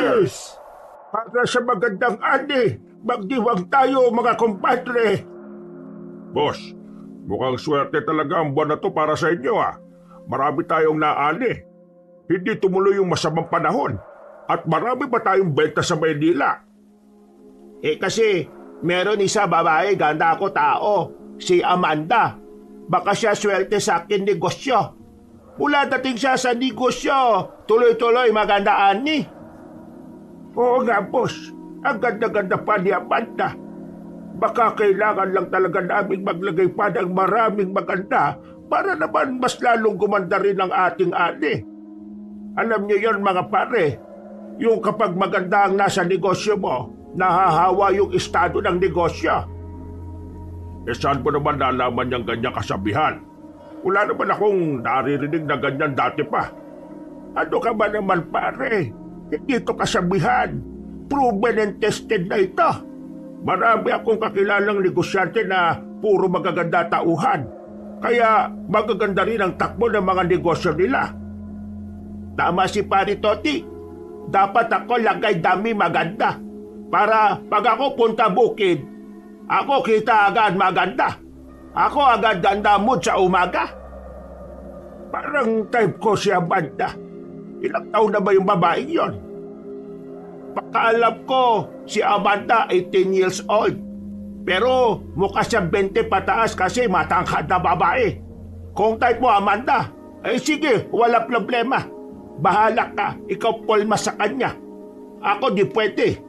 Bilis! Para sa magandang ani, magdiwang tayo mga kumpadre. Boss, mukhang swerte talaga ang buwan na to para sa inyo Marami tayong naani. Hindi tumuloy yung masamang panahon. At marami pa tayong benta sa Maynila. Kasi meron isa babae ganda ako tao, si Amanda. Baka siya swerte sa akin negosyo. Mula dating siya sa negosyo, tuloy-tuloy maganda ani. Oo nga boss, ang ganda-ganda pa ni Amanda. Baka kailangan lang talaga namin maglagay pa ng maraming maganda para naman mas lalong gumanda rin ang ating ani. Alam niyo yon mga pare, yung kapag maganda ang nasa negosyo mo, nahahawa yung estado ng negosyo. Saan mo naman nalaman niyang ganyang kasabihan? Wala naman akong naririnig na ganyan dati pa. Ano ka ba naman pare? Hindi ito kasabihan. Proven and tested na ito. Marami akong kakilalang negosyante na puro magaganda tauhan. Kaya magaganda rin ang takbo ng mga negosyo nila. Tama si Pari Toti. Dapat ako lagay dami maganda. Para pag ako punta bukid, ako kita agad maganda. Ako agad ganda mood sa umaga. Parang type ko si Amanda. Ilang taon na ba yung babaeng yon? Pakaalam ko, si Amanda 18 years old. Pero mukha siya 20 pataas kasi matangkad na babae. Kung type mo Amanda, sige, wala problema. Bahala ka, ikaw pulma sa kanya. Ako di pwede.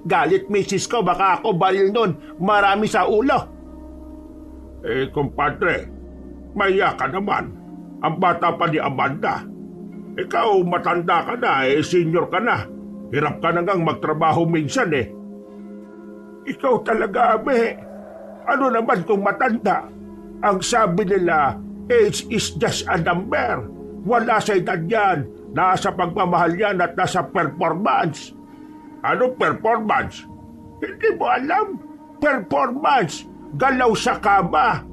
Galit misis ko, baka ako baril nun. Marami sa ulo. Kumpadre, maya ka naman. Ang bata pa ni Amanda. Ikaw matanda ka na, senior ka na. Hirap ka na ngang magtrabaho minsan Ikaw talaga, Abe. Ano naman kung matanda? Ang sabi nila, age is just a number. Wala sa edad yan. Nasa pagmamahal yan at nasa performance. Ano performance? Hindi mo alam? Performance. Galaw sa kama.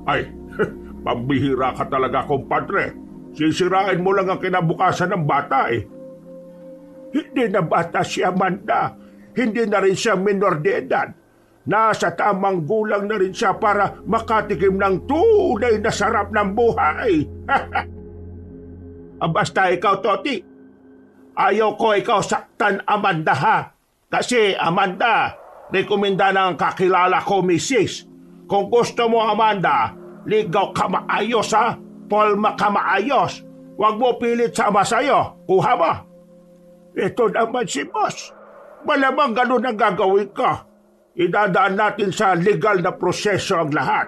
Ay, pambihira ka talaga, kumpadre. Sisirain mo lang ang kinabukasan ng bata Hindi na bata si Amanda. Hindi na rin siya minor de edad. Nasa tamang gulang na rin siya para makatikim ng tunay na sarap ng buhay. Basta ikaw, Toti. Ayaw ko ikaw saktan, Amanda, ha? Kasi, Amanda, rekomenda ng kakilala ko, Mrs. Kung gusto mo, Amanda, ligaw ka maayos, ha? Polma ka maayos. Huwag mo pilit sama sa'yo. Kuha mo. Ito naman si boss. Malamang ganun ang gagawin ko. Idadaan natin sa legal na proseso ang lahat.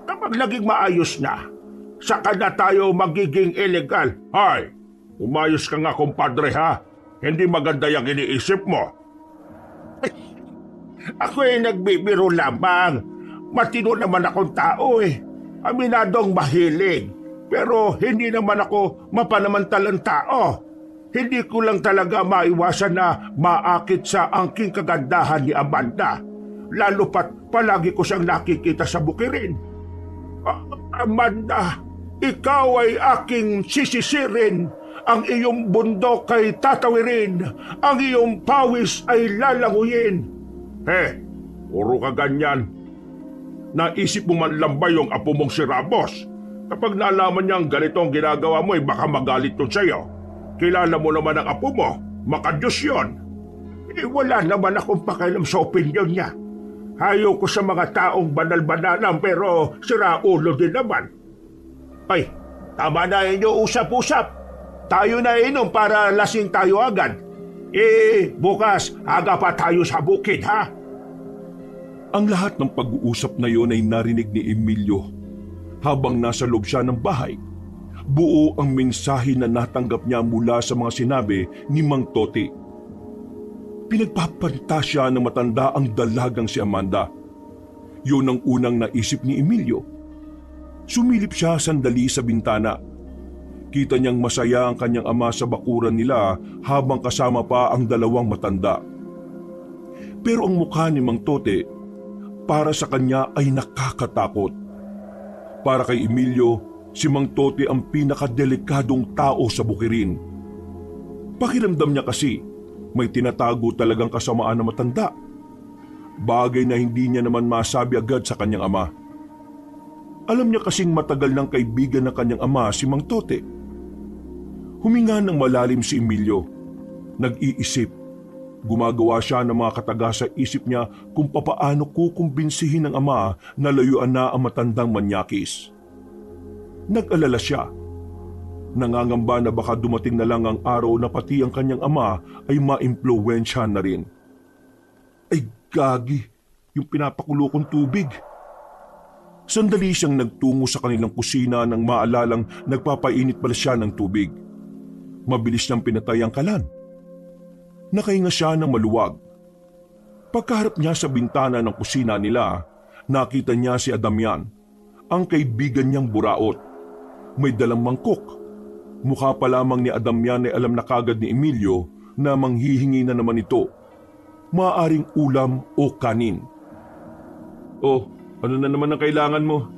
Kapag naging maayos na, saka na tayo magiging illegal. Hay, umayos ka nga, kumpadre, ha? Hindi maganda yung iniisip mo. Ako nagbibiro lamang. Matino naman akong tao Aminadong mahilig. Pero hindi naman ako mapanamantalang tao. Hindi ko lang talaga maiwasan na maakit sa angking kagandahan ni Amanda. Lalo pat palagi ko siyang nakikita sa bukirin. Amanda, ikaw ay aking sisisirin. Ang iyong bundok ay tatawirin. Ang iyong pawis ay lalanguyin. Puro ka ganyan. Naisip mo man lang ba yung apo mong si Ramos? Kapag nalaman niyang ganito ang ginagawa mo, baka magalit to sa'yo. Kilala mo naman ang apo mo. Makadiyos yun. Wala naman akong pakialam sa opinyon niya. Ayaw ko sa mga taong banal-banalan pero siraulo din naman. Ay, tama na inyo usap-usap. Tayo na inom para lasing tayo agad. Bukas, aga pa tayo sa bukid, ha? Ang lahat ng pag-uusap na yon ay narinig ni Emilio habang nasa loob siya ng bahay. Buo ang mensahe na natanggap niya mula sa mga sinabi ni Mang Toti. Pinagpapantasya ng matanda ang dalagang si Amanda. Yun ang unang naisip ni Emilio. Sumilip siya sandali sa bintana. Kita niyang masaya ang kanyang ama sa bakuran nila habang kasama pa ang dalawang matanda. Pero ang mukha ni Mang Tote para sa kanya ay nakakatakot. Para kay Emilio, si Mang Tote ang pinakadelikadong tao sa bukirin. Pakiramdam niya kasi May tinatago talagang kasamaan na matanda. Bagay na hindi niya naman masabi agad sa kanyang ama. Alam niya kasing matagal ng kaibigan ng kanyang ama si Mang Tote. Huminga ng malalim si Emilio. Nag-iisip. Gumagawa siya ng mga kataga sa isip niya kung papaano kukumbinsihin ng ama na layuan na ang matandang manyakis. Nag-alala siya. Nangangamba na baka dumating na lang ang araw na pati ang kanyang ama ay maimpluwensya na rin. Ay gagi, yung pinapakulo kong tubig. Sandali siyang nagtungo sa kanilang kusina nang maalalang nagpapainit pala siya ng tubig. Mabilis niyang pinatay ang kalan. Nakahinga siya ng maluwag. Pagkaharap niya sa bintana ng kusina nila, nakita niya si Adamian, ang kaibigan niyang buraot. May dalang mangkok. Mukha pa lamang ni Adamian ay alam na kagad ni Emilio na manghihingi na naman ito. Maaaring ulam o kanin. Oh, ano na naman ang kailangan mo?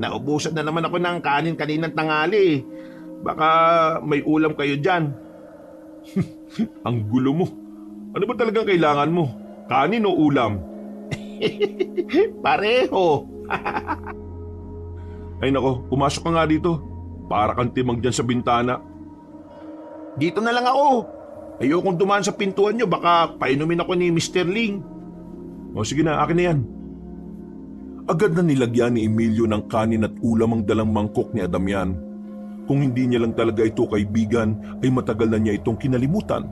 Naubusan na naman ako ng kanin kaninang tanghali. Baka may ulam kayo dyan. Ang gulo mo. Ano ba talagang kailangan mo? Kanin o ulam? Pareho. Ay nako, pumasok ka nga dito. Para kang timang dyan sa bintana. Dito na lang ako. Ayokong dumaan sa pintuan nyo. Baka painumin ako ni Mr. Ling. O sige na, akin na yan. Agad na nilagyan ni Emilio ng kanin at ulam ang dalang mangkok ni Adamian. Kung hindi niya lang talaga ito kaibigan, ay matagal na niya itong kinalimutan.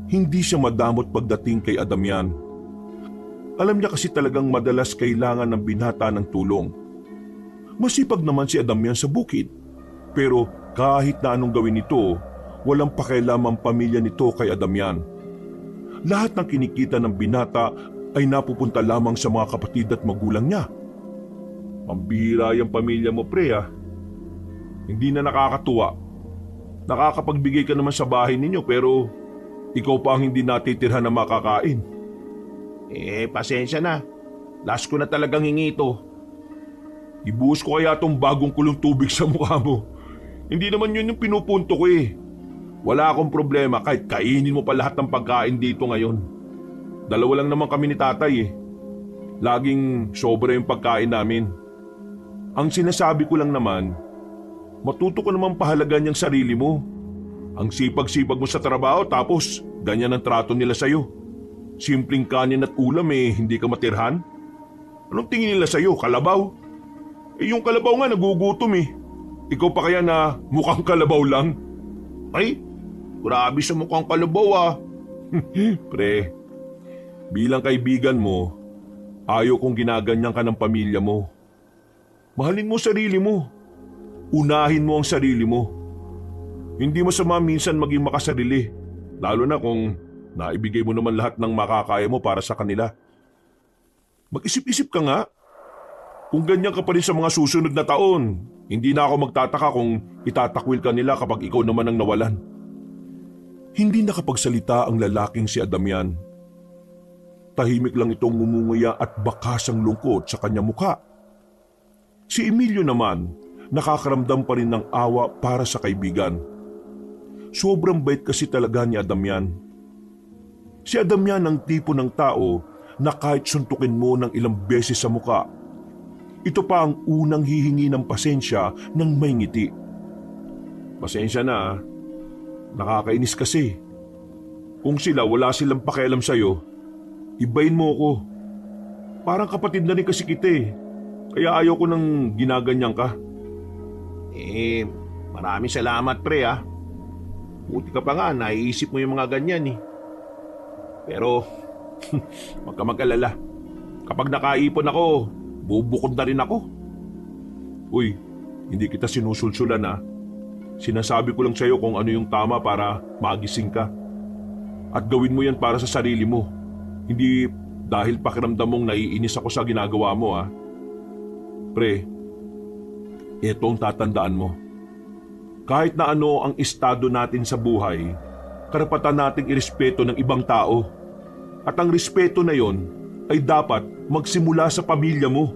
Hindi siya madamot pagdating kay Adamian. Alam niya kasi talagang madalas kailangan ng binata ng tulong. Masipag naman si Adamian sa bukid. Pero kahit na anong gawin nito, walang pakialam ang pamilya nito kay Adamian. Lahat ng kinikita ng binata ay napupunta lamang sa mga kapatid at magulang niya. Pambihira yung pamilya mo, pre, ah. Hindi na nakakatuwa. Nakakapagbigay ka naman sa bahay ninyo pero ikaw pa ang hindi natitirhan na makakain. Pasensya na. Last ko na talagang hingi ito. Ibuhos ko kaya tong bagong kulong tubig sa mukha mo. Hindi naman yun yung pinupunto ko eh. Wala akong problema kahit kainin mo pa lahat ng pagkain dito ngayon. Dalawa lang naman kami ni tatay eh. Laging sobra yung pagkain namin. Ang sinasabi ko lang naman, matuto ko naman pahalagan yung sarili mo. Ang sipag-sipag mo sa trabaho tapos ganyan ang trato nila sa'yo. Simpleng kanin at ulam eh, hindi ka matirhan? Anong tingin nila sa'yo, kalabaw? Yung kalabaw nga nagugutom eh. Ikaw pa kaya na mukhang kalabaw lang? Ay, grabe sa mukhang kalabaw ah. Pre, bilang kaibigan mo, ayaw kong ginaganyan ka ng pamilya mo. Mahalin mo sarili mo. Unahin mo ang sarili mo. Hindi masama minsan maging makasarili, lalo na kung naibigay mo naman lahat ng makakaya mo para sa kanila. Mag-isip-isip ka nga. Kung ganyan ka pa rin sa mga susunod na taon, hindi na ako magtataka kung itatakwil ka nila kapag ikaw naman ang nawalan. Hindi nakapagsalita ang lalaking si Adamian. Tahimik lang itong ngumunguya at bakas ang lungkot sa kanyang mukha. Si Emilio naman, nakakaramdam pa rin ng awa para sa kaibigan. Sobrang bait kasi talaga ni Adamian. Si Adamian ang tipo ng tao na kahit suntukin mo ng ilang beses sa mukha, ito pa ang unang hihingi ng pasensya ng may ngiti. Pasensya na, nakakainis kasi. Kung wala silang pakialam sa'yo, ibayin mo ako. Parang kapatid na rin kasi kita eh. Kaya ayaw ko nang ginaganyan ka. Maraming salamat pre ah. Buti ka pa nga, naiisip mo yung mga ganyan eh. Pero, wag ka mag-alala. Kapag nakaipon ako, bubukod na rin ako. Uy, hindi kita sinusulsulan ha. Sinasabi ko lang sa'yo kung ano yung tama para magising ka. At gawin mo yan para sa sarili mo. Hindi dahil pakiramdam mong naiinis ako sa ginagawa mo ha. Pre, ito ang tatandaan mo. Kahit na ano ang estado natin sa buhay, karapatan nating irespeto ng ibang tao. At ang respeto na yon ay dapat magsimula sa pamilya mo.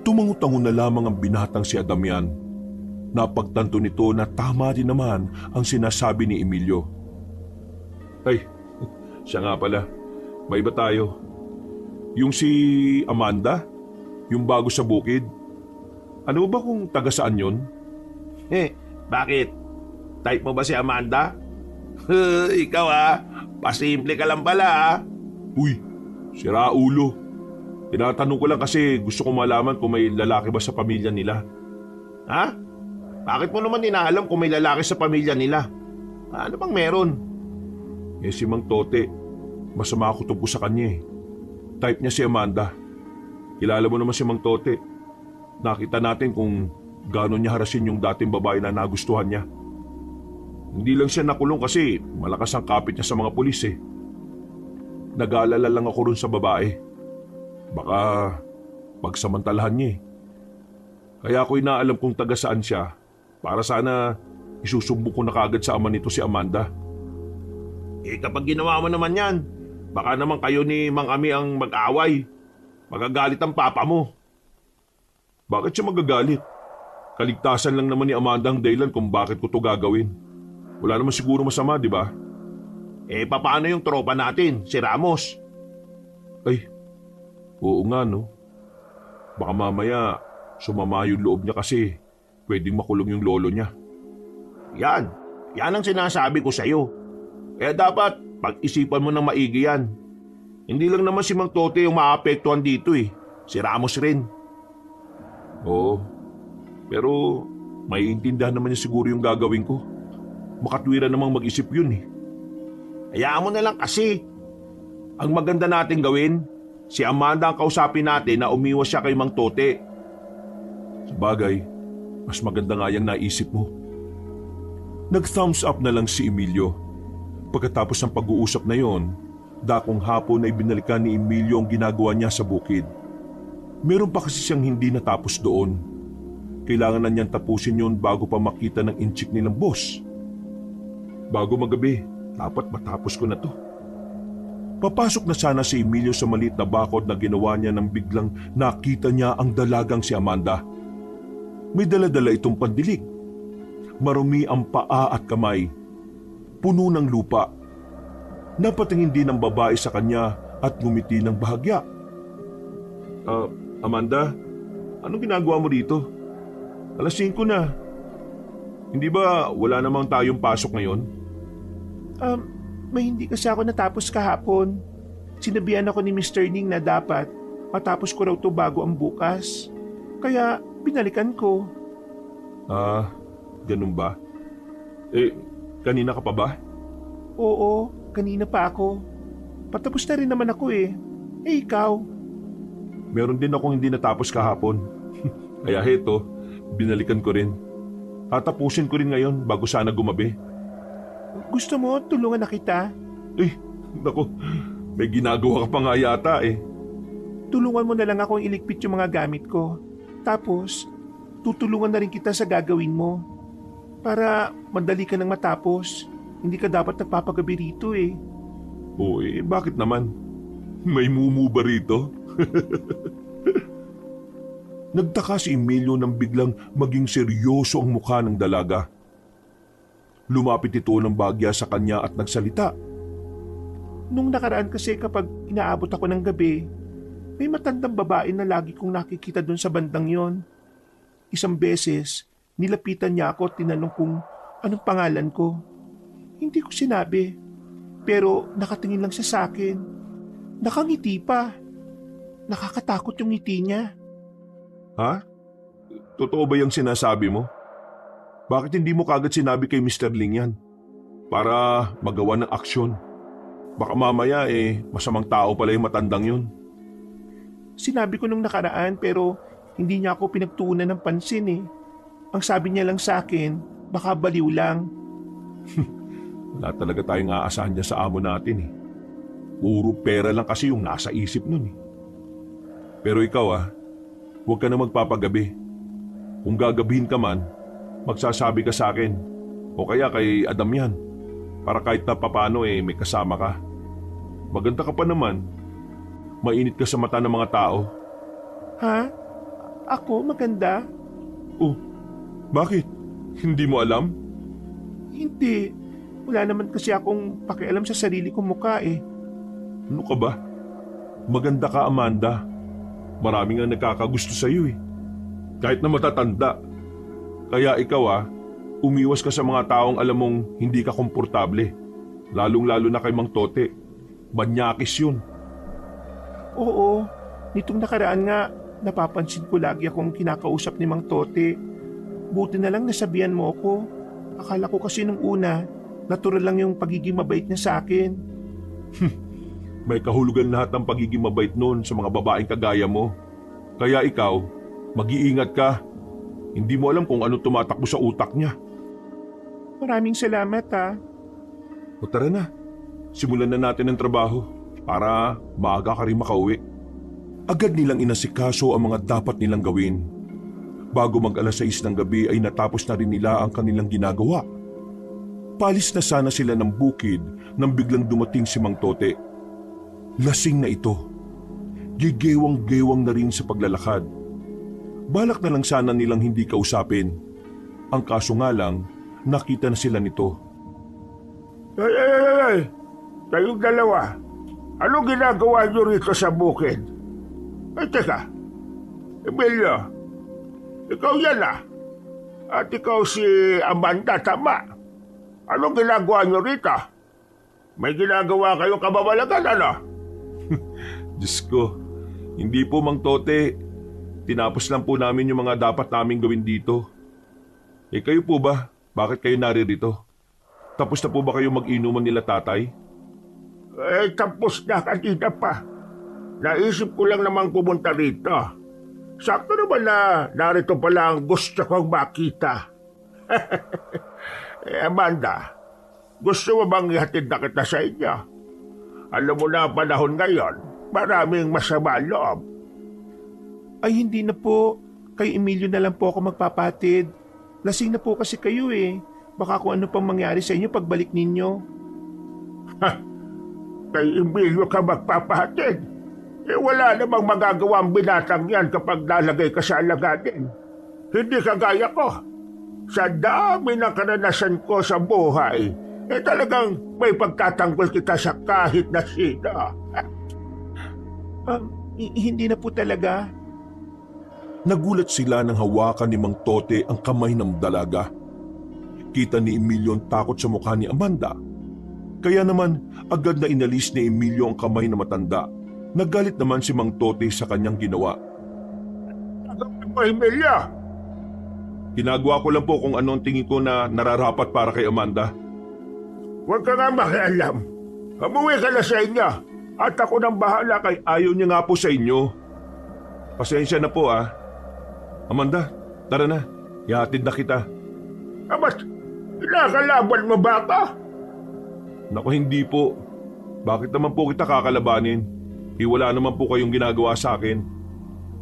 Tumangutango na lamang ang binatang si Adamian. napagtanto nito na tama din naman ang sinasabi ni Emilio. Ay, siya nga pala. May iba tayo. Yung si Amanda? Yung bago sa bukid? Ano ba kung taga saan yun? Bakit? Type mo ba si Amanda? Ikaw pasimple ka lang pala Uy, sira ulo. Tinatanong ko lang kasi gusto ko malaman kung may lalaki ba sa pamilya nila. Ha? Bakit mo naman inaalam kung may lalaki sa pamilya nila? Ano bang meron? Si Mang Tote, masama ako tungkol sa kanya eh. Type niya si Amanda. Kilala mo naman si Mang Tote. Nakita natin kung gaano niya harasin yung dating babae na nagustuhan niya. Hindi lang siya nakulong kasi malakas ang kapit niya sa mga pulis eh. Nag-aalala lang ako ron sa babae. Baka pagsamantalahan niya eh. Kaya ako inaalam kung taga saan siya para sana isusumbong ko na kagad sa ama nito si Amanda. Kapag ginawa mo naman yan, baka naman kayo ni Mang Ami ang mag-away. Magagalit ang papa mo. Bakit siya magagalit? Kaligtasan lang naman ni Amanda ang dahilan kung bakit ko to gagawin. Wala naman siguro masama, di ba? Paano yung tropa natin, si Ramos? Ay, oo nga no. Baka mamaya sumama yung loob niya kasi pwedeng makulong yung lolo niya. Yan ang sinasabi ko sa'yo. Kaya dapat pag-isipan mo ng maigi yan. Hindi lang naman si Mang Tote yung maapektuhan dito si Ramos rin. Oo, pero maiintindihan naman niya siguro yung gagawin ko. Makatwira namang mag-isip yun eh. Hayaan mo na lang kasi. Ang maganda natin gawin, si Amanda ang kausapin natin na umiwas siya kay Mang Tote. Sabagay, mas maganda nga yung naisip mo. Nag-thumbs up na lang si Emilio. Pagkatapos ng pag-uusap na yon, dakong hapon ay binalikan ni Emilio ang ginagawa niya sa bukid. Meron pa kasi siyang hindi natapos doon. Kailangan na niyang tapusin yon bago pa makita ng inchik nilang boss. Bago magabi, dapat matapos ko na to. Papasok na sana si Emilio sa maliit na bakod na ginawa niya nang biglang nakita niya ang dalagang si Amanda. May dala-dala itong pandilig. Marumi ang paa at kamay. Puno ng lupa. Napatingin din ng babae sa kanya at ngumiti ng bahagya. Amanda, anong ginagawa mo dito? 5:00 na. Hindi ba wala namang tayong pasok ngayon? May hindi kasi ako natapos kahapon. Sinabihan ako ni Mr. Ning na dapat matapos ko raw to bago ang bukas. Kaya binalikan ko. Ganun ba? Kanina ka pa ba? Oo, kanina pa ako. Patapos na rin naman ako ikaw? Meron din akong hindi natapos kahapon. Kaya heto, binalikan ko rin. Tatapusin ko rin ngayon bago sana gumabi. Gusto mo tulungan na kita? Naku, may ginagawa ka pa nga yata Tulungan mo na lang akong iligpit yung mga gamit ko. Tapos, tutulungan na rin kita sa gagawin mo. Para madali ka nang matapos. Hindi ka dapat nagpapagabi rito bakit naman? May mumu ba rito? Nagtaka si Emilio nang biglang maging seryoso ang mukha ng dalaga. Lumapit ito ng bagya sa kanya at nagsalita. Nung nakaraan kasi kapag inaabot ako ng gabi, may matandang babae na lagi kong nakikita doon sa bandang yon. Isang beses, nilapitan niya ako at tinanong kung anong pangalan ko. Hindi ko sinabi, pero nakatingin lang siya sa akin. Nakangiti pa. Nakakatakot yung ngiti niya. Ha? Totoo ba yung sinasabi mo? Bakit hindi mo kagad sinabi kay Mr. Ling yan? Para magawa ng aksyon. Baka mamaya masamang tao pala yung matandang yun. Sinabi ko nung nakaraan pero hindi niya ako pinagtuunan ng pansin Ang sabi niya lang sa akin, baka baliw lang. Wala talaga tayong aasahan dyan sa amo natin Puro pera lang kasi yung nasa isip nun Pero ikaw huwag ka na magpapagabi. Kung gagabihin ka man, magsasabi ka sa akin o kaya kay Adam yan para kahit na papano may kasama ka. Maganda ka pa naman. Mainit ka sa mata ng mga tao. Ha? Ako maganda? Oh, bakit? Hindi mo alam? Hindi. Wala naman kasi akong pakialam sa sarili kong mukha eh. Ano ka ba? Maganda ka, Amanda. Maraming ang nagkakagusto sa iyo eh. Kahit na matatanda. Kaya ikaw umiwas ka sa mga taong alam mong hindi ka komportable. Lalong-lalo na kay Mang Tote. Manyakis yun. Oo, nitong nakaraan nga, napapansin ko lagi akong kinakausap ni Mang Tote. Buti na lang nasabihan mo ako. Akala ko kasi nung una, natural lang yung pagiging mabait niya sa akin. May kahulugan lahat ng pagiging mabait noon sa mga babaeng kagaya mo. Kaya ikaw, mag-iingat ka. Hindi mo alam kung ano tumatakbo sa utak niya. Maraming salamat ha. O tara na, simulan na natin ang trabaho para maaga ka rin makauwi. Agad nilang inasikaso ang mga dapat nilang gawin. Bago mag-alas 6 ng gabi ay natapos na rin nila ang kanilang ginagawa. Palis na sana sila ng bukid nang biglang dumating si Mang Tote. Lasing na ito. Gigewang-gewang na rin sa paglalakad. Balak na lang sana nilang hindi kausapin. Ang kaso nga lang, nakita na sila nito. Ay! Kayong dalawa, anong ginagawa niyo rito sa bukid? Ay, teka. Emilio, ikaw yan At ikaw si Amanda, tama? Anong ginagawa niyo rito? May ginagawa kayong kababalagan, ano? Diyos ko, hindi po Mang Tote. Tinapos lang po namin yung mga dapat namin gawin dito. Kayo po ba? Bakit kayo naririto? Tapos na po ba kayo mag-inuman nila tatay? Tapos na kanina pa. Naisip ko lang namang pumunta rito. Sakto naman na narito pala ang gusto kong makita. Amanda, gusto mo bang ihatid na kita sa inyo? Alam mo na ang panahon ngayon, maraming masama loob. Ay hindi na po. Kay Emilio na lang po ako magpapatid. Lasing na po kasi kayo eh. Baka kung ano pang mangyari sa inyo pagbalik ninyo. Kay Emilio ka magpapahatid. Wala namang magagawa ang binatang yan kapag nalagay ka sa alaganin. Hindi kagaya ko. Sa dami ng karanasan ko sa buhay, talagang may pagtatanggol kita sa kahit na sino. Hindi na po talaga. Nagulat sila nang hawakan ni Mang Tote ang kamay ng dalaga. Kita ni Emilio ang takot sa mukha ni Amanda. Kaya naman agad na inalis ni Emilio ang kamay na matanda. Nagalit naman si Mang Tote sa kanyang ginawa. Agawin mo, Emilio! Ginagawa ko lang po kung anong tingin ko na nararapat para kay Amanda. Huwag ka nga makialam. Umuwi ka na sa inyo. At ako nang bahala kay... Ayaw niya nga po sa inyo. Pasensya na po Amanda, tara na. Ihatid na kita. Ba't kinakalaban mo ba ako? Naku, hindi po. Bakit naman po kita kakalabanin? Wala naman po kayong ginagawa sa akin.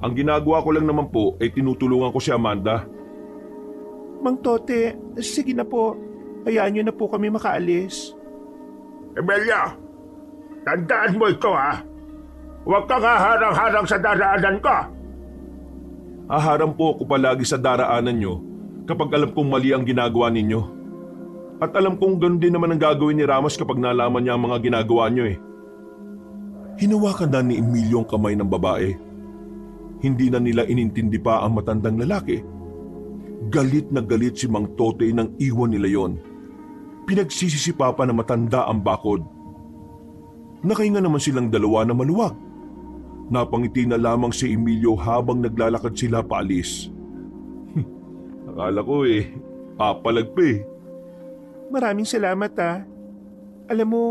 Ang ginagawa ko lang naman po ay tinutulungan ko si Amanda. Mang Tote, sige na po. Hayaan niyo na po kami makaalis. Emilio, tandaan mo ito Huwag kang haharang-harang sa daraanan ko. Haharang po ako palagi sa daraanan nyo kapag alam kong mali ang ginagawa ninyo. At alam kong ganoon din naman ang gagawin ni Ramos kapag nalaman niya ang mga ginagawa nyo Hinawakan na ni Emilio ang kamay ng babae. Hindi na nila inintindi pa ang matandang lalaki. Galit na galit si Mang Tote nang iwan nila yon. Pinagsisisipa pa na matanda ang bakod. Nakahinga naman silang dalawa na maluwag. Napangiti na lamang si Emilio habang naglalakad sila paalis. Akala ko papalag pa Maraming salamat Alam mo,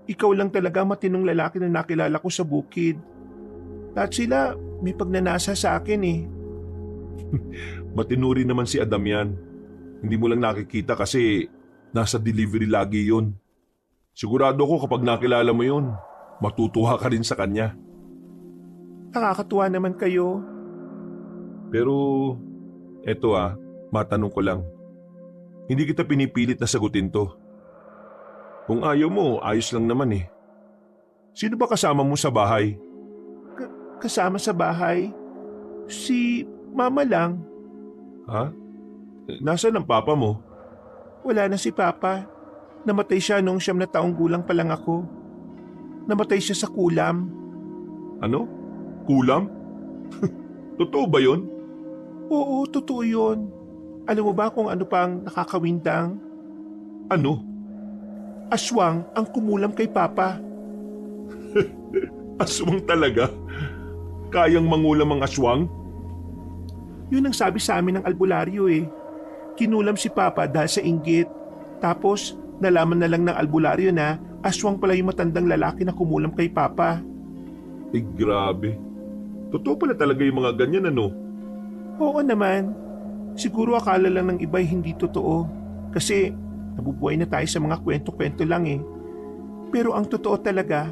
ikaw lang talaga matinong lalaki na nakilala ko sa bukid. At sila may pagnanasa sa akin Matinuri naman si Adam yan. Hindi mo lang nakikita kasi nasa delivery lagi yun. Sigurado ko kapag nakilala mo yun, matutuwa ka rin sa kanya. Nakakatuwa naman kayo. Pero, eto matanong ko lang. Hindi kita pinipilit na sagutin to. Kung ayaw mo, ayos lang naman Sino ba kasama mo sa bahay? Kasama sa bahay? Si Mama lang. Ha? Nasaan ang papa mo? Wala na si Papa. Namatay siya nung 9 na taong gulang pa lang ako. Namatay siya sa kulam. Ano? Kulam? Totoo ba yun? Oo, totoo yun. Alam mo ba kung ano pang nakakawindang? Ano? Aswang ang kumulam kay Papa. Aswang talaga? Kayang mangulam ang aswang? Yun ang sabi sa amin ng albularyo eh. Kinulam si Papa dahil sa inggit. Tapos, nalaman na lang ng albularyo na aswang pala yung matandang lalaki na kumulam kay Papa. Eh grabe. Totoo pala talaga yung mga ganyan ano? Oo naman. Siguro akala lang ng iba'y hindi totoo. Kasi nabubuhay na tayo sa mga kwento-kwento lang eh. Pero ang totoo talaga,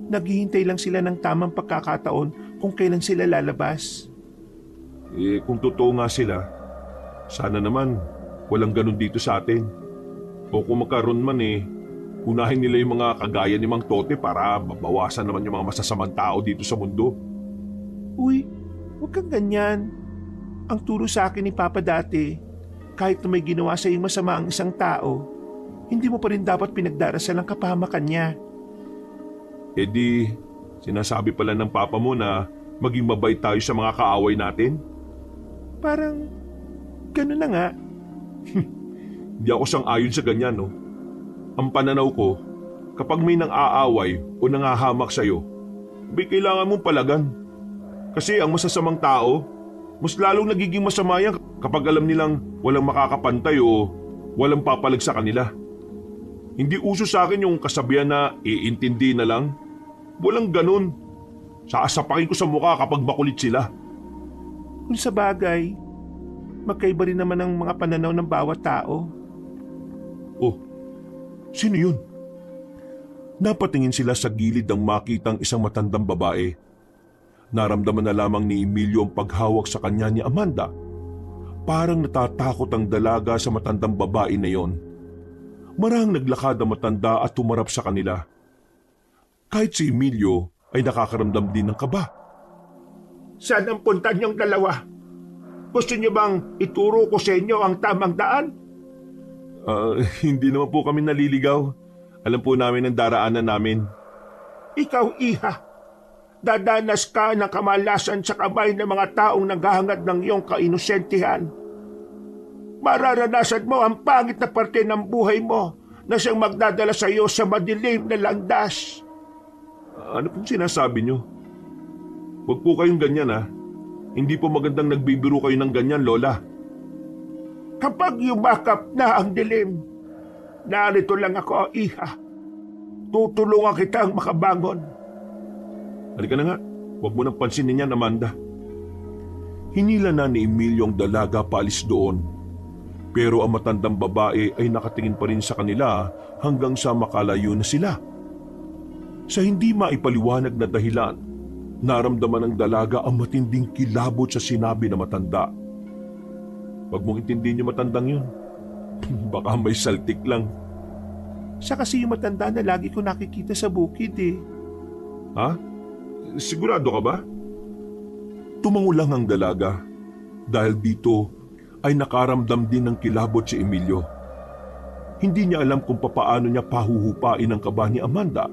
naghihintay lang sila ng tamang pagkakataon kung kailan sila lalabas. Eh kung totoo nga sila, sana naman walang ganun dito sa atin. O kung magkaroon man unahin nila yung mga kagaya ni Mang Tote para mabawasan naman yung mga masasamang tao dito sa mundo. Uy, huwag kang ganyan. Ang turo sa akin ni Papa dati, kahit na may ginawa sa iyong masama ang isang tao, hindi mo pa rin dapat pinagdarasal ang kapahamakan niya. Eh di, sinasabi pala ng papa mo na maging mabait tayo sa mga kaaway natin? Parang, gano'n na nga. Di ako sang-ayon sa ganyan, no? Ang pananaw ko, kapag may nang-aaway o nangahamak sa'yo, may kailangan mong palagan. Kasi ang masasamang tao, mas lalong nagiging masama yan kapag alam nilang walang makakapantay o walang papalag sa kanila. Hindi uso sa akin yung kasabihan na iintindi na lang. Walang ganun. Saasapakin ko sa mukha kapag makulit sila. Kung sa bagay, magkaiba rin naman ang mga pananaw ng bawat tao. Oh, sino yun? Napatingin sila sa gilid ng makitang isang matandang babae. Naramdaman na lamang ni Emilio ang paghawak sa kanya ni Amanda. Parang natatakot ang dalaga sa matandang babae na yon. Marahang naglakad ang matanda at tumarap sa kanila. Kahit si Emilio ay nakakaramdam din ng kaba. Saan ang punta niyong dalawa? Gusto niyo bang ituro ko sa inyo ang tamang daan? Hindi naman po kami naliligaw. Alam po namin ang daraanan namin. Ikaw, iha, dadanas ka ng kamalasan sa kamay ng mga taong naghahangad ng iyong kainosentihan. Mararanasan mo ang pangit na parte ng buhay mo na siyang magdadala sa iyo sa madilim na landas. Ano pong sinasabi niyo? Huwag po kayong ganyan ha. Hindi po magandang nagbibiro kayo ng ganyan, Lola. Kapag yumakap na ang dilim, narito lang ako, iha. Tutulungan kitang makabangon. Halika na nga. Huwag mo nang pansinin yan, Amanda. Hinila na ni Emilio ang dalaga paalis doon. Pero ang matandang babae ay nakatingin pa rin sa kanila hanggang sa makalayo na sila. Sa hindi maipaliwanag na dahilan, naramdaman ng dalaga ang matinding kilabot sa sinabi na matanda. Huwag mong intindihin yung matandang yun. Baka may saltik lang. Siya kasi yung matanda na lagi ko nakikita sa bukid eh. Ha? Sigurado ka ba? Tumango lang ang dalaga. Dahil dito ay nakaramdam din ng kilabot si Emilio. Hindi niya alam kung papaano niya pahuhupain ang kaba ni Amanda.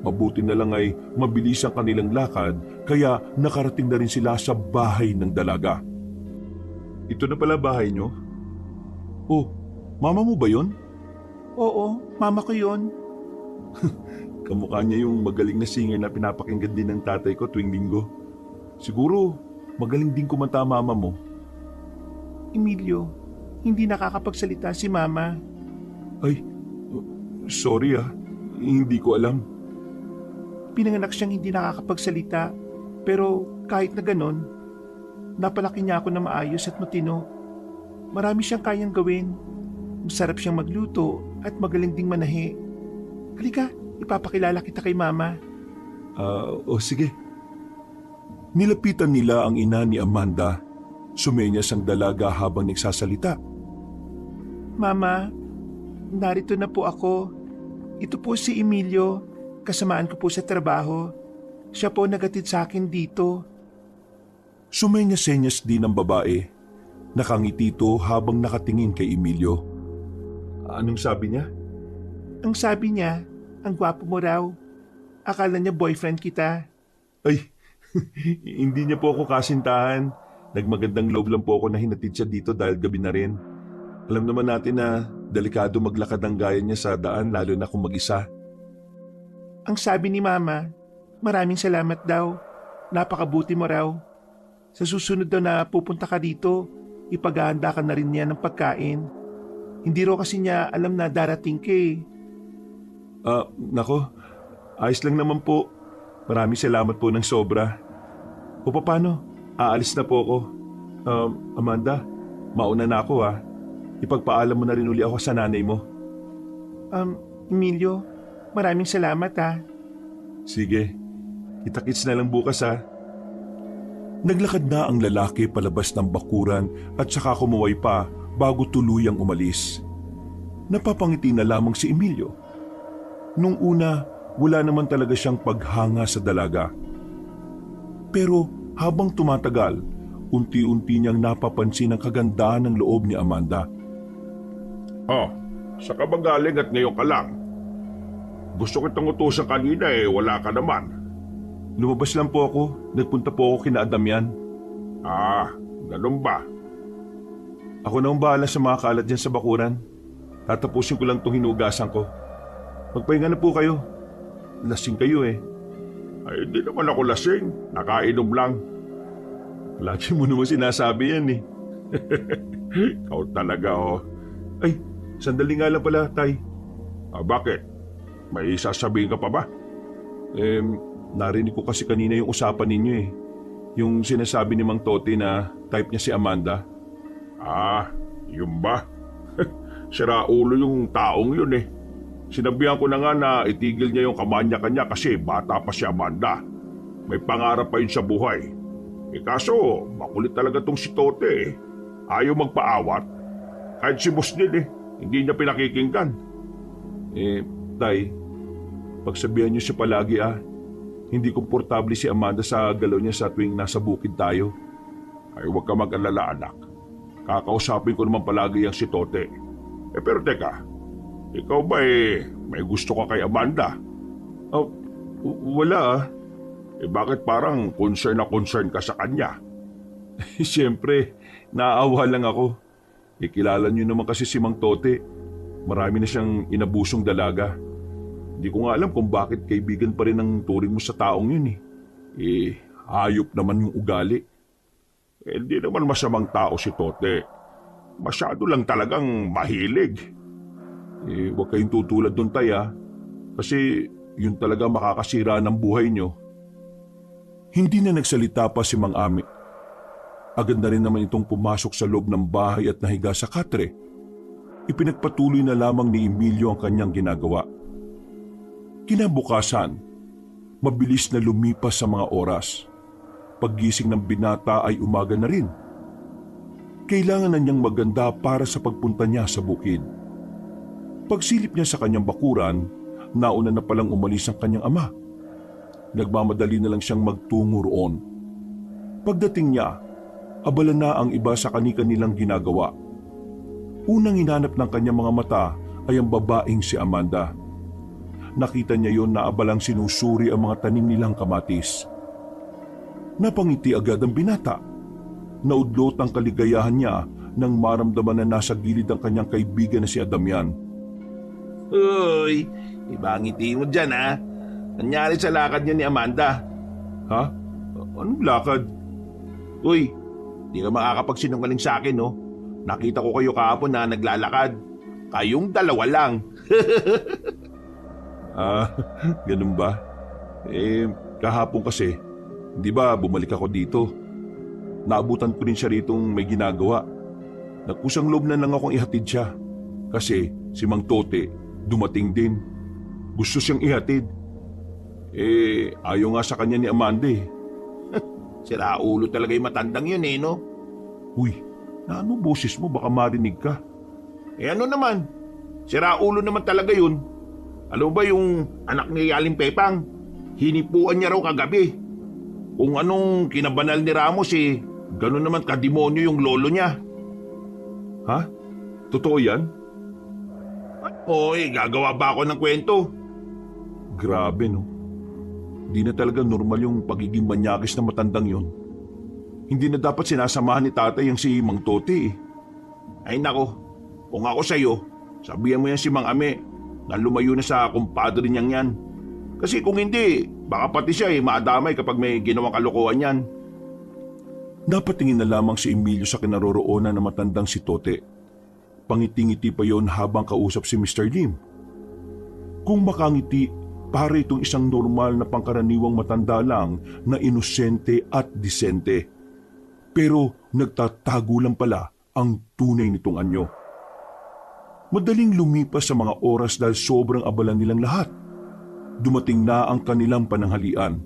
Mabuti na lang ay mabilis ang kanilang lakad kaya nakarating na rin sila sa bahay ng dalaga. Ito na pala bahay niyo? Oh, mama mo ba yon? Oo, mama ko yun. Kamukha niya yung magaling na singer na pinapakinggan din ng tatay ko tuwing linggo. Siguro, magaling din kumanta mama mo. Emilio, hindi nakakapagsalita si mama. Ay, sorry hindi ko alam. Pinanganak siyang hindi nakakapagsalita. Pero kahit na ganon, napalaki niya ako na maayos at matino. Marami siyang kayang gawin. Masarap siyang magluto at magaling ding manahi. Halika, ipapakilala kita kay mama. Sige. Nilapitan nila ang ina ni Amanda. Sumenyas ang dalaga habang nagsasalita. Mama, narito na po ako. Ito po si Emilio, kasamaan ko po sa trabaho. Siya po nagatid sa akin dito. Sumenyas-senyas din ang babae. Nakangiti ito habang nakatingin kay Emilio. Anong sabi niya? Ang sabi niya, ang gwapo mo raw. Akala niya boyfriend kita. Ay, hindi niya po ako kasintahan. Nagmagandang loob lang po ako na hinatid siya dito dahil gabi na rin. Alam naman natin na delikado maglakad ng gaya niya sa daan lalo na kung mag-isa. Ang sabi ni Mama, maraming salamat daw. Napakabuti mo raw. Sa susunod daw na pupunta ka dito, ipaghahanda ka na rin niya ng pagkain. Hindi raw kasi niya alam na darating ka eh. Nako, ayos lang naman po. Maraming salamat po ng sobra. O paano? Aalis na po ako. Amanda, mauna na ako ha. Ipagpaalam mo na rin uli ako sa nanay mo. Emilio, maraming salamat ha. Sige, kita-kits na lang bukas ha. Naglakad na ang lalaki palabas ng bakuran at saka kumuway pa bago tuluyang umalis. Napapangiti na lamang si Emilio. Nung una, wala naman talaga siyang paghanga sa dalaga. Pero habang tumatagal, unti-unti niyang napapansin ang kagandahan ng loob ni Amanda. Sa kabagaling at ngayon ka lang. Gusto kitang utusan kanina wala ka naman. Lumabas lang po ako. Nagpunta po ako kina Damian. Ganun ba? Ako na ang bahala sa mga kalat dyan sa bakuran. Tatapusin ko lang itong hinugasan ko. Magpahinga na po kayo. Lasing kayo eh. Ay, hindi naman ako lasing. Nakainom lang. Lagi mo naman sinasabi yan eh. Ikaw talaga Ay, sandali nga lang pala, Tay. Bakit? May sasabihin ka pa ba? Narinig ko kasi kanina yung usapan ninyo eh. Yung sinasabi ni Mang Toti na type niya si Amanda. Yun ba? Sira ulo yung taong yun eh. Sinabihan ko na nga na itigil niya yung kamanya-kanya kasi bata pa si Amanda. May pangarap pa yun sa buhay. Kaso, makulit talaga tong si Tote eh. Ayaw magpaawat. Kahit si Boss din hindi niya pinakikinggan. Tay, pagsabihan niyo siya palagi Hindi komportable si Amanda sa galaw niya sa tuwing nasa bukid tayo. Ay, huwag ka mag-alala, anak. Kakausapin ko naman palagi ang si Tote. Pero teka, ikaw ba may gusto ka kay Amanda? Wala Bakit parang concern na concern ka sa kanya? Siyempre, naaawa lang ako. Kilala niyo naman kasi si Mang Tote. Marami na siyang inabusong dalaga. Hindi ko nga alam kung bakit kaibigan pa rin ang turing mo sa taong yun hayop naman yung ugali. Hindi naman masamang tao si Tote. Masyado lang talagang mahilig. Huwag kayong tutulad doon, Tay Kasi yun talaga makakasira ng buhay niyo. Hindi na nagsalita pa si Mang Ami. Agad na rin naman itong pumasok sa loob ng bahay at nahiga sa katre. Ipinagpatuloy na lamang ni Emilio ang kanyang ginagawa. Kinabukasan, mabilis na lumipas sa mga oras. Paggising ng binata ay umaga na rin. Kailangan na niyang maganda para sa pagpunta niya sa bukid. Pagsilip niya sa kanyang bakuran, nauna na palang umalis ang kanyang ama. Nagmamadali na lang siyang magtungo roon. Pagdating niya, abala na ang iba sa kani-kanilang ginagawa. Unang hinanap ng kanyang mga mata ay ang babaeng si Amanda. Nakita niya yon na abalang sinusuri ang mga tanim nilang kamatis. Napangiti agad ang binata. Naudlot ang kaligayahan niya nang maramdaman na nasa gilid ang kanyang kaibigan na si Damian. Uy, iba ang ngiti mo dyan Nangyari sa lakad niya ni Amanda. Ha? Anong lakad? Uy, di ka makakapagsinungaling sa akin Nakita ko kayo kahapon na naglalakad. Kayong dalawa lang. Ganun ba? Kahapon kasi, di ba bumalik ako dito? Naabutan ko rin siya ritong may ginagawa. Nagkusang loob na lang akong ihatid siya. Kasi si Mang Tote dumating din. Gusto siyang ihatid. Ayaw nga sa kanya ni Amanda Sira ulo talaga yung matandang yun no? Uy, ano boses mo? Baka marinig ka. Ano naman? Sira ulo naman talaga yun. Alam mo ba yung anak ni Aling Pepang? Hinipuan niya raw kagabi. Kung anong kinabanal ni Ramos ganun naman kademonyo yung lolo niya. Ha? Totoo yan? Hoy, gagawa ba ako ng kwento? Grabe, no? Di na talaga normal yung pagiging manyakis na matandang yon. Hindi na dapat sinasamahan ni tatay yung si Mang Tote eh. Ay nako, kung ako sa'yo, sabihan mo yan si Mang Ame na lumayo na sa kumpadre niyang yan. Kasi kung hindi, baka pati siya maadamay kapag may ginawang kalokohan yan. Napatingin na lamang si Emilio sa kinaroroonan na matandang si Tote. Pangiti-ngiti pa yon habang kausap si Mr. Lim. Kung makangiti, para itong isang normal na pangkaraniwang matanda lang na inosente at disente. Pero nagtatago lang pala ang tunay nitong anyo. Madaling lumipas sa mga oras dahil sobrang abala nilang lahat. Dumating na ang kanilang pananghalian.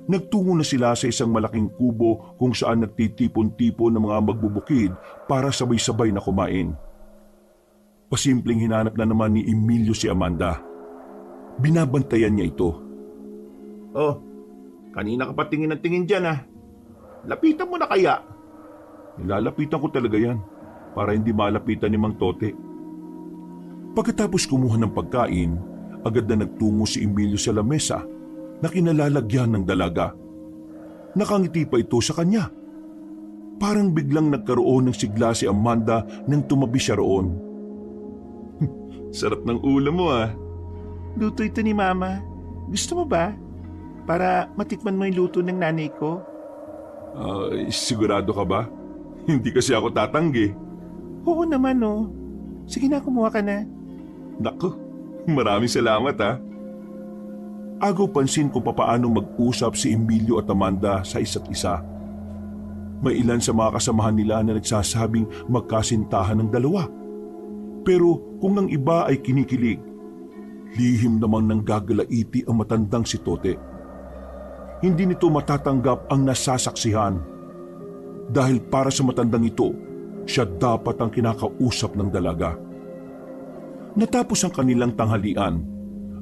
Nagtungo na sila sa isang malaking kubo kung saan nagtitipon-tipon ng mga magbubukid para sabay-sabay na kumain. Pasimpleng hinanap na naman ni Emilio si Amanda. Binabantayan niya ito. Oh, kanina ka pa tingin ng tingin dyan ah. Lapitan mo na kaya? Nilalapitan ko talaga yan para hindi malapitan ni Mang Tote. Pagkatapos kumuha ng pagkain, agad na nagtungo si Emilio sa lamesa na kinalalagyan ng dalaga. Nakangiti pa ito sa kanya. Parang biglang nagkaroon ng sigla si Amanda nang tumabi siya roon. Sarap ng ulam mo ah. Luto ito ni Mama. Gusto mo ba? Para matikman mo yung luto ng nanay ko? Sigurado ka ba? Hindi kasi ako tatanggi. Oo naman oh. Sige na, kumuha ka na. Naku, maraming salamat ha. Agaw pansin kung papaano mag-usap si Emilio at Amanda sa isa't isa. May ilan sa mga kasamahan nila na nagsasabing magkasintahan ng dalawa. Pero kung ang iba ay kinikilig, lihim namang nanggagalaiti ang matandang si Tote. Hindi nito matatanggap ang nasasaksihan. Dahil para sa matandang ito, siya dapat ang kinakausap ng dalaga. Natapos ang kanilang tanghalian,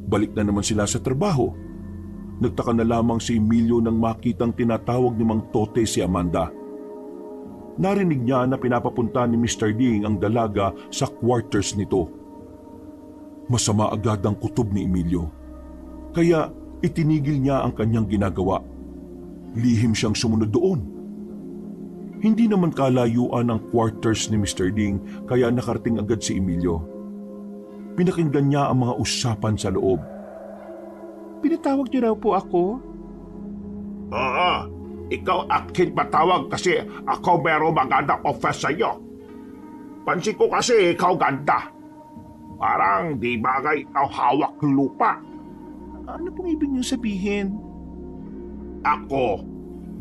balik na naman sila sa trabaho. Nagtaka na lamang si Emilio nang makitang tinatawag ni Mang Tote si Amanda. Narinig niya na pinapapunta ni Mr. Ding ang dalaga sa quarters nito. Masama agad ang kutob ni Emilio. Kaya itinigil niya ang kanyang ginagawa. Lihim siyang sumunod doon. Hindi naman kalayuan ang quarters ni Mr. Ding kaya nakarating agad si Emilio. Pinakinggan niya ang mga usapan sa loob. Pinatawag niyo raw po ako? Oo, ikaw akin patawag kasi ako merong magandang offer sa'yo. Pansin ko kasi ikaw ganda. Parang di bagay ikaw hawak lupa. Ano pong ibig niyo sabihin? Ako,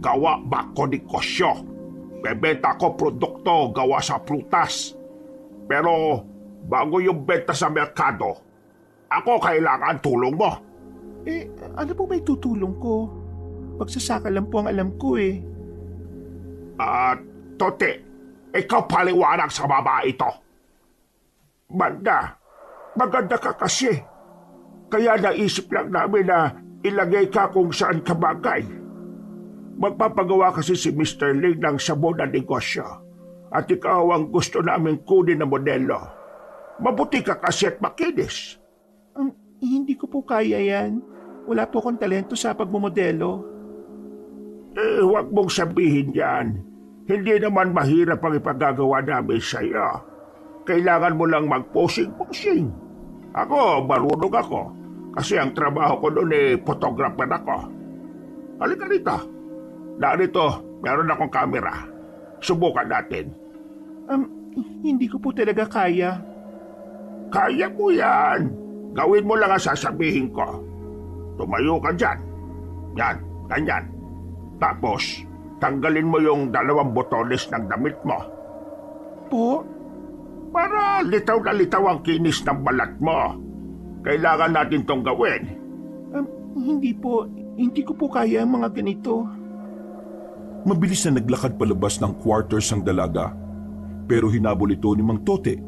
gawa ba ko negosyo? Bebenta ko produkto gawa sa prutas. Pero bago yung benta sa merkado, ako kailangan tulong mo. Ano po may tutulong ko? Pagsasaka lang po ang alam ko eh. Tote, ikaw paliwanag sa babae ito. Manda, maganda ka kasi. Kaya naisip lang namin na ilagay ka kung saan ka bagay. Magpapagawa kasi si Mr. Ling ng sabon na negosyo. At ikaw ang gusto namin kunin na modelo. Mabuti ka kasi at makinis. Hindi ko po kaya yan. Wala po akong talento sa pagmumodelo. Huwag mong sabihin yan. Hindi naman mahirap ang ipagagawa namin sa iyo. Kailangan mo lang mag-posing-posing. Ako, marunong ako. Kasi ang trabaho ko noon photographer ako. Halika rito. Narito, meron akong camera. Subukan natin. Hindi ko po talaga kaya. Kaya mo yan. Gawin mo lang ang sasabihin ko. Tumayo ka dyan. Yan, ganyan. Tapos, tanggalin mo yung 2 botones ng damit mo. Po? Para litaw na litaw ang kinis ng balat mo. Kailangan natin tong gawin. Hindi po. Hindi ko po kaya ang mga ganito. Mabilis na naglakad palabas ng quarters ang dalaga. Pero hinabol ito ni Mang Tote.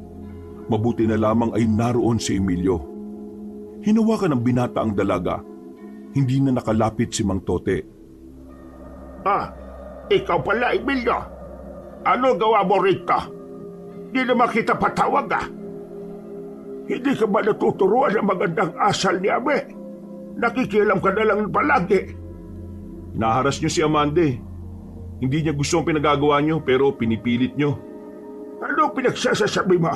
Mabuti na lamang ay naroon si Emilio. Hinawakan ng binata ang dalaga. Hindi na nakalapit si Mang Tote. Ikaw pala, Emilio. Ano gawa mo rito? Hindi naman kita patawag Hindi ka ba natuturuan ng magandang asal ni Ame? Nakikialam ka na lang palagi. Naharas niyo si Amanda eh. Hindi niya gusto ang pinagagawa niyo pero pinipilit niyo. Ano pinagsasasabi mo?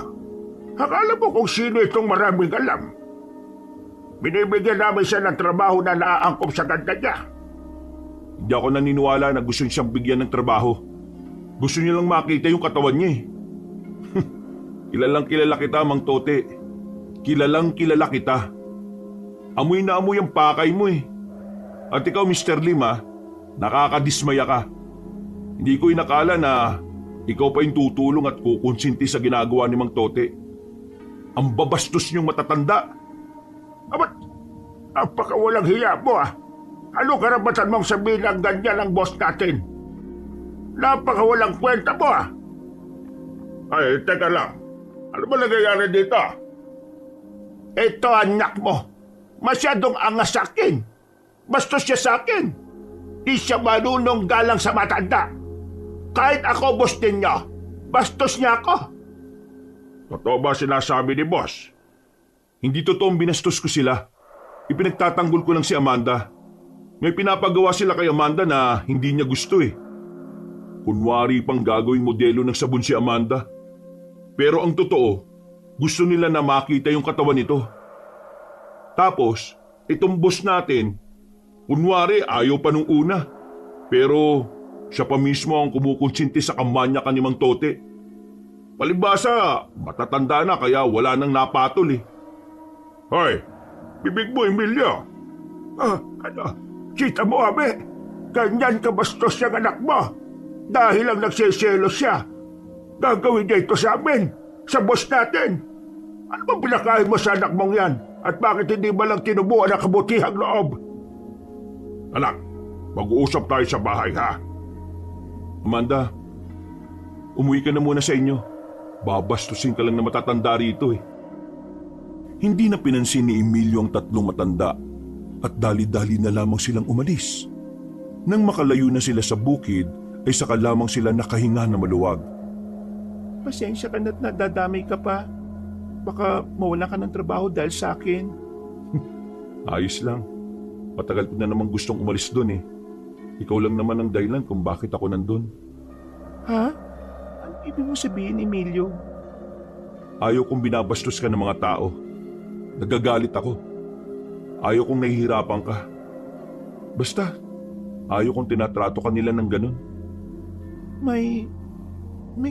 Akala mo kung sino itong maraming alam? Binibigyan namin siya ng trabaho na naaangkop sa ganda niya. Hindi ako naniniwala na gusto siyang bigyan ng trabaho. Gusto niya lang makita yung katawan niya eh. Kilalang kilala kita, Mang Tote. Kilalang kilala kita. Amoy na amoy ang pakay mo eh. At ikaw, Mr. Lim nakakadismaya ka. Hindi ko inakala na ikaw pa yung tutulong at kukonsinti sa ginagawa ni Mang Tote. Ang babastos niyong matatanda. Abat, napakawalang hiya mo Ano karapatan mong sabihin ang ganyan ang boss natin? Napakawalang kwenta mo Ay, teka lang. Ano ba nangyayari dito? Ito anak mo. Masyadong angas sa akin. Bastos siya sa akin. Di siya marunong galang sa matanda. Kahit ako boss ninyo, bastos niya ako. Totoo ba sinasabi ni boss? Hindi totoong binastos ko sila. Ipinagtatanggol ko lang si Amanda. May pinapagawa sila kay Amanda na hindi niya gusto eh. Kunwari pang gagawing modelo ng sabon si Amanda. Pero ang totoo, gusto nila na makita yung katawan nito. Tapos, itong boss natin, kunwari ayaw pa nung una. Pero siya pa mismo ang kumukonsinti sa kamanya ka ni Mang Tote. Palibasa, matatanda na kaya wala nang napatol eh. Hoy, bibig mo, Emilio. Ano? Kita mo, Ame? Ganyan kabastos yung anak mo. Dahil lang nagsiselo siya. Gagawin niya ito sa amin. Sa boss natin. Ano bang pinakain mo sa anak mong yan? At bakit hindi ba lang tinubuan ang kabutihang loob? Anak, mag-uusap tayo sa bahay ha. Amanda, umuwi ka na muna sa inyo. Babastusin ka lang na matatanda rito eh. Hindi na pinansin ni Emilio ang tatlong matanda at dali-dali na lamang silang umalis. Nang makalayo na sila sa bukid, ay saka lamang sila nakahinga na maluwag. Pasensya ka na't nadadamay ka pa. Baka mawala ka ng trabaho dahil sa akin. Ayos lang. Matagal ko na namang gustong umalis doon eh. Ikaw lang naman ang dahilan kung bakit ako nandun. Ha? Ano ibig mo sabihin, Emilio? Ayaw kong binabastos ka ng mga tao. Nagagalit ako. Ayaw kong nahihirapan ka. Basta, ayaw kong tinatrato ka nila ng ganun. May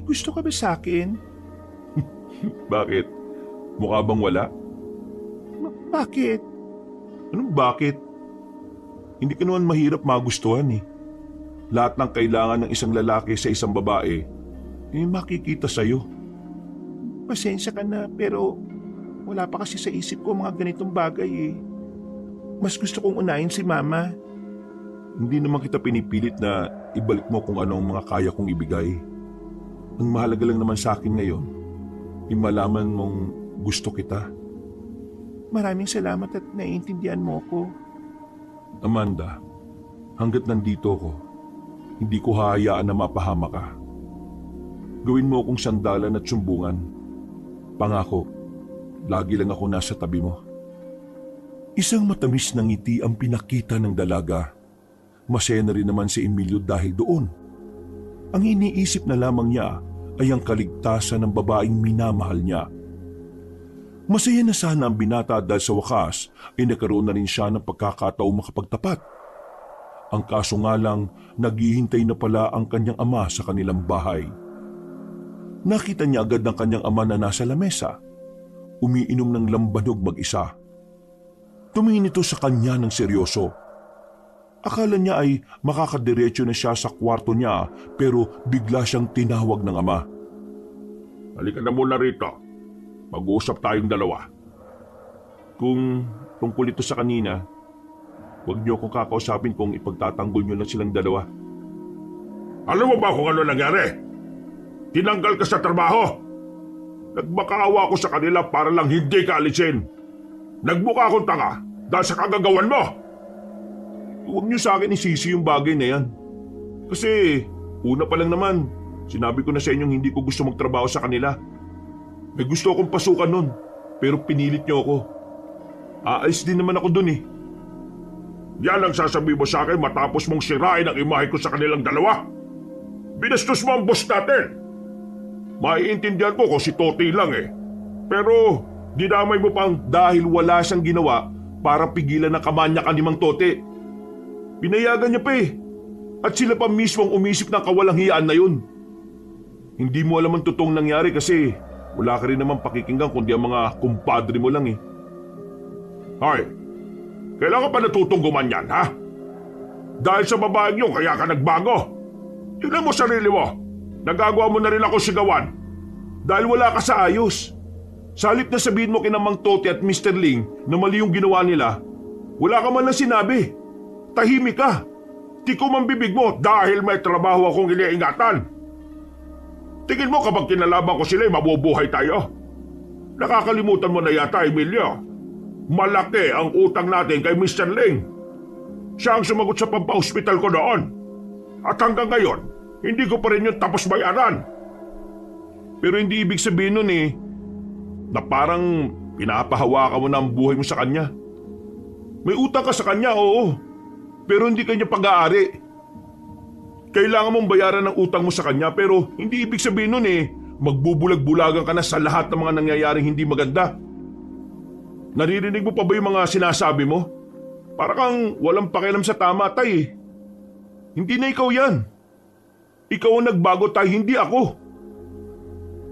gusto ka ba sa akin? Bakit? Mukha bang wala? Bakit? Anong bakit? Hindi ka naman mahirap magustuhan eh. Lahat ng kailangan ng isang lalaki sa isang babae, makikita sa'yo. Pasensya ka na pero wala pa kasi sa isip ko mga ganitong bagay eh. Mas gusto kong unahin si Mama. Hindi naman kita pinipilit na ibalik mo kung ano ang mga kaya kong ibigay. Ang mahalaga lang naman sa akin ngayon, malaman mong gusto kita. Maraming salamat at naiintindihan mo ko. Amanda, hanggat nandito ko, hindi ko hahayaan na mapahama ka. Gawin mo akong sandalan at sumbungan. Pangako, lagi lang ako nasa tabi mo. Isang matamis na ngiti ang pinakita ng dalaga. Masaya na rin naman si Emilio dahil doon. Ang iniisip na lamang niya ay ang kaligtasan ng babaeng minamahal niya. Masaya na sana ang binata dahil sa wakas ay nagkaroon na rin siya ng pagkakataong makapagtapat. Ang kaso nga lang, naghihintay na pala ang kanyang ama sa kanilang bahay. Nakita niya agad ang kanyang ama na nasa lamesa, umiinom ng lambanog mag-isa. Tumingin ito sa kanya ng seryoso. Akala niya ay makakadiretso na siya sa kwarto niya pero bigla siyang tinawag ng ama. Halika na muna rito. Mag-uusap tayong dalawa. Kung tungkol ito sa kanina, huwag niyo akong kakausapin kung ipagtatanggol niyo lang silang dalawa. Alam mo ba kung ano nangyari? Tinanggal ka sa trabaho. Nagmakaawa ako sa kanila para lang hindi ka alisin. Nagmukha akong tanga dahil sa kagagawan mo. Huwag niyo sa akin isisi yung bagay na yan. Kasi una pa lang naman, sinabi ko na sa inyong hindi ko gusto magtrabaho sa kanila. May gusto akong pasukan nun, pero pinilit niyo ako. Aalis din naman ako dun eh. Yan ang sasabihin mo sa akin matapos mong sirain ang imahe ko sa kanilang dalawa. Binastos mo ang boss natin. Maiintindihan ko kung si Toti lang eh. Pero dinamay mo pang Dahil wala siyang ginawa para pigilan ang kamanyakan ni Mang Tote. Pinayagan niya pa eh. At sila pa mismo ang umisip ng kawalang hiyaan na yun. Hindi mo alam ang totoong nangyari kasi wala ka rin naman pakikinggan kundi ang mga kumpadre mo lang eh. Hoy, kailangan pa natutong gumanyan, ha? Dahil sa babaeng yun, kaya ka nagbago. Tignan mo sarili mo. Nagagawa mo na rin ako sigawan. Dahil wala ka sa ayos. Sa halip na sabihin mo kina Mang Tote at Mr. Ling na mali yung ginawa nila, wala ka man lang sinabi. Tahimik ka. Tikom ang bibig mo dahil may trabaho akong iniingatan. Tingin mo kapag kinalaban ko sila, mabubuhay tayo. Nakakalimutan mo na yata, Emilio. Malaki ang utang natin kay Mr. Ling. Siya ang sumagot sa pampahospital ko noon. At hanggang ngayon, hindi ko pa rin yung tapos bayaran. Pero hindi ibig sabihin nun eh, na parang pinapahawakan mo na ang buhay mo sa kanya. May utang ka sa kanya, oo. Pero hindi kanya pag-aari. Kailangan mong bayaran ng utang mo sa kanya pero hindi ibig sabihin nun eh, magbubulag-bulagan ka na sa lahat ng mga nangyayaring hindi maganda. Naririnig mo pa ba yung mga sinasabi mo? Para kang walang pakialam sa tama, tay. Hindi na ikaw yan. Ikaw ang nagbago, tay, hindi ako.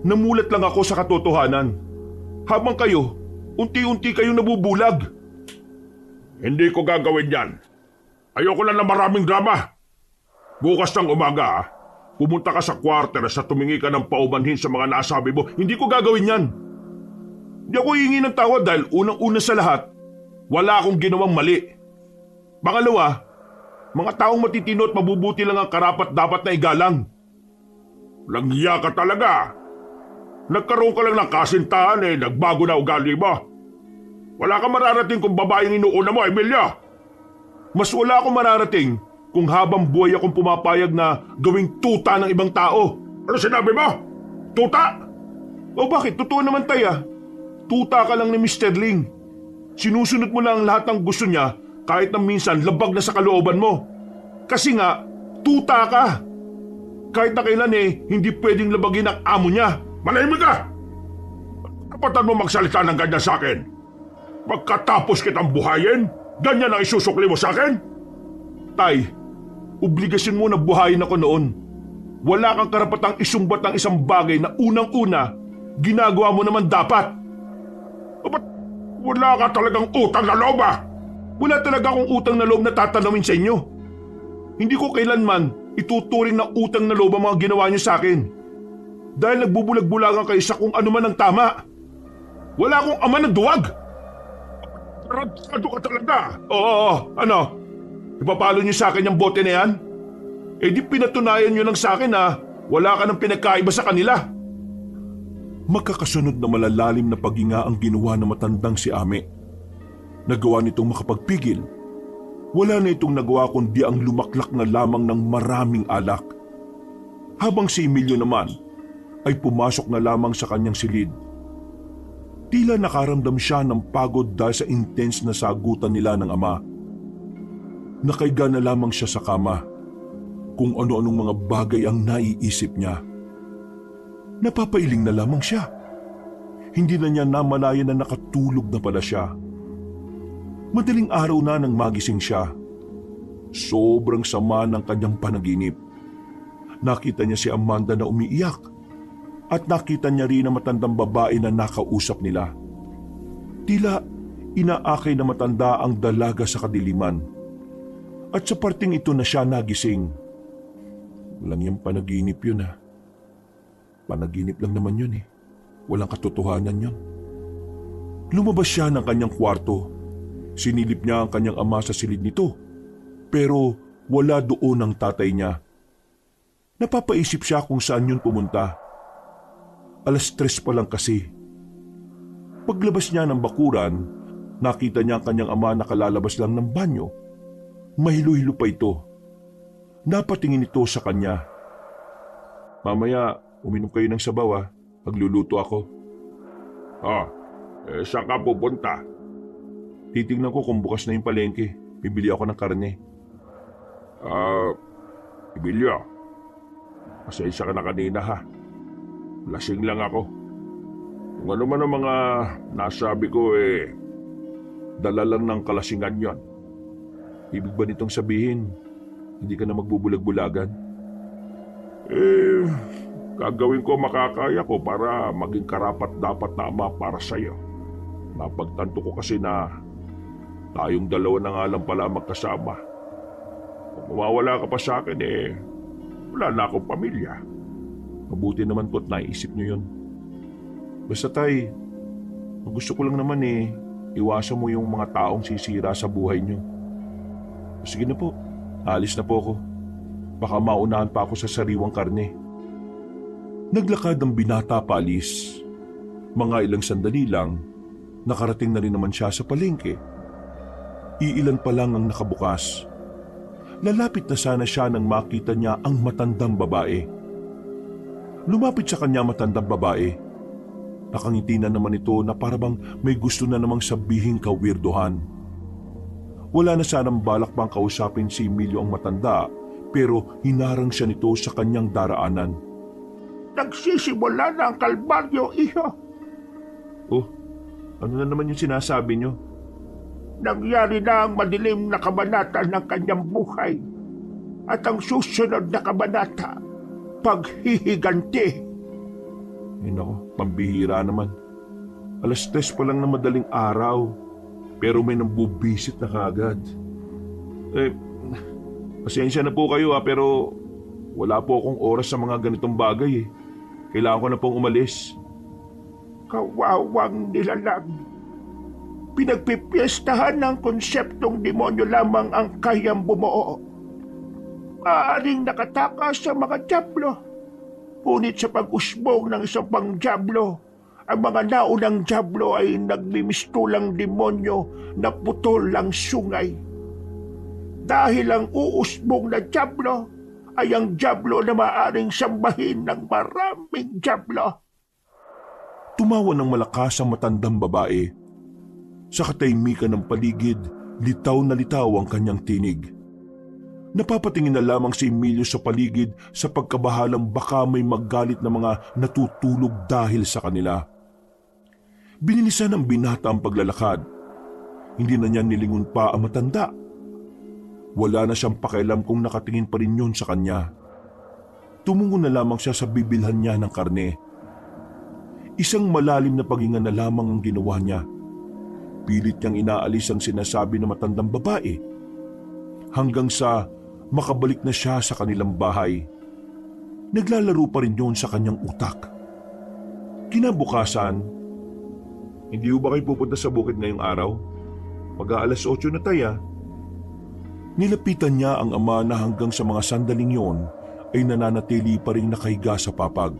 Namulat lang ako sa katotohanan. Habang kayo, unti-unti kayong nabubulag. Hindi ko gagawin yan. Ayoko lang na maraming drama. Bukas ng umaga, pumunta ka sa kwarter sa tumingi ka ng paumanhin sa mga nasabi mo. Hindi ko gagawin yan. Hindi ako hihingi ng tawad dahil unang-una sa lahat, wala akong ginawang mali. Pangalawa, mga taong matitino at mabubuti lang ang karapat-dapat na igalang. Langya ka talaga. Nagkaroon ka lang ng kasintahan nagbago na ugali mo. Wala kang mararating kung babaeng inuuna mo, Emilia. Mas wala akong mararating kung habang buhay akong pumapayag na gawing tuta ng ibang tao. Ano sinabi mo? Tuta? O bakit? Totoo naman tayo. Tuta ka lang ni Mr. Ling. Sinusunod mo lang lahat ng gusto niya kahit na minsan labag na sa kalooban mo. Kasi nga, tuta ka. Kahit na kailan hindi pwedeng labagin ang amo niya. Manahimik ka! Kapatan mo magsalita ng ganyan sa akin. Pagkatapos kitang buhayin, ganyan ang isusukli mo sa akin? Tay, obligasyon mo na buhayin ako noon. Wala kang karapatang isumbat ng isang bagay na unang-una, ginagawa mo naman dapat. Ba't wala ka talagang utang na loob ah? Wala talaga akong utang na loob na tatanawin sa inyo. Hindi ko kailanman ituturing na utang na loob ang mga ginawa niyo sa akin. Dahil nagbubulag-bulagan kayo sa kung ano man ang tama. Wala akong ama ng duwag. Radikado ka talaga. Oo, ano? Ipapalo niyo sa akin yung bote na yan? Di pinatunayan niyo lang sa akin na wala ka ng pinagkaiba sa kanila. Magkakasunod na malalalim na paghinga ang ginawa ng matandang si Ame. Nagawa nitong makapagpigil. Wala na itong nagawa kundi ang lumaklak na lamang ng maraming alak. Habang si Emilio naman ay pumasok na lamang sa kanyang silid. Tila nakaramdam siya ng pagod dahil sa intense na sagutan nila ng ama. Nakaiga na lamang siya sa kama. Kung ano-anong mga bagay ang naiisip niya. Napapailing na lamang siya. Hindi na niya namalayan na nakatulog na pala siya. Madaling araw na nang magising siya. Sobrang sama ng kanyang panaginip. Nakita niya si Amanda na umiiyak. At nakita niya rin ang matandang babae na nakausap nila. Tila inaakay na matanda ang dalaga sa kadiliman. At sa parting ito na siya nagising. Walang yung panaginip yun ha. Panaginip lang naman yun Walang katotohanan yun. Lumabas siya ng kanyang kwarto. Sinilip niya ang kanyang ama sa silid nito. Pero wala doon ang tatay niya. Napapaisip siya kung saan yun pumunta. 3:00 pa lang kasi. Paglabas niya ng bakuran, nakita niya ang kanyang ama nakalalabas lang ng banyo. Mahilo-hilo pa ito. Napatingin ito sa kanya. Mamaya, uminom kayo ng sabaw Magluluto ako. Saan ka pupunta? Titignan ko kung bukas na yung palengke. Bibili ako ng karne. Emilio, pasensya ka na kanina ha. Lasing lang ako. Kung ano man ang mga nasabi ko dala lang ng kalasingan yon. Ibig ba nitong sabihin, hindi ka na magbubulag-bulagan? Gagawin ko makakaya ko para maging karapat-dapat na ama para sa'yo. Napagtanto ko kasi na tayong dalawa na nga lang pala magkasama. Kung mawawala ka pa sa akin wala na akong pamilya. Mabuti naman po't naisip niyo yun. Basta tay, gusto ko lang naman iwasan mo yung mga taong sisira sa buhay niyo. Sige na po, alis na po ako. Baka maunahan pa ako sa sariwang karne. Naglakad ang binata paalis. Mga ilang sandali lang, nakarating na rin naman siya sa palengke. Iilan pa lang ang nakabukas. Lalapit na sana siya nang makita niya ang matandang babae. Lumapit sa kanya matandang babae. Nakangiti na naman ito na parabang may gusto na namang sabihing kawirduhan. Wala na sanang balak pang kausapin si Emilio ang matanda, pero hinarang siya nito sa kanyang daraanan. Nagsisimula na ang kalbaryo, iho. Oh, ano na naman yung sinasabi niyo? Nangyari na ang madilim na kabanata ng kanyang buhay. At ang susunod na kabanata, paghihiganti. Nako, pambihira naman. 3:00 pa lang na madaling araw, pero may nambubisit na kagad. Pasensya na po kayo pero wala po akong oras sa mga ganitong bagay. Kailangan ko na pong umalis. Kawawang nilalang. Pinagpipiestahan ng konseptong demonyo lamang ang kayang bumuo. Maaaring nakatakas sa mga dyablo. Ngunit sa pag-usbong ng isang pang dyablo, ang mga naunang dyablo ay nagmimistulang demonyo na putol ang sungay. Dahil ang uusbong na dyablo ay ang dyablo na maaaring sambahin ng maraming dyablo. Tumawa ng malakas ang matandang babae. Sa katahimikan ng paligid, litaw na litaw ang kanyang tinig. Napapatingin na lamang si Emilio sa paligid sa pagkabahalang baka may maggalit na mga natutulog dahil sa kanila. Binilisan ng binata ang paglalakad. Hindi na niya nilingon pa ang matanda. Wala na siyang pakialam kung nakatingin pa rin yun sa kanya. Tumungo na lamang siya sa bibilhan niya ng karne. Isang malalim na paghinga na lamang ang ginawa niya. Pilit niyang inaalis ang sinasabi ng matandang babae. Hanggang sa makabalik na siya sa kanilang bahay. Naglalaro pa rin yun sa kanyang utak. Kinabukasan, hindi ba kayo pupunta sa bukid ngayong araw? Mag-8 na tayo. Nilapitan niya ang ama na hanggang sa mga sandaling yon ay nananatili pa rin nakahiga sa papag.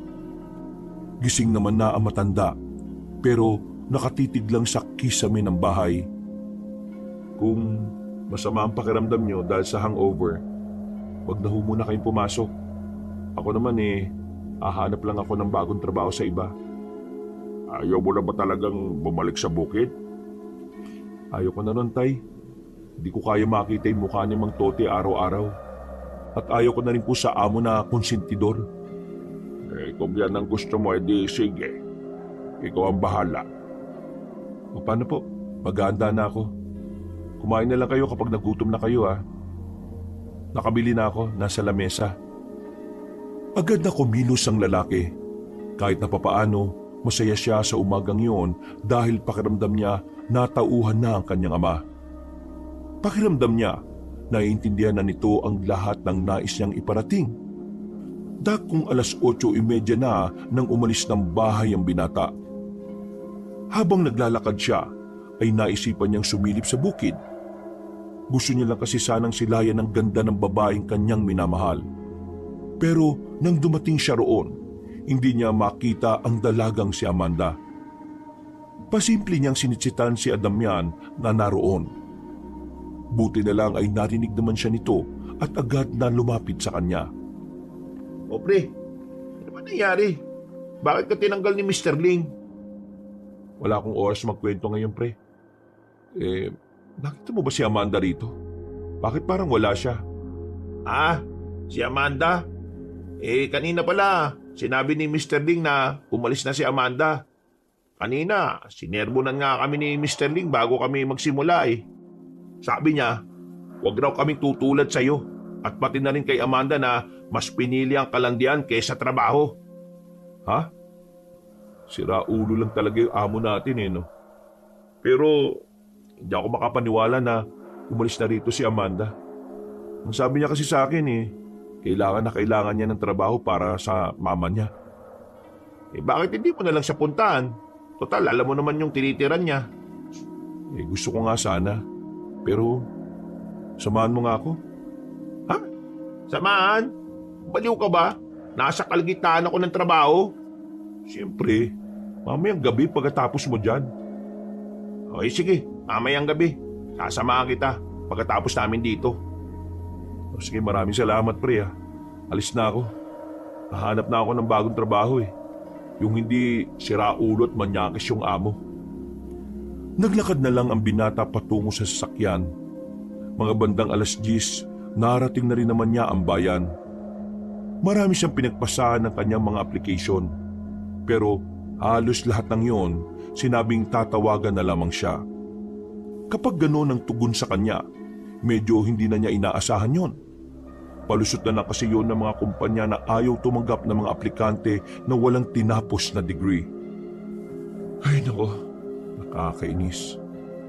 Gising naman na ang matanda, pero nakatitig lang sa kisame ng bahay. Kung masama ang pakiramdam niyo dahil sa hangover, wag na ho muna kayong pumasok. Ako naman hahanap lang ako ng bagong trabaho sa iba. Ayaw mo na ba talagang bumalik sa bukid? Ayaw ko na nun, tay. Hindi ko kaya makita yung mukha ni Mang Tote araw-araw. At ayaw ko na rin po sa amo na konsentidor. Kung yan ang gusto mo, edi sige. Ikaw ang bahala. O paano po? Mag-aanda na ako. Kumain na lang kayo kapag nagutom na kayo Nakabili na ako, nasa lamesa. Agad na kumilos ang lalaki. Kahit na papaano, masaya siya sa umagang yun dahil pakiramdam niya natauhan na ang kanyang ama. Pakiramdam niya, naiintindihan na nito ang lahat ng nais niyang iparating. Dakong 8:30 na nang umalis ng bahay ang binata. Habang naglalakad siya, ay naisipan niyang sumilip sa bukid. Gusto niya lang kasi sanang silayan ang ganda ng babaeng kanyang minamahal. Pero nang dumating siya roon, hindi niya makita ang dalagang si Amanda. Pasimple niyang sinitsitan si Adamian na naroon. Buti na lang ay narinig naman siya nito at agad na lumapit sa kanya. O pre, ano ba nangyari? Bakit ka tinanggal ni Mr. Ling? Wala akong oras magkwento ngayon, pre. Nakita mo ba si Amanda rito? Bakit parang wala siya? Ah, si Amanda? Kanina pala, sinabi ni Mr. Ling na umalis na si Amanda. Kanina, sinermonan nga kami ni Mr. Ling bago kami magsimula Sabi niya, huwag raw kaming tutulad sa'yo at pati na rin kay Amanda na mas pinili ang kalandian kaysa trabaho. Ha? Sira ulo lang talaga yung amo natin no? Pero hindi ako makapaniwala na umalis na rito si Amanda. Ang sabi niya kasi sa akin kailangan niya ng trabaho para sa mama niya. Bakit hindi mo na lang siya puntahan? Total, alam mo naman yung tinitiran niya. Gusto ko nga sana. Pero, samahan mo nga ako. Ha? Samahan? Baliw ka ba? Nasa kalagitnaan ako ng trabaho. Siyempre, mamayang gabi pagkatapos mo dyan. Okay, sige. Mamayang gabi. Sasamahan kita pagkatapos namin dito. Sige, maraming salamat pre Alis na ako. Nahanap na ako ng bagong trabaho Yung hindi sira ulo at manyakis yung amo. Naglakad na lang ang binata patungo sa sasakyan. Mga bandang 10:00, narating na rin naman niya ang bayan. Marami siyang pinagpasahan ng kanyang mga application. Pero halos lahat ng yon, sinabing tatawagan na lamang siya. Kapag gano'n ang tugon sa kanya, medyo hindi na niya inaasahan yon. Palusot na lang kasi yun ng mga kumpanya na ayaw tumanggap ng mga aplikante na walang tinapos na degree. Ay nako, nakakainis.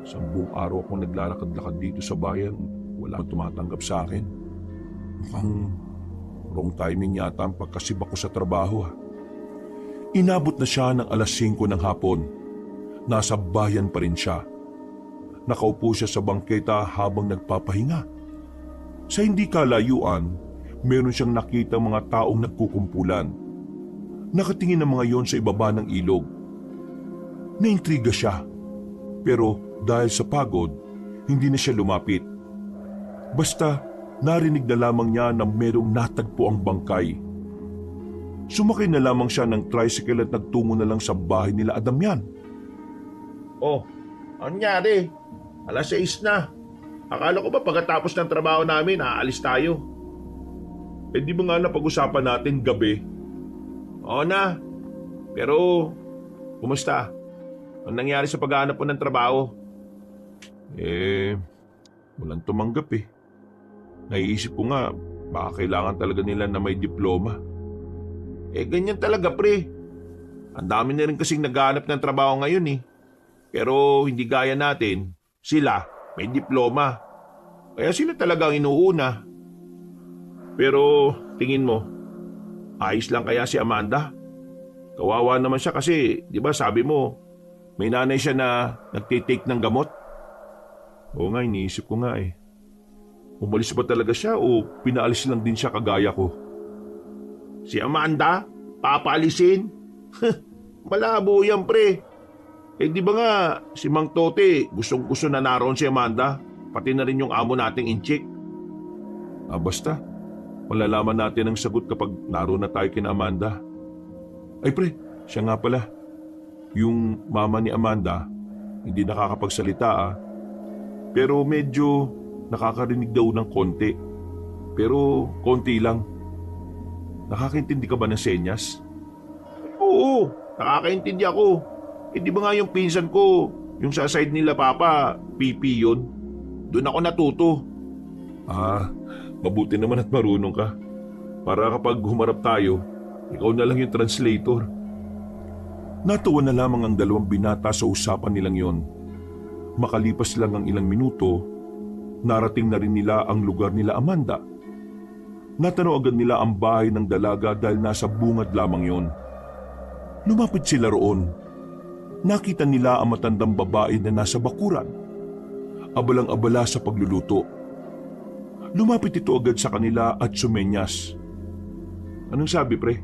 10 araw akong naglalakad-lakad dito sa bayan, wala akong tumatanggap sa akin. Mukhang wrong timing yata ang pagkasibak ko sa trabaho. Inabot na siya ng 5:00 ng hapon. Nasa bayan pa rin siya. Nakaupo siya sa bangketa habang nagpapahinga. Sa hindi kalayuan, meron siyang nakita mga taong nagkukumpulan. Nakatingin ang mga yon sa ibaba ng ilog. Naintriga siya, pero dahil sa pagod, hindi na siya lumapit. Basta narinig na lamang niya na merong natagpo ang bangkay. Sumakay na lamang siya ng tricycle at nagtungo na lang sa bahay nila Adamian. Oh, ano nangyari? 6:00 na. Akala ko ba pagkatapos ng trabaho namin, aalis tayo? Di ba nga napag-usapan natin gabi? Oo na. Pero, kumusta? Ano nangyari sa paghahanap mo ng trabaho? Walang tumanggap Naiisip ko nga, baka kailangan talaga nila na may diploma. Ganyan talaga pre. Ang dami na rin kasing naghahanap ng trabaho ngayon Pero hindi gaya natin, sila may diploma. Kaya sila talaga ang inuuna. Pero tingin mo, ayos lang kaya si Amanda? Kawawa naman siya kasi, di ba sabi mo, may nanay siya na nagtitake ng gamot? Oo nga, iniisip ko nga Umalis ba talaga siya o pinaalis lang din siya kagaya ko? Si Amanda? Papaalisin? Malabo yan pre. Di ba nga, si Mang Tote, gustong-gusto na naroon si Amanda, pati na rin yung amo nating inchik. Basta, malalaman natin ang sagot kapag naroon na tayo kina Amanda. Ay pre, siya nga pala. Yung mama ni Amanda, hindi nakakapagsalita pero medyo nakakarinig daw ng konti. Pero konti lang. Nakakaintindi ka ba ng senyas? Oo, nakakaintindi ako. Di ba nga yung pinsan ko, yung sa side nila papa, PP yun. Doon ako natuto. Mabuti naman at marunong ka. Para kapag humarap tayo, ikaw na lang yung translator. Natuwa na lamang ang 2 binata sa usapan nilang yon. Makalipas lang ang ilang minuto, narating na rin nila ang lugar nila Amanda. Natanaw agad nila ang bahay ng dalaga dahil nasa bungad lamang yon. Lumapit sila roon. Nakita nila ang matandang babae na nasa bakuran. Abalang-abala sa pagluluto. Lumapit ito agad sa kanila at sumenyas. Anong sabi pre?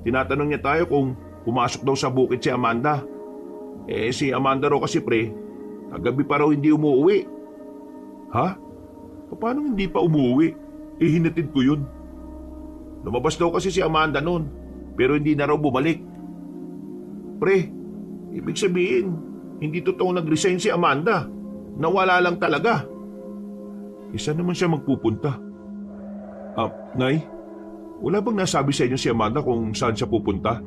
Tinatanong niya tayo kung pumasok daw sa bukid si Amanda. Si Amanda raw kasi pre, kagabi pa raw hindi umuwi. Ha? Paano hindi pa umuwi? Hinatid ko yun. Lumabas daw kasi si Amanda noon, pero hindi na raw bumalik. Pre, Ibig sabihin, hindi totoong nag-resign si Amanda. Nawala lang talaga. Isa naman siya magpupunta. Nay, wala bang nasabi sa inyo si Amanda kung saan siya pupunta?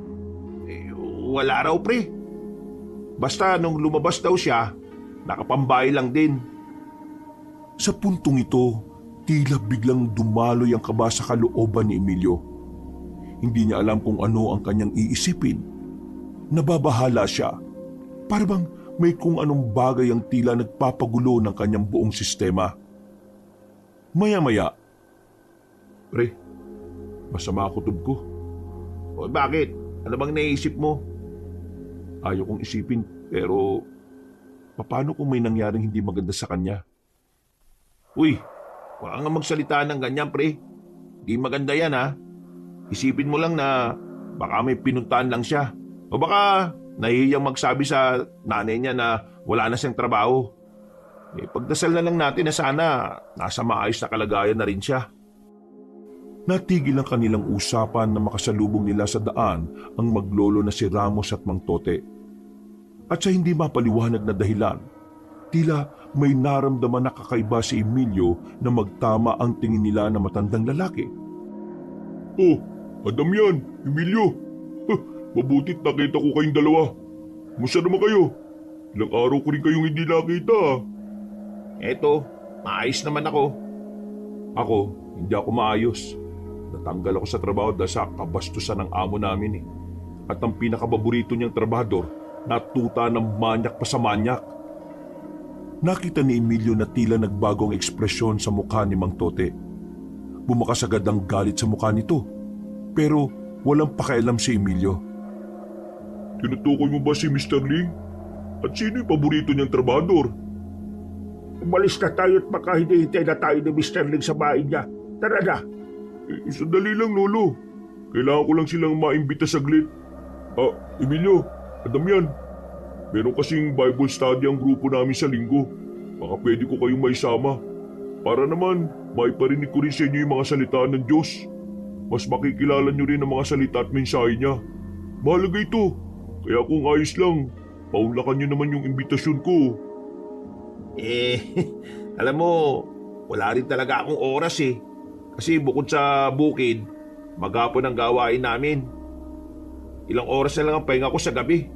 Wala raw, pre. Basta nung lumabas daw siya, nakapambay lang din. Sa puntong ito, tila biglang dumaloy ang kaba sa kalooban ni Emilio. Hindi niya alam kung ano ang kanyang iisipin. Nababahala siya. Para bang may kung anong bagay ang tila nagpapagulo ng kanyang buong sistema. Maya-maya, "Pre, masama kutob ko. O bakit? Ano bang naisip mo? Ayaw kong isipin, pero paano kung may nangyaring hindi maganda sa kanya?" Uy, wala nga magsalita ng ganyan, pre. Di maganda yan, ha? Isipin mo lang na baka may pinuntahan lang siya. O baka nahihiyang magsabi sa nanay niya na wala na siyang trabaho. Pagdasal na lang natin na sana nasa maayos na kalagayan na rin siya. Natigil ang kanilang usapan na makasalubong nila sa daan ang maglolo na si Ramos at Mang Tote. At sa hindi mapaliwanag na dahilan, tila may naramdaman na kakaiba si Emilio na magtama ang tingin nila na matandang lalaki. Oh, Adam yan, Emilio. Mabutit nakita ko kayong dalawa. Musta naman kayo? Ilang araw ko rin kayong hindi nakita. Eto, maayos naman ako. Ako, hindi ako maayos. Natanggal ako sa trabaho dahil sa kabastusan ng amo namin . At ang pinakababorito niyang trabahador, natuta ng manyak pa sa manyak. Nakita ni Emilio na tila nagbago ang ekspresyon sa mukha ni Mang Tote. Bumakas agad ang galit sa mukha nito. Pero walang pakialam si Emilio. Tinutukoy mo ba si Mr. Ling? At sino yung paborito niyang trabahador? Umalis na tayo at baka hinihintay na tayo ni Mr. Ling sa bahay niya. Tara na. Sandali lang, Lolo. Kailangan ko lang silang maimbita saglit. Emilio, Adam yan. Meron kasing Bible study ang grupo namin sa linggo. Baka pwede ko kayong maisama. Para naman, maiparinig ko rin sa inyo yung mga salita ng Diyos. Mas makikilala nyo rin ang mga salita at mensahe niya. Mahalaga ito. Kaya kung ayos lang, paunlakan nyo naman yung imbitasyon ko. Alam mo, wala rin talaga akong oras . Kasi bukod sa bukid, maghapon ang gawain namin. Ilang oras na lang ang pahinga ko sa gabi.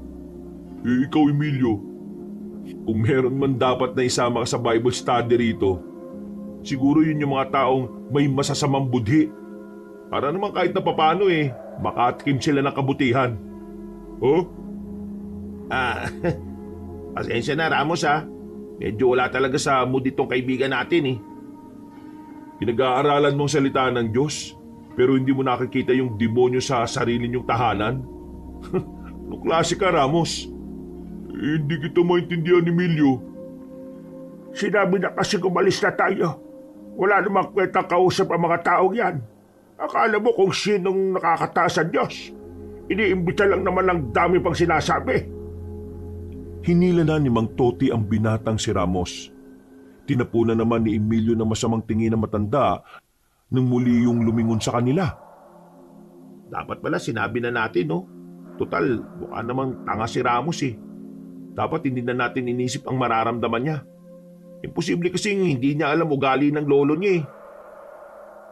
Ikaw, Emilio, Kung meron man dapat na isama ka sa Bible study rito, siguro yun yung mga taong may masasamang budhi. Para naman kahit na papano makatikim sila ng kabutihan. ha? Pasensya na, Ramos, ha. Medyo wala talaga sa mood itong kaibigan natin . Pinag-aaralan mong salita ng Diyos, pero hindi mo nakikita yung demonyo sa sarili niyong tahanan? Anong klase ka, Ramos? Hindi kita maintindihan, Emilio. Sinabi na kasi umalis na tayo. Wala namang kwentang kausap ang mga taong yan. Akala mo kung sinong nakakataas sa Diyos. Iniimbita lang naman ng dami pang sinasabi. Hinila na ni Mang Toti ang binatang si Ramos. Tinapunan naman ni Emilio ng masamang tingin na matanda nang muli yung lumingon sa kanila. Dapat pala sinabi na natin, no? Total, mukha namang tanga si Ramos . Dapat hindi na natin inisip ang mararamdaman niya. Imposible kasing hindi niya alam ugali ng lolo niya .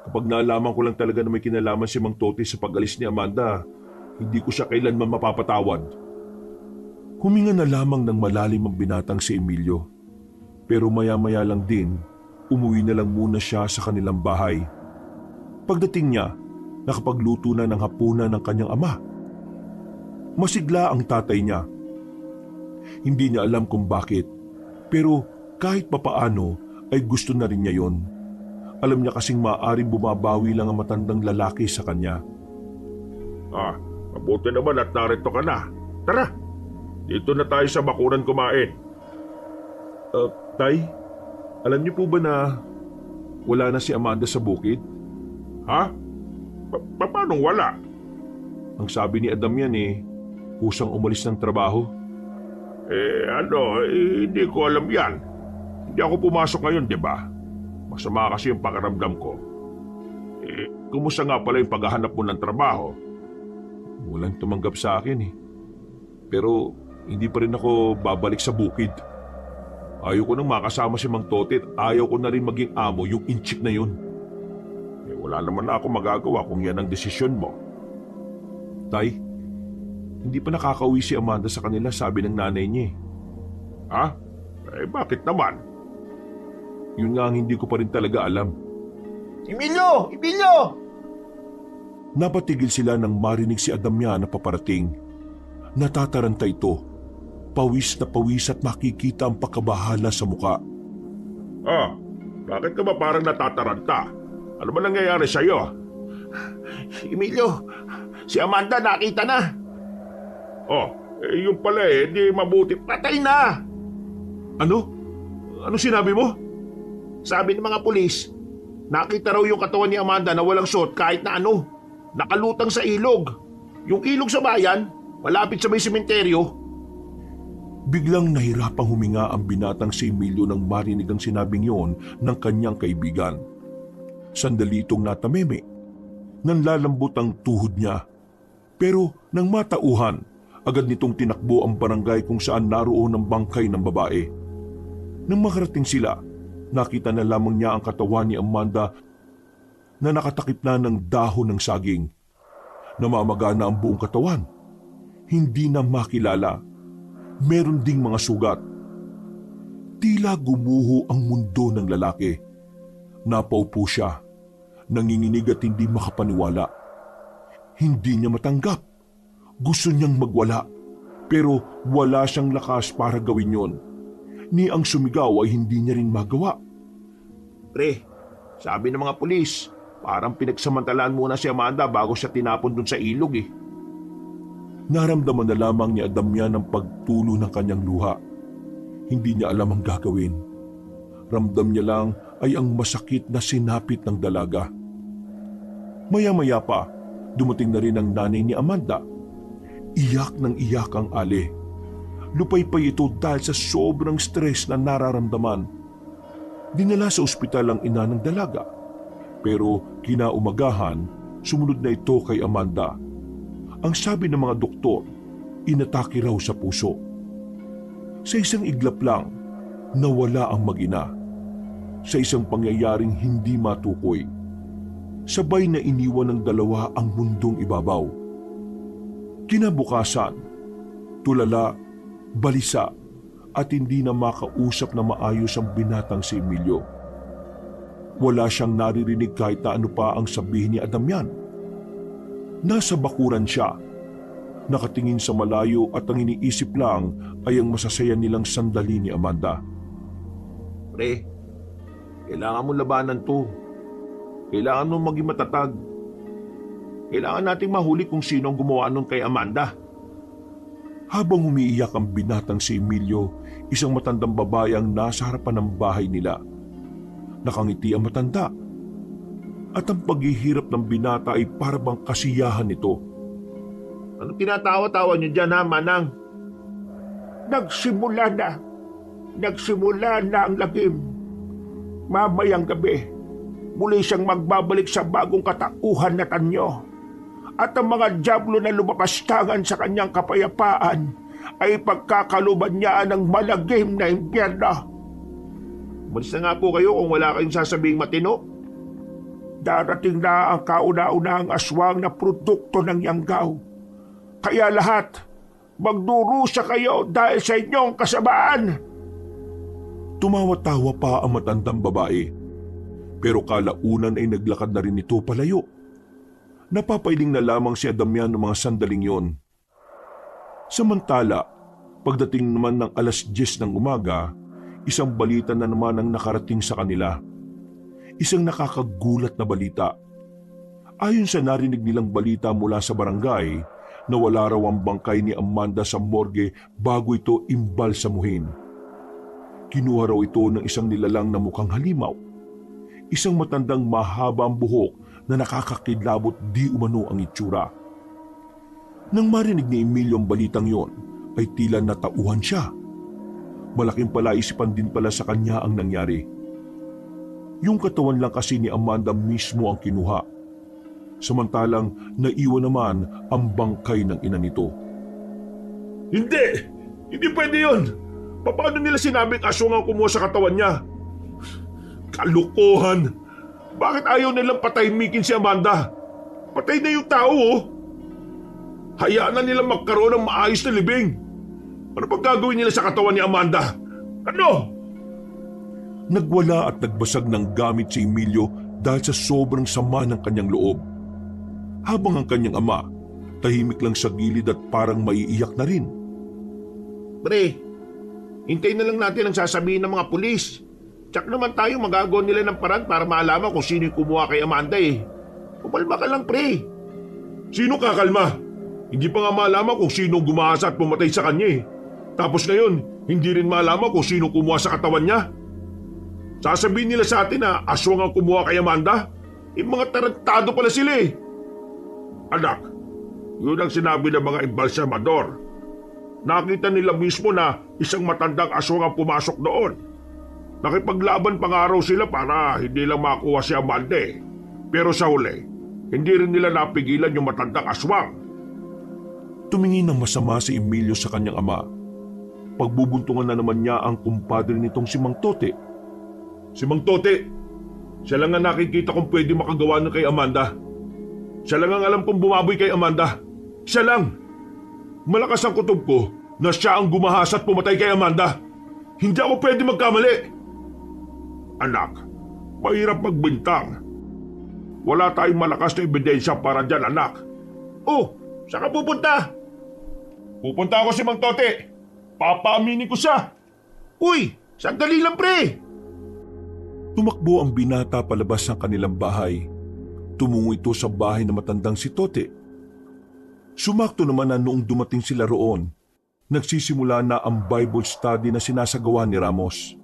Kapag nalaman ko lang talaga na may kinalaman si Mang Toti sa pag-alis ni Amanda, hindi ko siya kailanman mapapatawad. Huminga na lamang ng malalim ang binatang si Emilio. Pero maya-maya lang din, umuwi na lang muna siya sa kanilang bahay. Pagdating niya, nakapagluto na ng hapunan ng kanyang ama. Masigla ang tatay niya. Hindi niya alam kung bakit, pero kahit papaano ay gusto na rin niya yon. Alam niya kasing maaaring bumabawi lang ang matandang lalaki sa kanya. Mabuti naman at narito ka na. Tara, dito na tayo sa bakuran kumain. Tay, alam niyo po ba na wala na si Amanda sa bukid? Ha? Paano wala? Ang sabi ni Adam yan kusang umalis ng trabaho. Hindi ko alam yan. Hindi ako pumasok ngayon, di ba? Masama kasi yung pakiramdam ko. Kumusta nga pala yung paghahanap mo ng trabaho? Walang tumanggap sa akin . Pero hindi pa rin ako babalik sa bukid. Ayaw ko nang makasama si Mang Tote at ayaw ko na rin maging amo yung inchik na yun. Wala naman na ako magagawa kung yan ang desisyon mo. Tay, hindi pa nakakauwi si Amanda sa kanila, sabi ng nanay niya eh. Ha? Bakit naman? Yun nga ang hindi ko pa rin talaga alam. Emilio! Emilio! Napatigil sila nang marinig si Adamyan na paparating. Natataranta ito. Pawis na pawis at makikita ang pagkabahala sa muka. Bakit ka ba parang natataranta? Ano ba nangyayari sa'yo? Emilio, si Amanda nakita na. Yung pala di mabuti. Patay na! Ano? Ano sinabi mo? Sabi ng mga pulis, nakita raw yung katawan ni Amanda na walang suot kahit na ano. Nakalutang sa ilog. Yung ilog sa bayan, malapit sa may sementeryo. Biglang nahirapang huminga ang binatang si Emilio nang marinig ang sinabing yon ng kanyang kaibigan. Sandali itong natameme. Nanlalambot ang tuhod niya. Pero nang matauhan, agad nitong tinakbo ang barangay kung saan naroon ang bangkay ng babae. Nang makarating sila, nakita na lamang niya ang katawan ni Amanda na nakatakip na ng dahon ng saging. Namamaga na ang buong katawan. Hindi na makilala. Meron ding mga sugat. Tila gumuho ang mundo ng lalaki. Napaupo siya, nanginginig at hindi makapaniwala. Hindi niya matanggap. Gusto niyang magwala, pero wala siyang lakas para gawin yon. Ni ang sumigaw ay hindi niya rin magawa. Pre, sabi ng mga pulis, parang pinagsamantalaan muna si Amanda bago siya tinapon dun sa ilog eh. Naramdaman na lamang ni Adamyan ang pagtulo ng kanyang luha. Hindi niya alam ang gagawin. Ramdam niya lang ay ang masakit na sinapit ng dalaga. Maya-maya pa, dumating na rin ang nanay ni Amanda. Iyak ng iyak ang ali. Lupay-pay ito dahil sa sobrang stress na nararamdaman. Dinala sa ospital ang ina ng dalaga. Pero kinaumagahan, sumunod na ito kay Amanda. Ang sabi ng mga doktor, inatake raw sa puso. Sa isang iglap lang, nawala ang mag-ina. Sa isang pangyayaring hindi matukoy, sabay na iniwan ng dalawa ang mundong ibabaw. Kinabukasan, tulala, balisa, at hindi na makausap na maayos ang binatang si Emilio. Wala siyang naririnig kahit na ano pa ang sabihin ni Adamyan. Nasa bakuran siya, nakatingin sa malayo at ang iniisip lang ay ang masasaya nilang sandali ni Amanda. Pre, kailangan mo labanan to. Kailangan mo maging matatag. Kailangan nating mahuli kung sino ang gumawa nun kay Amanda. Habang umiiyak ang binatang si Emilio, isang matandang babae ang nasa harapan ng bahay nila. Nakangiti ang matanda. At ang paghihirap ng binata ay parabang kasiyahan nito. Anong tinatawa-tawa niyo dyan ha, Manang? Nagsimula na ang lagim. Mamayang gabi, muli siyang magbabalik sa bagong katauhan na tanyo. At ang mga dyablo na lumapastangan sa kanyang kapayapaan ay pagkakaluban niya ng malagim na impyerno. Malis na nga po kayo kung wala kayong sasabing matino. Darating na ang kauna-unahang aswang na produkto ng Yanggaw. Kaya lahat, magdurusa kayo dahil sa inyong kasamaan. Tumawa-tawa pa ang matandang babae. Pero kalaunan ay naglakad na rin ito palayo. Napapailing na lamang si Adamyan ng mga sandaling yon. Samantala, pagdating naman ng 10:00 ng umaga, isang balita na naman ang nakarating sa kanila. Isang nakakagulat na balita. Ayon sa narinig nilang balita mula sa barangay, nawala raw ang bangkay ni Amanda sa morgue bago ito imbalsamuhin. Kinuha raw ito ng isang nilalang na mukhang halimaw. Isang matandang mahaba ang buhok na nakakakilabot di umano ang itsura. Nang marinig ni Emilio ang balitang yon, ay tila natauhan siya. Malaking palaisipan din pala sa kanya ang nangyari. Yung katawan lang kasi ni Amanda mismo ang kinuha. Samantalang naiwan naman ang bangkay ng ina nito. Hindi! Hindi pwede yun. Paano nila sinabing aswang ang kumuha sa katawan niya? Kalukuhan! Bakit ayaw nilang patahimikin si Amanda? Patay na yung tao, oh! Hayaan na nilang magkaroon ng maayos na libing. Ano pang gagawin nila sa katawan ni Amanda? Ano? Nagwala at nagbasag ng gamit si Emilio dahil sa sobrang sama ng kanyang loob. Habang ang kanyang ama, tahimik lang sa gilid at parang maiiyak na rin. Pre, hintayin na lang natin ang sasabihin ng mga pulis. Tsak naman tayo magagawa nila ng paraan para maalaman kung sino yung kumuha kay Amanda eh. Kumalma ka lang, pre. Sino kakalma? Hindi pa nga malaman kung sino gumahasa at pumatay sa kanya eh. Tapos ngayon, hindi rin malaman kung sino kumuha sa katawan niya. Sasabihin nila sa atin na aswang ang kumuha kay Amanda? Yung mga tarantado pala sila eh. Anak, yun ang sinabi ng mga embalsamador. Nakita nila mismo na isang matandang aswang ang pumasok doon. Nakipaglaban pang araw sila para hindi lang makuha si Amanda eh. Pero sa huli, hindi rin nila napigilan yung matandang aswang. Tumingin ng masama si Emilio sa kanyang ama. Pagbubuntungan na naman niya ang kumpadre nitong si Mang Tote. Si Mang Tote, siya lang ang nakikita kong pwede makagawa ng kay Amanda. Siya lang ang alam kong bumaboy kay Amanda. Siya lang. Malakas ang kutob ko na siya ang gumahas at pumatay kay Amanda. Hindi ako pwede magkamali. Anak, mahirap magbintang. Wala tayong malakas na ebidensya para dyan, anak. Oh, saan ka pupunta? Pupunta ako si Mang Tote. Papaaminin ko siya. Uy, sandali lang, pre. Tumakbo ang binata palabas ng kanilang bahay. Tumungo ito sa bahay na matandang si Tote. Sumakto naman na noong dumating sila roon, nagsisimula na ang Bible study na sinasagawa ni Ramos.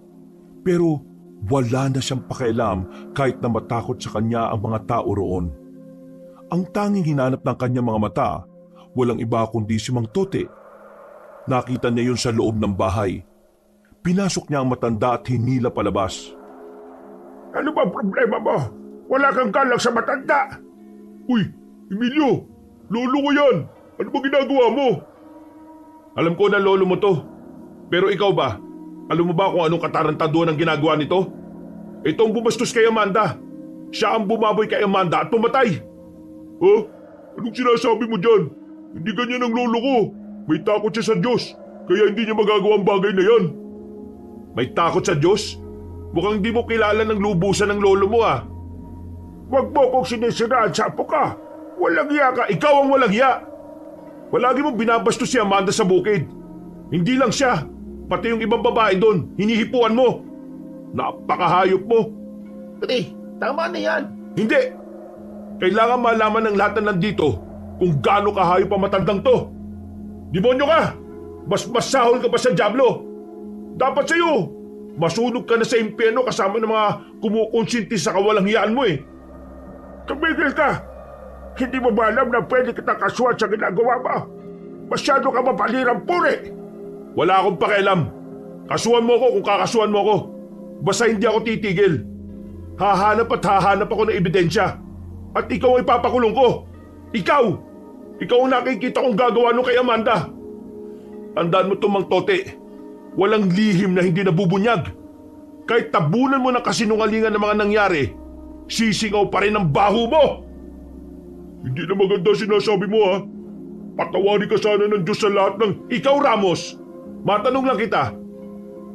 Pero wala na siyang pakialam kahit na matakot sa kanya ang mga tao roon. Ang tanging hinanap ng kanyang mga mata, walang iba kundi si Mang Tote. Nakita niya yun sa loob ng bahay. Pinasok niya ang matanda at hinila palabas. Ano ba problema mo? Wala kang galang sa matanda. Uy, Emilio, lolo ko yan. Ano ba ginagawa mo? Alam ko na lolo mo to. Pero ikaw ba? Alam mo ba kung anong katarantaduhan ang ginagawa nito? Ito ang bumastos kay Amanda. Siya ang bumaboy kay Amanda at pumatay. Oh, anong sinasabi mo dyan? Hindi ganyan ang lolo ko. May takot siya sa Diyos, kaya hindi niya magagawa ang bagay na yan. May takot sa Diyos? Mukhang di mo kilala ng lubusan ng lolo mo ah. Huwag mo kong sinisiraan sa apo ka. Walang hiya ka, ikaw ang walang hiya. Palagi mong binabastos si Amanda sa bukid. Hindi lang siya, pati yung ibang babae doon, hinihipuan mo. Napakahayop mo. Pre, tama na yan. Hindi. Kailangan malaman ng lahat na nandito kung gaano kahayop ang matandang to. Demonyo ka! Mas masahol ka pa sa dyablo. Dapat sa'yo, masunog ka na sa impyerno kasama ng mga kumukonsinti sa kawalanghiyaan mo eh. Tumigil ka! Hindi mo ba alam na pwede kitang kasuhan sa ginagawa mo? Masyado ka mapalirang puri! Wala akong pakialam. Kasuhan mo ako kung kakasuhan mo ako. Basta hindi ako titigil. Hahanap at hahanap ako ng ebidensya. At ikaw ay papakulong ko. Ikaw! Ikaw ang nakikita kong gagawa nung kay Amanda. Tandaan mo ito, Mang Tote. Walang lihim na hindi nabubunyag. Kahit tabunan mo ng kasinungalingan ng mga nangyari, sisingaw pa rin ang baho mo. Hindi na maganda sinasabi mo ha. Patawarin ka sana ng Diyos sa lahat ng ikaw, Ramos. Matanong lang kita,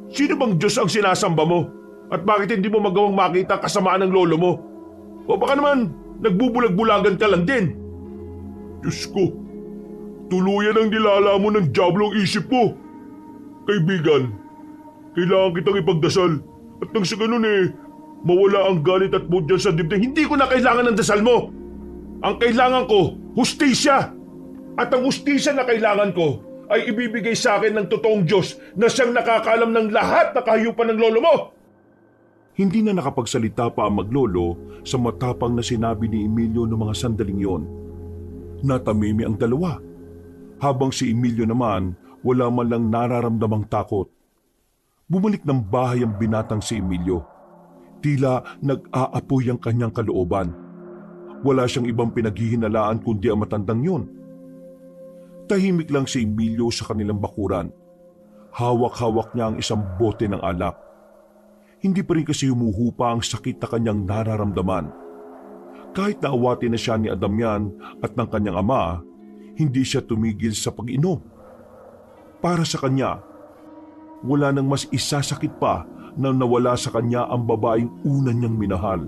sino bang Diyos ang sinasamba mo? At bakit hindi mo magawang makita ang kasamaan ng lolo mo? O baka naman nagbubulag-bulagan ka lang din? Diyos ko, tuluyan ang nilala mo ng dyablo ang isip mo. Kaibigan, kailangan kitang ipagdasal at nang sa ganun mawala ang galit at mood dyan sa dibdib. Hindi ko na kailangan ng dasal mo. Ang kailangan ko, hustisya. At ang hustisya na kailangan ko ay ibibigay sa akin ng totoong Diyos na siyang nakakaalam ng lahat na kahayupan ng lolo mo. Hindi na nakapagsalita pa ang maglolo sa matapang na sinabi ni Emilio noong mga sandaling yon. Natamimi ang dalawa, habang si Emilio naman wala man lang nararamdamang takot. Bumalik ng bahay ang binatang si Emilio. Tila nag-aapoy ang kanyang kalooban. Wala siyang ibang pinaghihinalaan kundi ang matandang yon. Tahimik lang si Emilio sa kanilang bakuran. Hawak-hawak niya ang isang bote ng alak. Hindi pa rin kasi humuhupa ang sakit na kanyang nararamdaman. Kahit naawati na siya ni Damian at ng kanyang ama, hindi siya tumigil sa pag-inom. Para sa kanya, wala nang mas isasakit pa na nawala sa kanya ang babaeng una niyang minahal.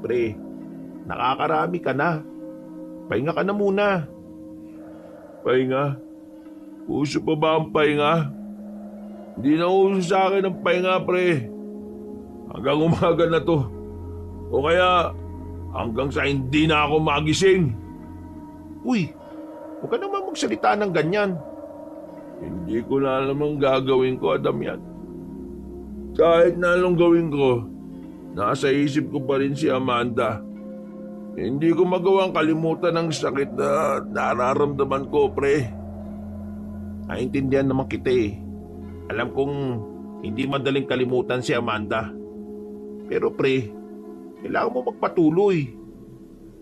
Pre, nakakarami ka na. Pahinga ka na muna. Pahinga? Uso pa ba ang pahinga? Hindi na uso sa akin ang pahinga, pre. Hanggang umaga na to. O kaya hanggang sa hindi na ako magising. Uy, huwag ka naman magsalita ng ganyan. Hindi ko na alam ang gagawin ko, Damian. Kahit na anong gawin ko, nasa isip ko pa rin si Amanda. Hindi ko magawang kalimutan ang sakit na nararamdaman ko, pre. Naintindihan naman kita eh. Alam kong hindi madaling kalimutan si Amanda. Pero pre, kailangan mo magpatuloy.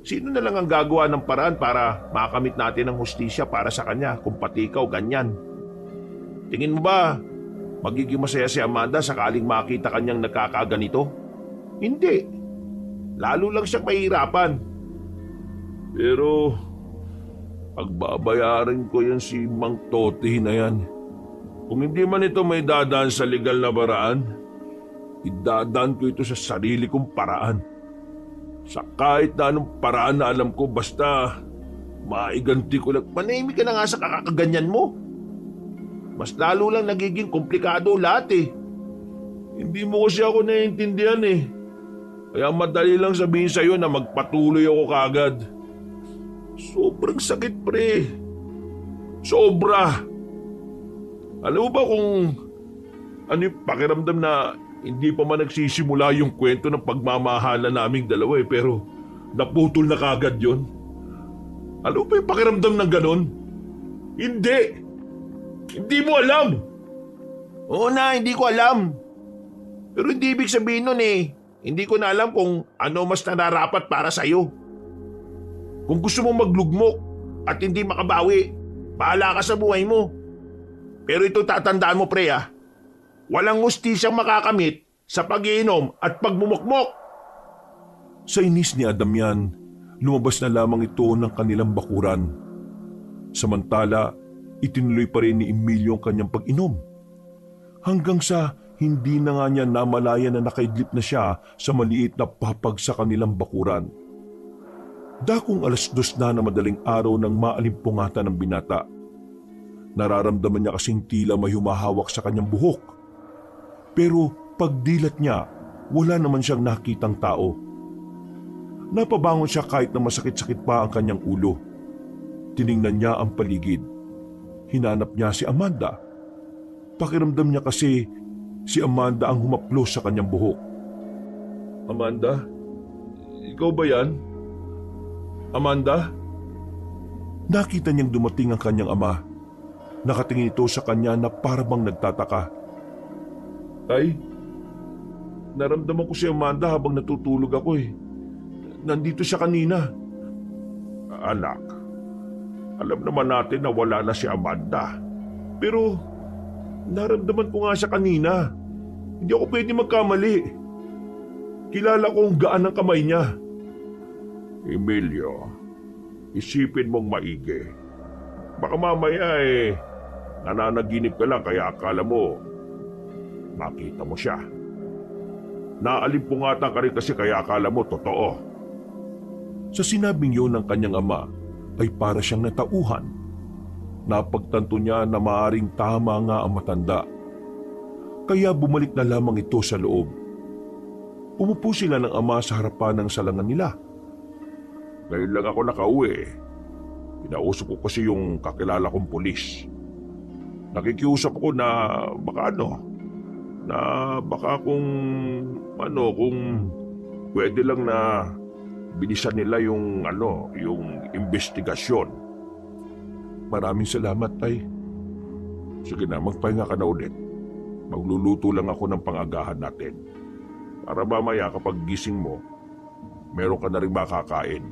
Sino na lang ang gagawa ng paraan para makamit natin ang hustisya para sa kanya kung pati ikaw ganyan? Tingin mo ba magiging masaya si Amanda sakaling makita kanyang nagkakaganito? Hindi. Lalo lang siyang mahirapan. Pero pagbabayaran ko yan si Mang Toti na yan. Kung hindi man ito may dadaan sa legal na paraan, idadaan ko ito sa sarili kong paraan. Sa kahit na anong paraan na alam ko, basta maiganti ko lang. Manahimik ka na nga sa kakakaganyan mo. Mas lalo lang nagiging komplikado lahat eh. Hindi mo kasi ako naiintindihan eh. Kaya madali lang sabihin sa'yo na magpatuloy ako kagad. Sobrang sakit, pre. Sobra. Alam mo ba kung ano yung pakiramdam na hindi pa man nagsisimula yung kwento ng pagmamahala naming dalawa eh, pero naputol na kagad yon? Alam mo ba yung pakiramdam ng ganon? Hindi. Hindi mo alam. Oo na, hindi ko alam. Pero hindi ibig sabihin nun eh. Hindi ko na alam kung ano mas nararapat para sa'yo. Kung gusto mong maglugmok at hindi makabawi, bahala ka sa buhay mo. Pero ito tatandaan mo, pre ah. Walang hustisyang makakamit sa pag-iinom at pagmumukmok. Sa inis ni Damian, lumabas na lamang ito ng kanilang bakuran. Samantala, itinuloy pa rin ni Emilio ang kanyang pag-inom. Hanggang sa hindi na nga niya namalaya na nakaidlip na siya sa maliit na papag sa kanilang bakuran. Dakong 2:00 na madaling araw nang maalimpungatan ng binata. Nararamdaman niya kasing tila may humahawak sa kanyang buhok. Pero pagdilat niya, wala naman siyang nakitang tao. Napabangon siya kahit na masakit-sakit pa ang kanyang ulo. Tiningnan niya ang paligid. Hinanap niya si Amanda. Pakiramdam niya kasi si Amanda ang humaplos sa kanyang buhok. Amanda? Ikaw ba yan? Amanda? Nakita niyang dumating ang kanyang ama. Nakatingin ito sa kanya na parabang nagtataka. Ay, naramdaman ko si Amanda habang natutulog ako eh. Nandito siya kanina. Anak, alam naman natin na wala na si Amanda. Pero naramdaman ko nga siya kanina. Hindi ako pwede magkamali. Kilala ko ang gaan ng kamay niya. Emilio, isipin mong maigi. Baka mamaya nananaginip ka lang kaya akala mo nakita mo siya. Naalimpungatan ka rin kasi kaya akala mo totoo. Sa sinabing yun ng kanyang ama ay para siyang natauhan. Napagtanto niya na maaring tama nga ang matanda. Kaya bumalik na lamang ito sa loob. Umupo sila ng ama sa harapan ng salangan nila. Ngayon lang ako nakauwi. Pinausap ko kasi yung kakilala kong pulis. Nakikiusap ako na baka kung pwede lang na bilisan nila yung investigasyon. Maraming salamat, tay. Sige na, magpahinga ka na ulit. Magluluto lang ako ng pangagahan natin. Para mamaya kapag gising mo, meron ka na rin makakain.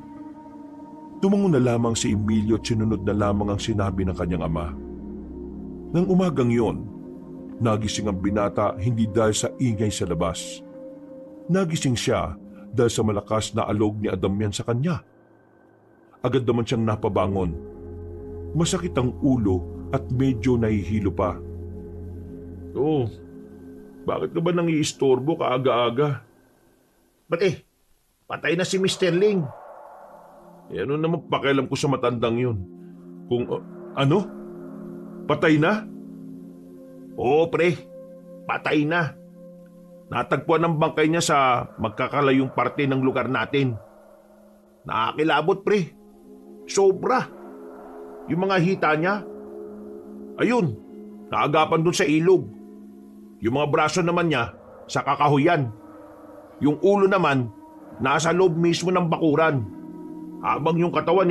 Tumango na lamang si Emilio at sinunod na lamang ang sinabi ng kanyang ama. Nang umagang yon, nagising ang binata hindi dahil sa ingay sa labas. Nagising siya dahil sa malakas na alog ni Adamian sa kanya. Agad naman siyang napabangon. Masakit ang ulo at medyo nahihilo pa. Oh, bakit ka ba nang iistorbo kaaga-aga? Ba't patay na si Mr. Ling. Ano naman pakialam ko sa matandang yun? Kung, Ano? Patay na? Oo, pre. Patay na. Natagpuan ang bangkay niya sa magkakalayong parte ng lugar natin. Nakakilabot, pre. Sobra. Yung mga hita niya, ayun, naagapan dun sa ilog. Yung mga braso naman niya, sa kakahuyan. Yung ulo naman, nasa loob mismo ng bakuran. Habang yung katawan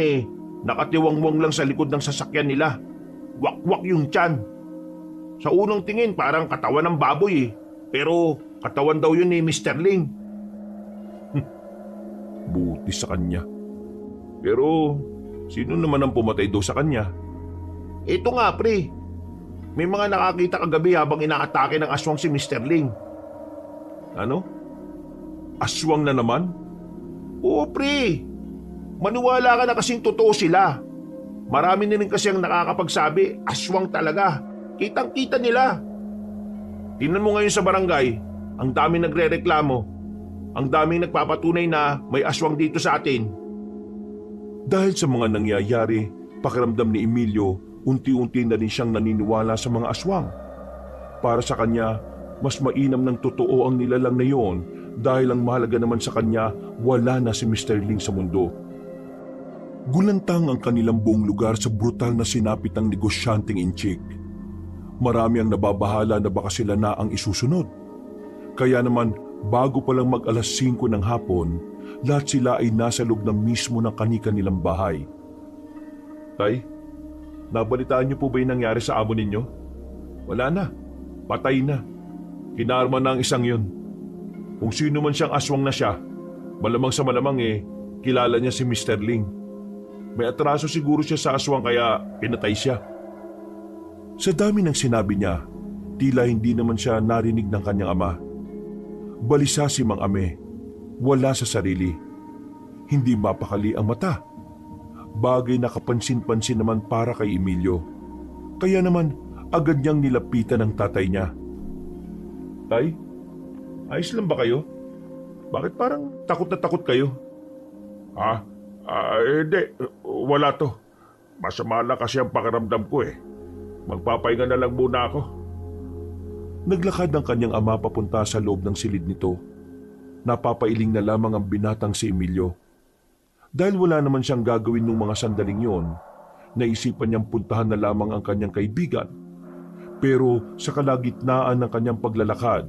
nakatiwangwang lang sa likod ng sasakyan nila. Wakwak yung tiyan. Sa unang tingin, parang katawan ng baboy Pero katawan daw yun ni Mr. Ling. Buti sa kanya. Pero sino naman ang pumatay daw sa kanya? Ito nga, pre. May mga nakakita kagabi habang inaatake ng aswang si Mr. Ling. Ano? Aswang na naman? Oo, pre. Maniwala ka na kasing totoo sila. Marami na rin kasi ang nakakapagsabi, aswang talaga. Kitang-kita nila. Tingnan mo ngayon sa barangay, ang daming nagre-reklamo. Ang daming nagpapatunay na may aswang dito sa atin. Dahil sa mga nangyayari, pakiramdam ni Emilio, unti-unti na rin siyang naniniwala sa mga aswang. Para sa kanya, mas mainam ng totoo ang nilalang na yon dahil ang mahalaga naman sa kanya, wala na si Mr. Ling sa mundo. Gulantang ang kanilang buong lugar sa brutal na sinapit ng negosyanteng inchik. Marami ang nababahala na baka sila na ang isusunod. Kaya naman, bago pa lang mag-alas 5 ng hapon, lahat sila ay nasa loob na mismo ng kani-kanilang bahay. Tay, nabalitaan niyo po ba yung nangyari sa amo ninyo? Wala na. Patay na. Kinarma na ang isang yun. Kung sino man siyang aswang na siya, malamang sa malamang kilala niya si Mr. Ling. May atraso siguro siya sa aswang kaya pinatay siya. Sa dami ng sinabi niya, tila hindi naman siya narinig ng kanyang ama. Balisa si Mang Ame, wala sa sarili. Hindi mapakali ang mata. Bagay na kapansin-pansin naman para kay Emilio. Kaya naman, agad niyang nilapitan ang tatay niya. Tay, ayos lang ba kayo? Bakit parang takot na takot kayo? Hindi. Wala to. Masama na kasi ang pakiramdam ko Magpapahinga na lang muna ako. Naglakad ang kanyang ama papunta sa loob ng silid nito. Napapailing na lamang ang binatang si Emilio. Dahil wala naman siyang gagawin nung mga sandaling yon, naisipan niyang puntahan na lamang ang kanyang kaibigan. Pero sa kalagitnaan ng kanyang paglalakad,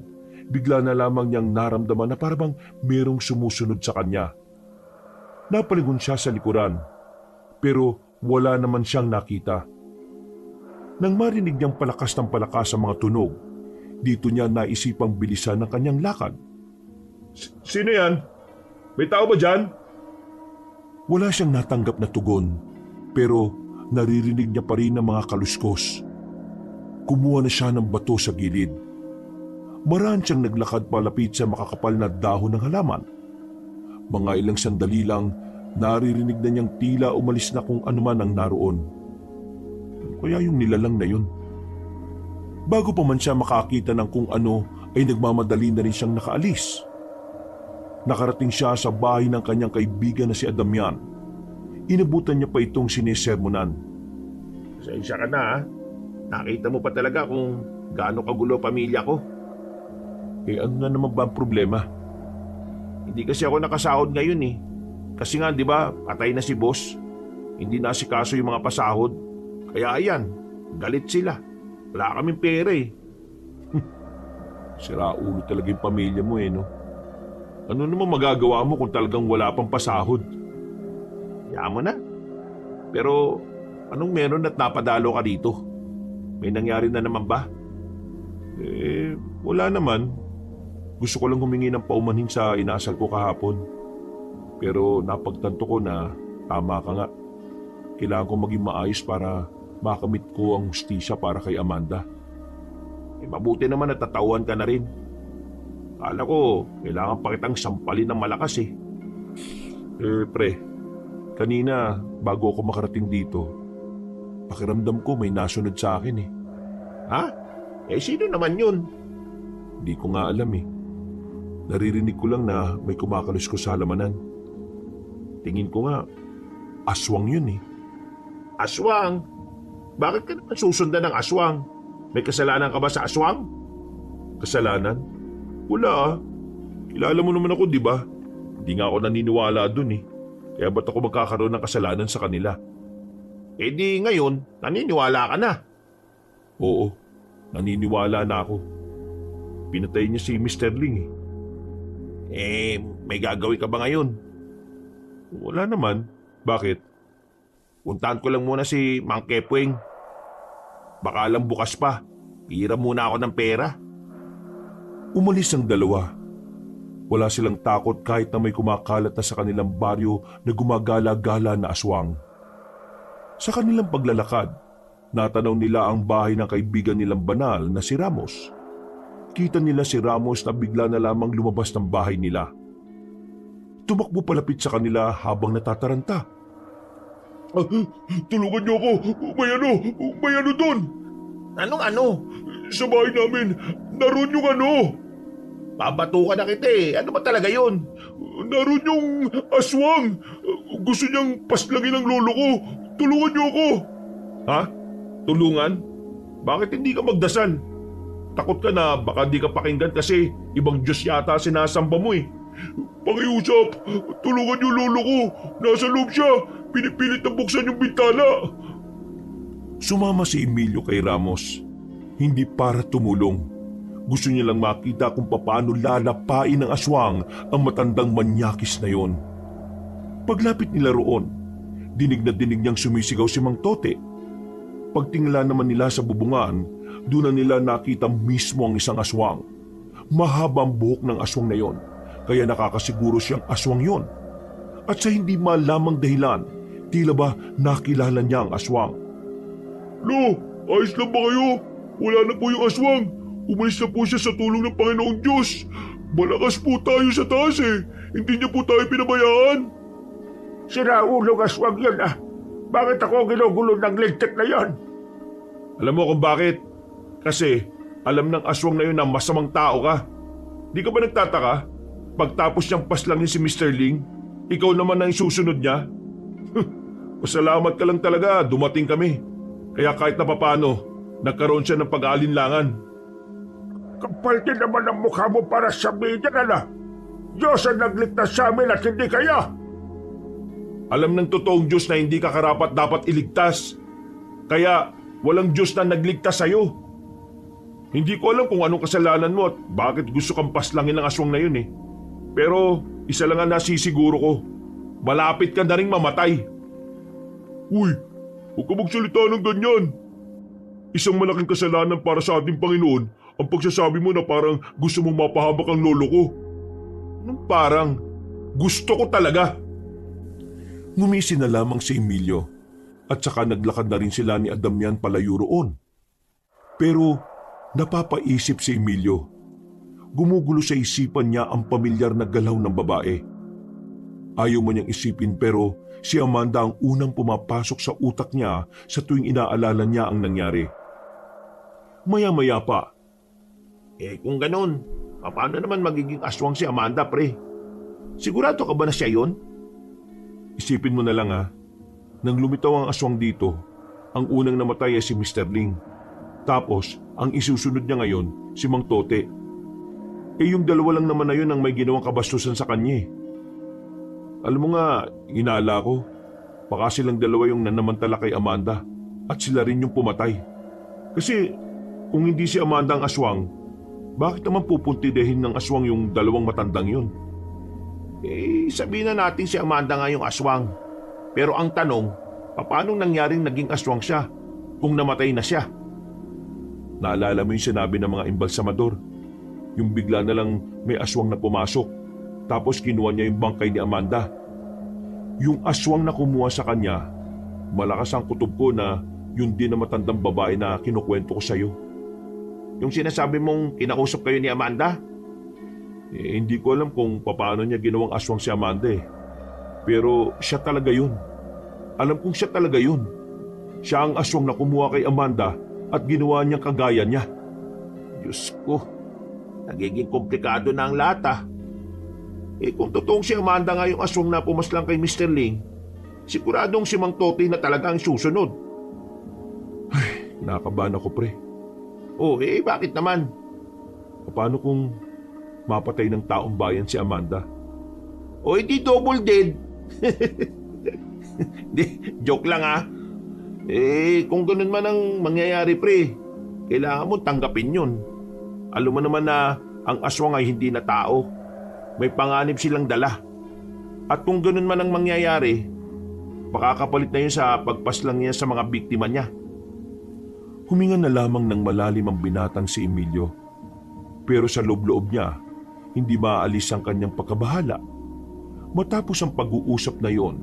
bigla na lamang niyang naramdaman na parang merong sumusunod sa kanya. Napalingon siya sa likuran, pero wala naman siyang nakita. Nang marinig niyang palakas ng palakas ang mga tunog, dito niya naisipang bilisan ang kanyang lakad. Sino yan? May tao ba dyan? Wala siyang natanggap na tugon, pero naririnig niya pa rin ang mga kaluskos. Kumuha na siya ng bato sa gilid. Maraan siyang naglakad palapit sa makakapal na dahon ng halaman. Mga ilang sandali lang, naririnig na niyang tila umalis na kung ano man ang naroon. Kaya yung nilalang na yun. Bago pa man siya makakita ng kung ano, ay nagmamadali na rin siyang nakaalis. Nakarating siya sa bahay ng kanyang kaibigan na si Adamian. Inabutan niya pa itong sinesermonan. Pasensya ka na Nakita mo pa talaga kung gaano kagulo pamilya ko. Ano na naman ba ang problema? Hindi kasi ako nakasahod ngayon Kasi nga, di ba, patay na si boss. Hindi na asikaso yung mga pasahod. Kaya ayan, galit sila. Wala kaming pera Sira ulo talaga yung pamilya mo no? Ano naman magagawa mo kung talagang wala pang pasahod? Kaya mo na. Pero anong meron at napadalo ka dito? May nangyari na naman ba? Wala naman. Gusto ko lang humingi ng paumanhin sa inasal ko kahapon. Pero napagtanto ko na tama ka nga. Kailangan ko maging maayos para makamit ko ang hustisya para kay Amanda. Mabuti naman at tatawan ka na rin. Kala ko, kailangan pa kitang sampalin ng malakas eh. Pre, kanina bago ako makarating dito, pakiramdam ko may nasunod sa akin eh. Ha? Sino naman yun? Hindi ko nga alam eh. Naririnig ko lang na may kumakalos ko sa halamanan. Tingin ko nga, aswang yun eh. Aswang? Bakit ka naman susundan ng aswang? May kasalanan ka ba sa aswang? Kasalanan? Wala ah. Kilala mo naman ako, di ba? Hindi nga ako naniniwala dun eh. Kaya ba't ako magkakaroon ng kasalanan sa kanila? Di ngayon, naniniwala ka na. Oo, naniniwala na ako. Pinatay niya si Mr. Ling eh. May gagawin ka ba ngayon? Wala naman. Bakit? Puntahan ko lang muna si Mang Kepweng. Baka lang bukas pa. Hiram muna ako ng pera. Umalis ang dalawa. Wala silang takot kahit na may kumakalat na sa kanilang baryo na gumagala-gala na aswang. Sa kanilang paglalakad, natanaw nila ang bahay ng kaibigan nilang banal na si Ramos. Kita nila si Ramos na bigla na lamang lumabas ng bahay nila. Tumakbo palapit sa kanila habang natataranta. Tulungan niyo ako! May ano doon! Anong ano? Sa bahay namin, naroon yung ano! Babatukan na kita eh. Ano ba talaga yun? Naroon yung aswang! Gusto niyang paslangin ang lolo ko! Tulungan niyo ako! Ha? Tulungan? Bakit hindi ka magdasal? Takot ka na baka di ka pakinggan kasi ibang Diyos yata sinasamba mo eh. Pakiusap! Tulungan niyo lolo ko! Nasa loob siya! Pinipilit na buksan yung bintana! Sumama si Emilio kay Ramos. Hindi para tumulong. Gusto niya lang makita kung paano lalapain ng aswang ang matandang manyakis na yon. Paglapit nila roon, dinig na dinig niyang sumisigaw si Mang Tote. Pagtingala naman nila sa bubungan, doon na nila nakita mismo ang isang aswang. Mahabang buhok ng aswang na yon, kaya nakakasiguro siyang aswang yon. At sa hindi malamang dahilan, tila ba nakilala niya ang aswang. Lo, ayos lang ba kayo? Wala na po yung aswang. Umalis na po siya sa tulong ng Panginoong Diyos. Malakas po tayo sa taas eh. Hindi niya po tayo pinabayaan. Sira ulong aswang yun ah. Bakit ako ginugulo ng lintik na yon? Alam mo kung bakit? Kasi alam ng aswang na yun na masamang tao ka. Di ka ba nagtataka? Pagtapos niyang paslangin si Mr. Ling, ikaw naman ang susunod niya? Pasalamat ka lang talaga, dumating kami. Kaya kahit na papano, nagkaroon siya ng pag-aalinlangan. Kapal din naman ang mukha mo para sabihin niya na Diyos ang nagligtas sa amin at hindi kayo. Alam ng totoong Diyos na hindi ka karapat dapat iligtas. Kaya walang Diyos na nagligtas sa'yo. Hindi ko alam kung anong kasalanan mo at bakit gusto kang paslangin ng aswang na yun eh. Pero isa lang ang nasisiguro ko. Malapit ka na rin mamatay. Uy, huwag ka magsalita ng ganyan. Isang malaking kasalanan para sa ating Panginoon ang pagsasabi mo na parang gusto mong mapahabak ang lolo ko. Nung parang gusto ko talaga. Ngumisi na lamang si Emilio at saka naglakad na rin sila ni Adamian palayo roon. Pero napapaisip si Emilio. Gumugulo sa isipan niya ang pamilyar na galaw ng babae. Ayaw mo niyang isipin pero si Amanda ang unang pumapasok sa utak niya sa tuwing inaalala niya ang nangyari. Maya-maya pa, kung ganun, paano naman magiging aswang si Amanda, pre? Sigurado ka ba na siya yun? Isipin mo na lang nang lumitaw ang aswang dito, ang unang namatay ay si Mr. Ling. Tapos, ang isusunod niya ngayon, si Mang Tote. Yung dalawa lang naman na yun ang may ginawang kabastusan sa kanya. Alam mo nga, inala ko, baka silang dalawa yung nanamantala kay Amanda at sila rin yung pumatay. Kasi kung hindi si Amanda ang aswang, bakit naman pupuntidehin ng aswang yung dalawang matandang yun? Sabihin na natin si Amanda nga yung aswang. Pero ang tanong, paano nangyaring naging aswang siya kung namatay na siya? Naalala mo yung sinabi ng mga embalsamador? Yung bigla na lang may aswang na pumasok, tapos kinuha niya yung bangkay ni Amanda. Yung aswang na kumuha sa kanya, malakas ang kutob ko na Yun din na matandang babae na kinukwento ko sa'yo. Yung sinasabi mong kinakausap kayo ni Amanda? Hindi ko alam kung paano niya ginawang aswang si Amanda eh. Pero siya talaga yun. Alam kong siya talaga yun. Siya ang aswang na kumuha kay Amanda at ginawa niyang kagaya niya. Diyos ko, nagiging komplikado na ang lahat ah. Kung totoong si Amanda nga yung aswang na pumaslang kay Mr. Ling, siguradong si Mang Totoy na talaga ang susunod. Nakabahan ako pre. Bakit naman? Paano kung mapatay ng taong bayan si Amanda? Di double dead. Di, joke lang ah. Kung ganun man ang mangyayari pre, kailangan mo tanggapin yun. Alam mo naman na ang aswang ay hindi na tao. May panganib silang dala. At kung ganun man ang mangyayari, makakapalit na yun sa pagpaslang niya sa mga biktima niya. Huminga na lamang ng malalim ang binatang si Emilio. Pero sa loob-loob niya, hindi maaalis ang kanyang pagkabahala. Matapos ang pag-uusap na yon,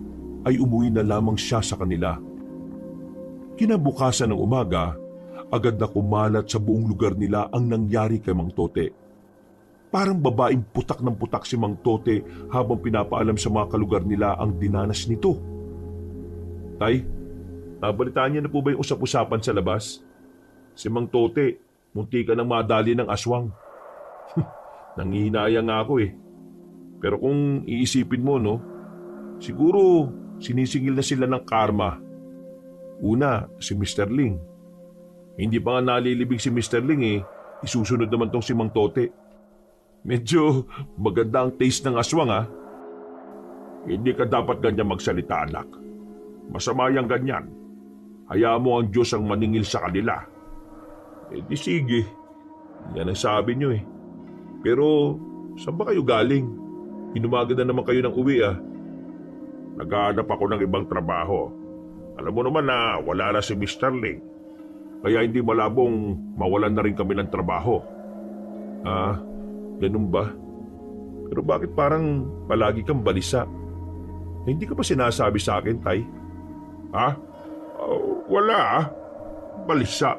ay umuwi na lamang siya sa kanila. Kinabukasan ng umaga, agad na kumalat sa buong lugar nila ang nangyari kay Mang Tote. Parang babaeng putak ng putak si Mang Tote habang pinapaalam sa mga kalugar nila ang dinanas nito. Tay, nabalitaan niyo na po ba yung usap-usapan sa labas? Si Mang Tote, munti ka nang madali ng aswang. Nangihinayang nga ako eh. Pero kung iisipin mo no, siguro sinisingil na sila ng karma. Una, si Mr. Ling. Hindi pa nga nalilibig si Mr. Ling eh, isusunod naman tong si Mang Tote. Medyo maganda ang taste ng aswang ha. Hindi ka dapat ganyan magsalita anak. Masama yang ganyan. Hayaan mo ang Diyos ang maningil sa kanila. Di sige. Yan ang sabi nyo eh. Pero saan ba kayo galing? Inumaga na naman kayo ng uwi ah. Naghahanap ako ng ibang trabaho. Alam mo naman na wala na si Mr. Ling. Kaya hindi malabong mawalan na rin kami ng trabaho. Ganun ba? Pero bakit parang palagi kang balisa? Hindi ka pa sinasabi sa akin, Tay? Wala. Balisa.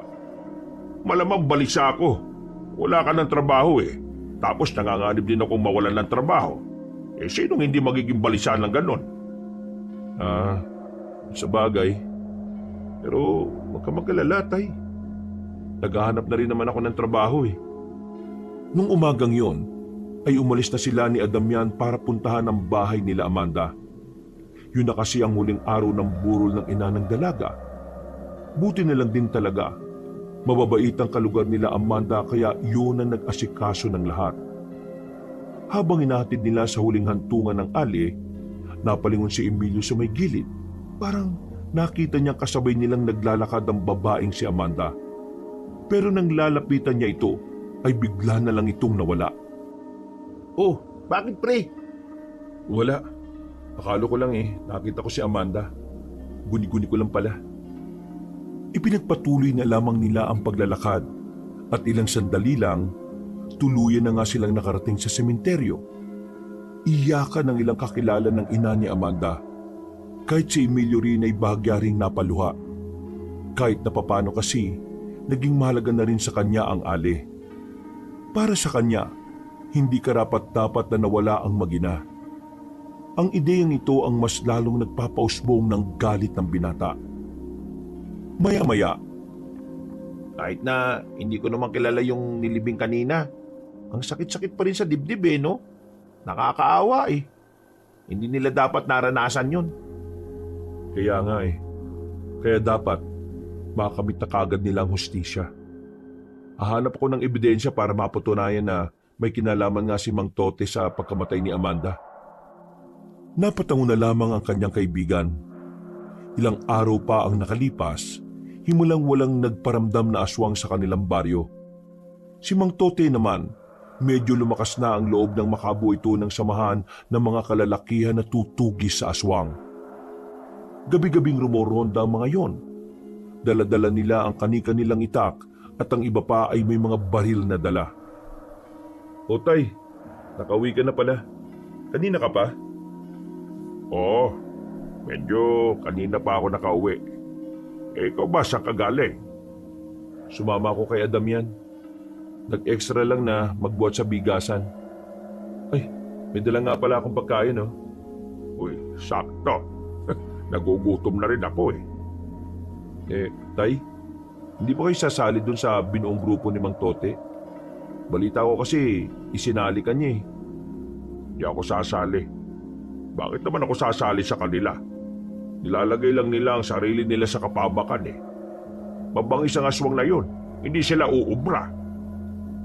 Malamang balisa ako. Wala ka ng trabaho eh. Tapos nanganganib din akong mawalan ng trabaho. Sinong hindi magiging balisa ng ganon? Sa bagay. Pero huwag ka mag-alala, Tay. Naghahanap na rin naman ako ng trabaho eh. Nung umagang yon, ay umalis na sila ni Adamian para puntahan ang bahay nila Amanda. Yun na kasi ang huling araw ng burol ng ina ng dalaga. Buti na lang din talaga. Mababait ang kalugar nila Amanda kaya yun ang nag-asikaso ng lahat. Habang inahatid nila sa huling hantungan ng ali, napalingon si Emilio sa may gilid. Parang nakita niyang kasabay nilang naglalakad ang babaeng si Amanda. Pero nang lalapitan niya ito, ay bigla na lang itong nawala. Bakit pre? Wala. Akala ko lang nakita ko si Amanda. Guni-guni ko lang pala. Ipinagpatuloy na lamang nila ang paglalakad at ilang sandali lang, tuluyan na nga silang nakarating sa sementeryo. Iyakan ng ilang kakilala ng ina ni Amanda. Kahit si Emilio rin ay bahagya ring napaluha. Kahit na papano kasi, naging mahalaga na rin sa kanya ang ali. Para sa kanya, hindi karapat-dapat na nawala ang mag-ina. Ang ideyang ito ang mas lalong nagpapausbong ng galit ng binata. Maya-maya, Kahit na hindi ko naman kilala yung nilibing kanina, ang sakit-sakit pa rin sa dibdib no? Nakakaawa eh. Hindi nila dapat naranasan yun. kaya nga Kaya dapat, makamit na kagad nila ang hustisya. Hahanap ako ng ebidensya para mapatunayan na may kinalaman nga si Mang Tote sa pagkamatay ni Amanda. Napatango na lamang ang kanyang kaibigan. Ilang araw pa ang nakalipas, himulang walang nagparamdam na aswang sa kanilang baryo. Si Mang Tote naman, medyo lumakas na ang loob ng makabuo ito ng samahan ng mga kalalakihan na tutugis sa aswang. Gabi-gabing rumoronda ang mga yon. Dala-dala nila ang kani-kanilang itak at ang iba pa ay may mga baril na dala. O Tay, nakauwi ka na pala. Kanina ka pa? Oo, medyo kanina pa ako nakauwi. ikaw ba saan ka galing? Sumama ako kay Damian. Nag-extra lang na magbuhat sa bigasan. Ay, may dala nga pala akong pagkain, oh. Uy, sakto. Nagugutom na rin ako eh. Tay, hindi ba kayo sasali dun sa binuong grupo ni Mang Tote? Balita ko kasi isinali ka niya eh. Di ako sasali. Bakit naman ako sasali sa kanila? Nilalagay lang nila ang sarili nila sa kapabakan eh. Mabangis ang aswang na yun. Hindi sila uubra.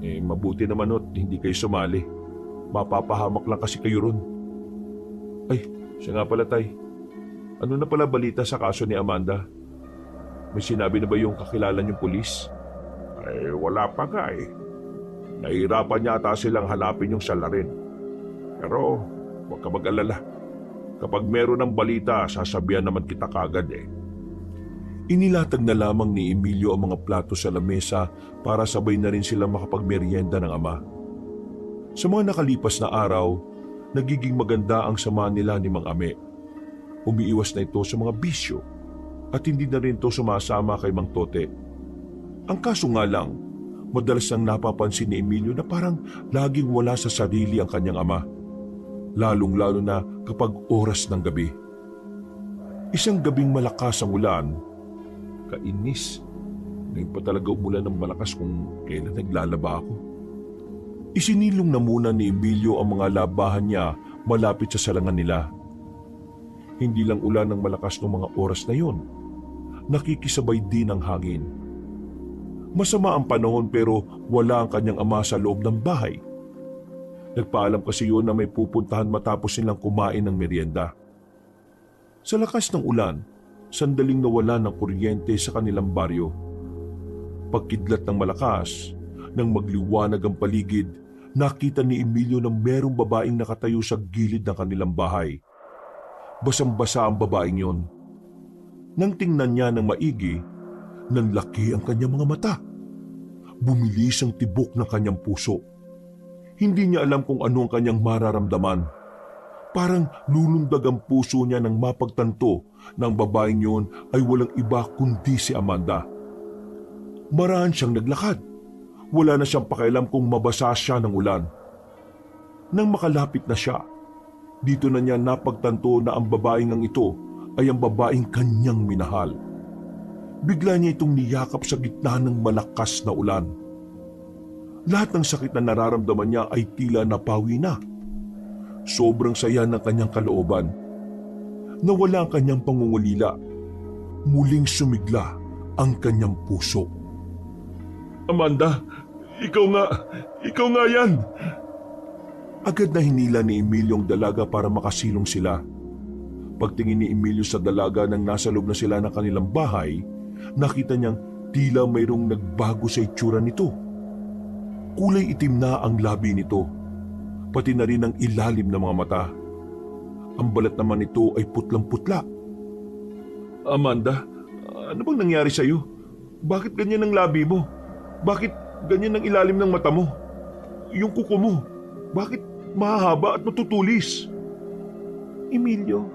Mabuti naman hindi kayo sumali. Mapapahamak lang kasi kayo ron. Ay, siya nga pala, Tay. Ano na pala balita sa kaso ni Amanda? May sinabi na ba yung kakilala niyong pulis? Wala pa nga eh. Nahihirapan yata silang hanapin yung salarin. Pero huwag ka mag-alala. Kapag meron ng balita, sasabihan naman kita kagad eh. Inilatag na lamang ni Emilio ang mga plato sa lamesa para sabay na rin sila makapagmeryenda ng ama. Sa mga nakalipas na araw, nagiging maganda ang samahan nila ni Mang Ame. Umiiwas na ito sa mga bisyo at hindi na rin ito sumasama kay Mang Tote. Ang kaso nga lang, madalas nang napapansin ni Emilio na parang laging wala sa sarili ang kanyang ama. Lalong-lalo na kapag oras ng gabi. Isang gabing malakas ang ulan. Kainis. Ngayon pa talaga umulan ng malakas kung kailan naglalaba ako. Isinilong na muna ni Emilio ang mga labahan niya malapit sa salangan nila. Hindi lang ulan ng malakas ng mga oras na yon. Nakikisabay din ang hangin. Masama ang panahon pero wala ang kanyang ama sa loob ng bahay. Nagpaalam kasi yun na may pupuntahan matapos nilang kumain ng merienda. Sa lakas ng ulan, sandaling nawala ng kuryente sa kanilang baryo. Pagkidlat ng malakas, nang magliwanag ang paligid, nakita ni Emilio na merong babaeng nakatayo sa gilid ng kanilang bahay. Basang-basa ang babaeng yon. Nang tingnan niya ng maigi, nanlaki ang kanyang mga mata. Bumilis ang tibok ng kanyang puso. Hindi niya alam kung ano ang kanyang mararamdaman. Parang lulundag ang puso niya nang mapagtanto na ang babaeng yun ay walang iba kundi si Amanda. Maraan siyang naglakad. Wala na siyang pakialam kung mabasa siya ng ulan. Nang makalapit na siya, dito na niya napagtanto na ang babaeng ang ito ay ang babaeng kanyang minahal. Bigla niya itong niyakap sa gitna ng malakas na ulan. Lahat ng sakit na nararamdaman niya ay tila napawi na. Sobrang saya ng kanyang kalooban. Nawala ang kanyang pangungulila. Muling sumigla ang kanyang puso. Amanda, ikaw nga yan! Agad na hinila ni Emilio ang dalaga para makasilong sila. Pagtingin ni Emilio sa dalaga nang nasa loob na sila ng kanilang bahay, nakita niyang tila mayroong nagbago sa itsura nito. Kulay itim na ang labi nito, pati na rin ang ilalim ng mga mata. Ang balat naman nito ay putlang-putla. Amanda, ano bang nangyari sa iyo? Bakit ganyan ang labi mo? Bakit ganyan ang ilalim ng mata mo? Yung kuko mo, bakit mahahaba at matutulis? Emilio,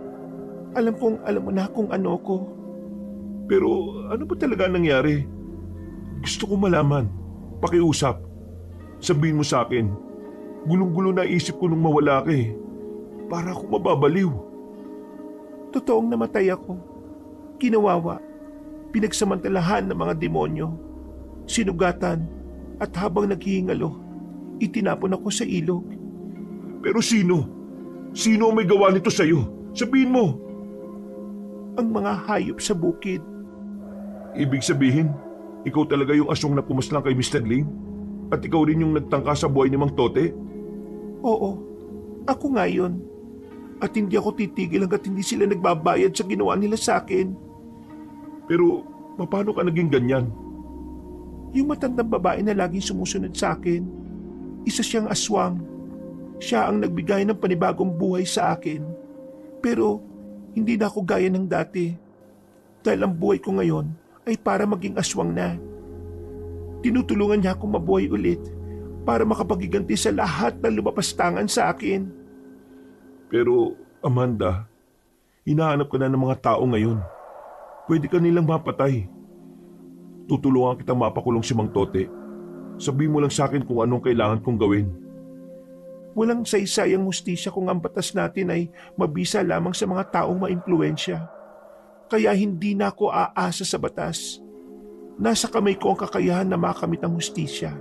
alam mo na kung ano ko. Pero ano ba talaga nangyari? Gusto ko malaman. Pakiusap. Sabihin mo sa akin. Gulong-gulo na isip ko nung mawala ka eh. Para ako mababaliw. Totoong namatay ako. Kinawawa. Pinagsamantalahan ng mga demonyo. Sinugatan. At habang naghihingalo, itinapon ako sa ilog. Pero sino? Sino ang may gawa nito sa'yo? Sabihin mo. Ang mga hayop sa bukid. Ibig sabihin, ikaw talaga yung aswang na pumaslang kay Mr. Ling? At ikaw rin yung nagtangka sa buhay ni Mang Tote? Oo, ako nga yun. At hindi ako titigil hanggat hindi sila nagbabayad sa ginawa nila sa akin. Pero paano ka naging ganyan? Yung matandang babae na laging sumusunod sa akin, isa siyang aswang. Siya ang nagbigay ng panibagong buhay sa akin. Pero hindi na ako gaya ng dati. Dahil ang buhay ko ngayon ay para maging aswang na. Tinutulungan niya akong mabuhay ulit para makapagiganti sa lahat ng lumapastangan sa akin. Pero Amanda, hinahanap ka na ng mga tao ngayon. Pwede ka nilang mapatay. Tutulungan kitang mapakulong si Mang Tote. Sabihin mo lang sa akin kung anong kailangan kong gawin. Walang saysayang hustisya kung ang batas natin ay mabisa lamang sa mga taong maimpluwensya. Kaya hindi na ako aasa sa batas. Nasa kamay ko ang kakayahan na makamit ang hustisya.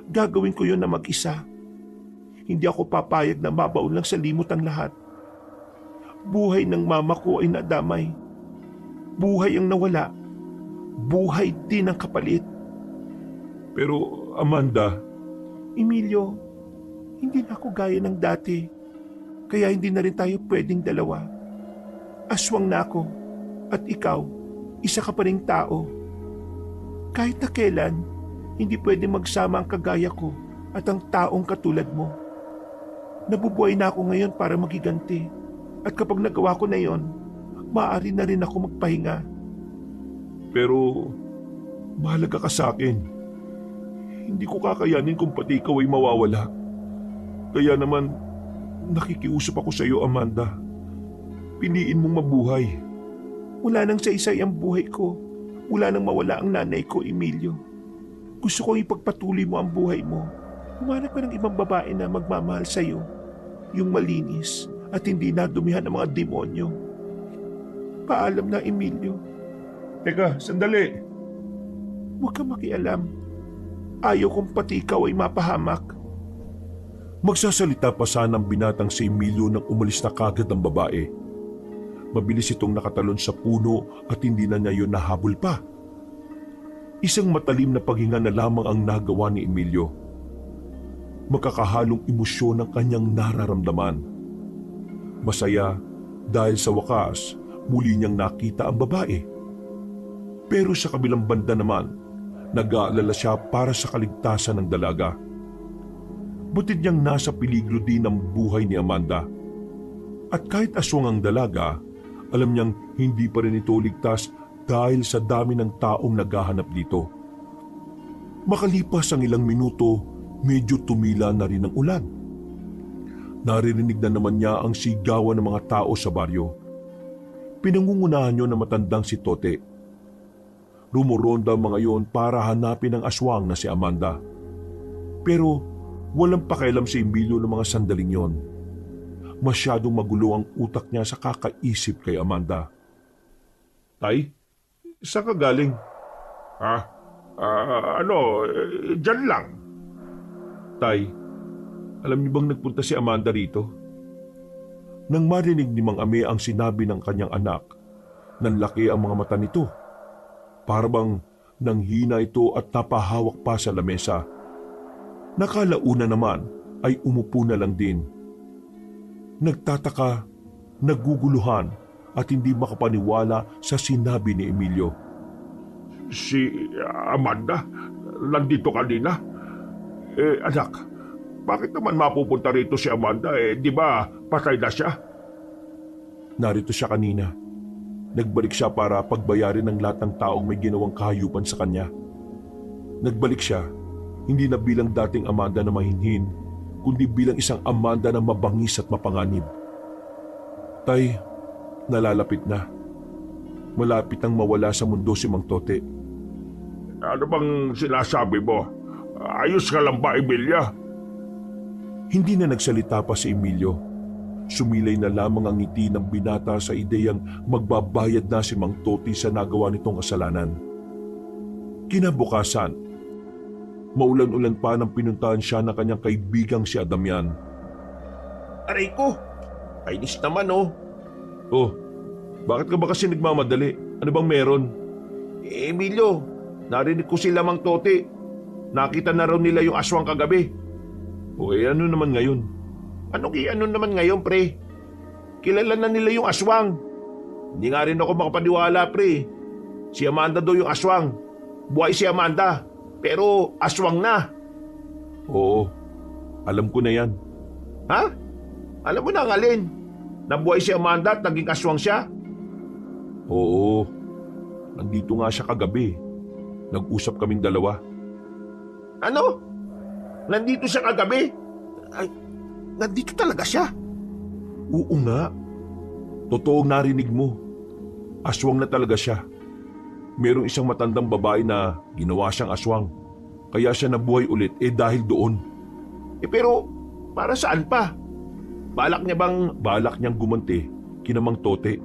Gagawin ko yon na mag-isa. Hindi ako papayag na mabaon lang sa limot ang lahat. Buhay ng mama ko ay nadamay. Buhay ang nawala. Buhay din ang kapalit. Pero Amanda, Emilio, hindi na ako gaya ng dati. Kaya hindi na rin tayo pwedeng dalawa. Aswang na ako. At ikaw, isa ka pa ring tao. Kahit na kailan, hindi pwedeng magsama ang kagaya ko at ang taong katulad mo. Nabubuhay na ako ngayon para magiganti. At kapag nagawa ko na yon, maaari na rin ako magpahinga. pero mahalaga ka sa akin. Hindi ko kakayanin kung pati ikaw ay mawawala. Kaya naman, nakikiusap ako sa iyo, Amanda. Piliin mong mabuhay. Wala nang saysay ang buhay ko. Wala nang mawala ang nanay ko, Emilio. Gusto kong ipagpatuloy mo ang buhay mo. Humanap ka ng ibang babae na magmamahal sa iyo. Yung malinis at hindi nadumihan ng mga demonyo. Paalam na, Emilio. Teka, sandali. Huwag kang makialam. Ayaw kong pati ikaw ay mapahamak. Magsasalita pa sana ang binatang si Emilio nang umalis na kagad ang babae. Mabilis itong nakatalon sa puno at hindi na niya yun nahabol pa. Isang matalim na paghinga na lamang ang nagawa ni Emilio. Magkakahalong emosyon ang kanyang nararamdaman. Masaya dahil sa wakas muli niyang nakita ang babae. Pero sa kabilang banda naman, nag-aalala siya para sa kaligtasan ng dalaga. Butid niyang nasa peligro din ang buhay ni Amanda. At kahit aswang ang dalaga, alam niyang hindi pa rin ito ligtas dahil sa dami ng taong naghahanap dito. Makalipas ang ilang minuto, medyo tumila na rin ang ulan. Naririnig na naman niya ang sigawan ng mga tao sa baryo. Pinangungunahan niyo na matandang si Tote. Rumuronda ang mga yon para hanapin ang aswang na si Amanda. Pero walang pakialam si Emilio ng mga sandaling yon. Masyadong magulo ang utak niya sa kakaisip kay Amanda. Tay, saan ka galing? Dyan lang. Tay, alam niyo bang nagpunta si Amanda rito? Nang marinig ni Mang Ame ang sinabi ng kanyang anak, nanlaki ang mga mata nito. Para bang nanghina ito at napahawak pa sa lamesa. Nakalauna naman ay umupo na lang din. Nagtataka, naguguluhan at hindi makapaniwala sa sinabi ni Emilio. Si Amanda, nandito kanina? Anak, bakit naman mapupunta rito si Amanda? Di ba patay na siya? Narito siya kanina. Nagbalik siya para pagbayarin ng lahat ng taong may ginawang kahayupan sa kanya. Nagbalik siya, hindi na bilang dating Amanda na mahinhin, kundi bilang isang Amanda na mabangis at mapanganib. Tay, nalalapit na. Malapit nang mawala sa mundo si Mang Tote. Ano bang sinasabi mo? Ayos ka lang ba, Emilia? Hindi na nagsalita pa si Emilio. Sumilay na lamang ang ngiti ng binata sa ideyang magbabayad na si Mang Tote sa nagawa nitong kasalanan. Kinabukasan, maulan-ulan pa nang pinuntahan siya ng kanyang kaibigang si Adamian. Aray ko! Kainis naman oh. Oh, bakit ka ba kasi nagmamadali? Ano bang meron? Emilio, narinig ko sila Mang Tote. Nakita na raw nila yung aswang kagabi. O ano naman ngayon? Anong i-ano naman ngayon, pre? Kilala na nila yung aswang. Hindi nga rin ako makapaniwala, pre. Si Amanda daw yung aswang. Buhay si Amanda, pero aswang na. Oo, alam ko na yan. Ha? Alam mo na ang alin? Nabuhay si Amanda at naging aswang siya? Oo, nandito nga siya kagabi. Nag-usap kaming dalawa. Ano? Nandito siya kagabi? Ay, nandito talaga siya? Oo nga. Totoong narinig mo. Aswang na talaga siya. Merong isang matandang babae na ginawa siyang aswang. Kaya siya nabuhay ulit dahil doon. Pero para saan pa? Balak Balak niyang gumanti kina Mang Tote.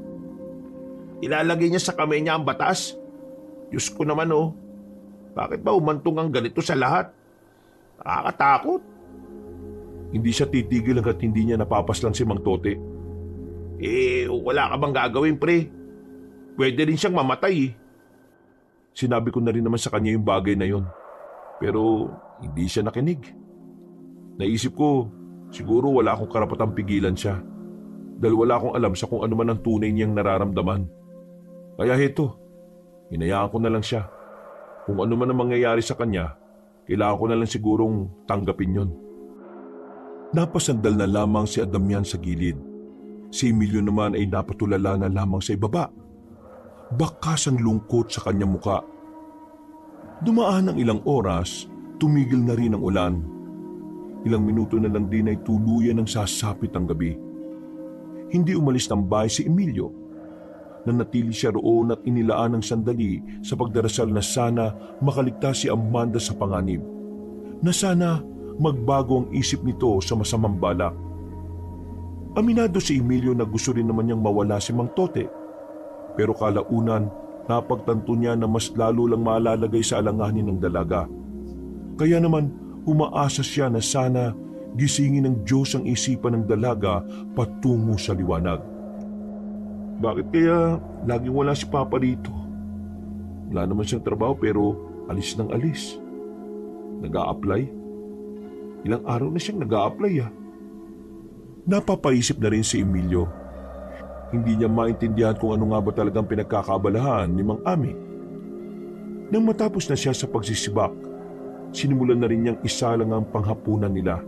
ilalagay niya sa kamay niya ang batas? Diyos ko naman bakit ba umantong ang ganito sa lahat? Nakakatakot. Hindi siya titigil hanggat hindi niya napapaslang si Mang Tote. Wala ka bang gagawin, pre? Pwede rin siyang mamatay. Sinabi ko na rin naman sa kanya yung bagay na yon. Pero hindi siya nakinig. Naisip ko, siguro wala akong karapatang pigilan siya. Dahil wala akong alam sa kung ano man ang tunay niyang nararamdaman. Kaya heto, hinayaan ko na lang siya. Kung ano man ang mangyayari sa kanya, kailangan ko na lang sigurong tanggapin yon. Napasandal na lamang si Adamian sa gilid. Si Emilio naman ay napatulala na lamang sa ibaba. Bakas ang lungkot sa kanyang muka. Dumaan ang ilang oras, tumigil na rin ang ulan. Ilang minuto na lang din ay tuluyan ng sasapit ang gabi. Hindi umalis ng bahay si Emilio. Nanatili siya roon at inilaan ng sandali sa pagdarasal na sana makaligtas si Amanda sa panganib. Na sana magbago ang isip nito sa masamang balak. Aminado si Emilio na gusto rin naman niyang mawala si Mang Tote. Pero kalaunan, napagtanto niya na mas lalo lang malalagay sa alanganin ng dalaga. Kaya naman, umaasa siya na sana gisingin ng Diyos ang isipan ng dalaga patungo sa liwanag. Bakit kaya laging wala si Papa rito? Wala naman siyang trabaho pero alis ng alis. Nag-a-apply? Ilang araw na siyang nag-a-apply Napapaisip na rin si Emilio. Hindi niya maintindihan kung ano nga ba talagang pinagkakabalahan ni Mang Ami. Nang matapos na siya sa pagsisibak, sinimulan na rin niyang isalang ang panghapunan nila.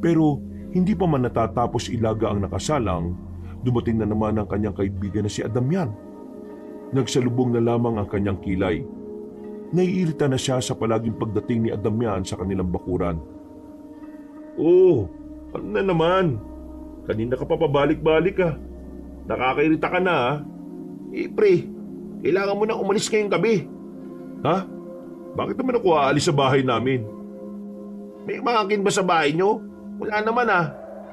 Pero hindi pa man natatapos ilaga ang nakasalang, dumating na naman ang kanyang kaibigan na si Adamian. Nagsalubong na lamang ang kanyang kilay. Naiirita na siya sa palaging pagdating ni Adamian sa kanilang bakuran. Ano na naman? Kanina ka pa pabalik-balik Nakakairita ka na Pre, kailangan mo nang umalis ngayong gabi. Ha? Bakit naman ako aalis sa bahay namin? May umakin ba sa bahay nyo? Wala naman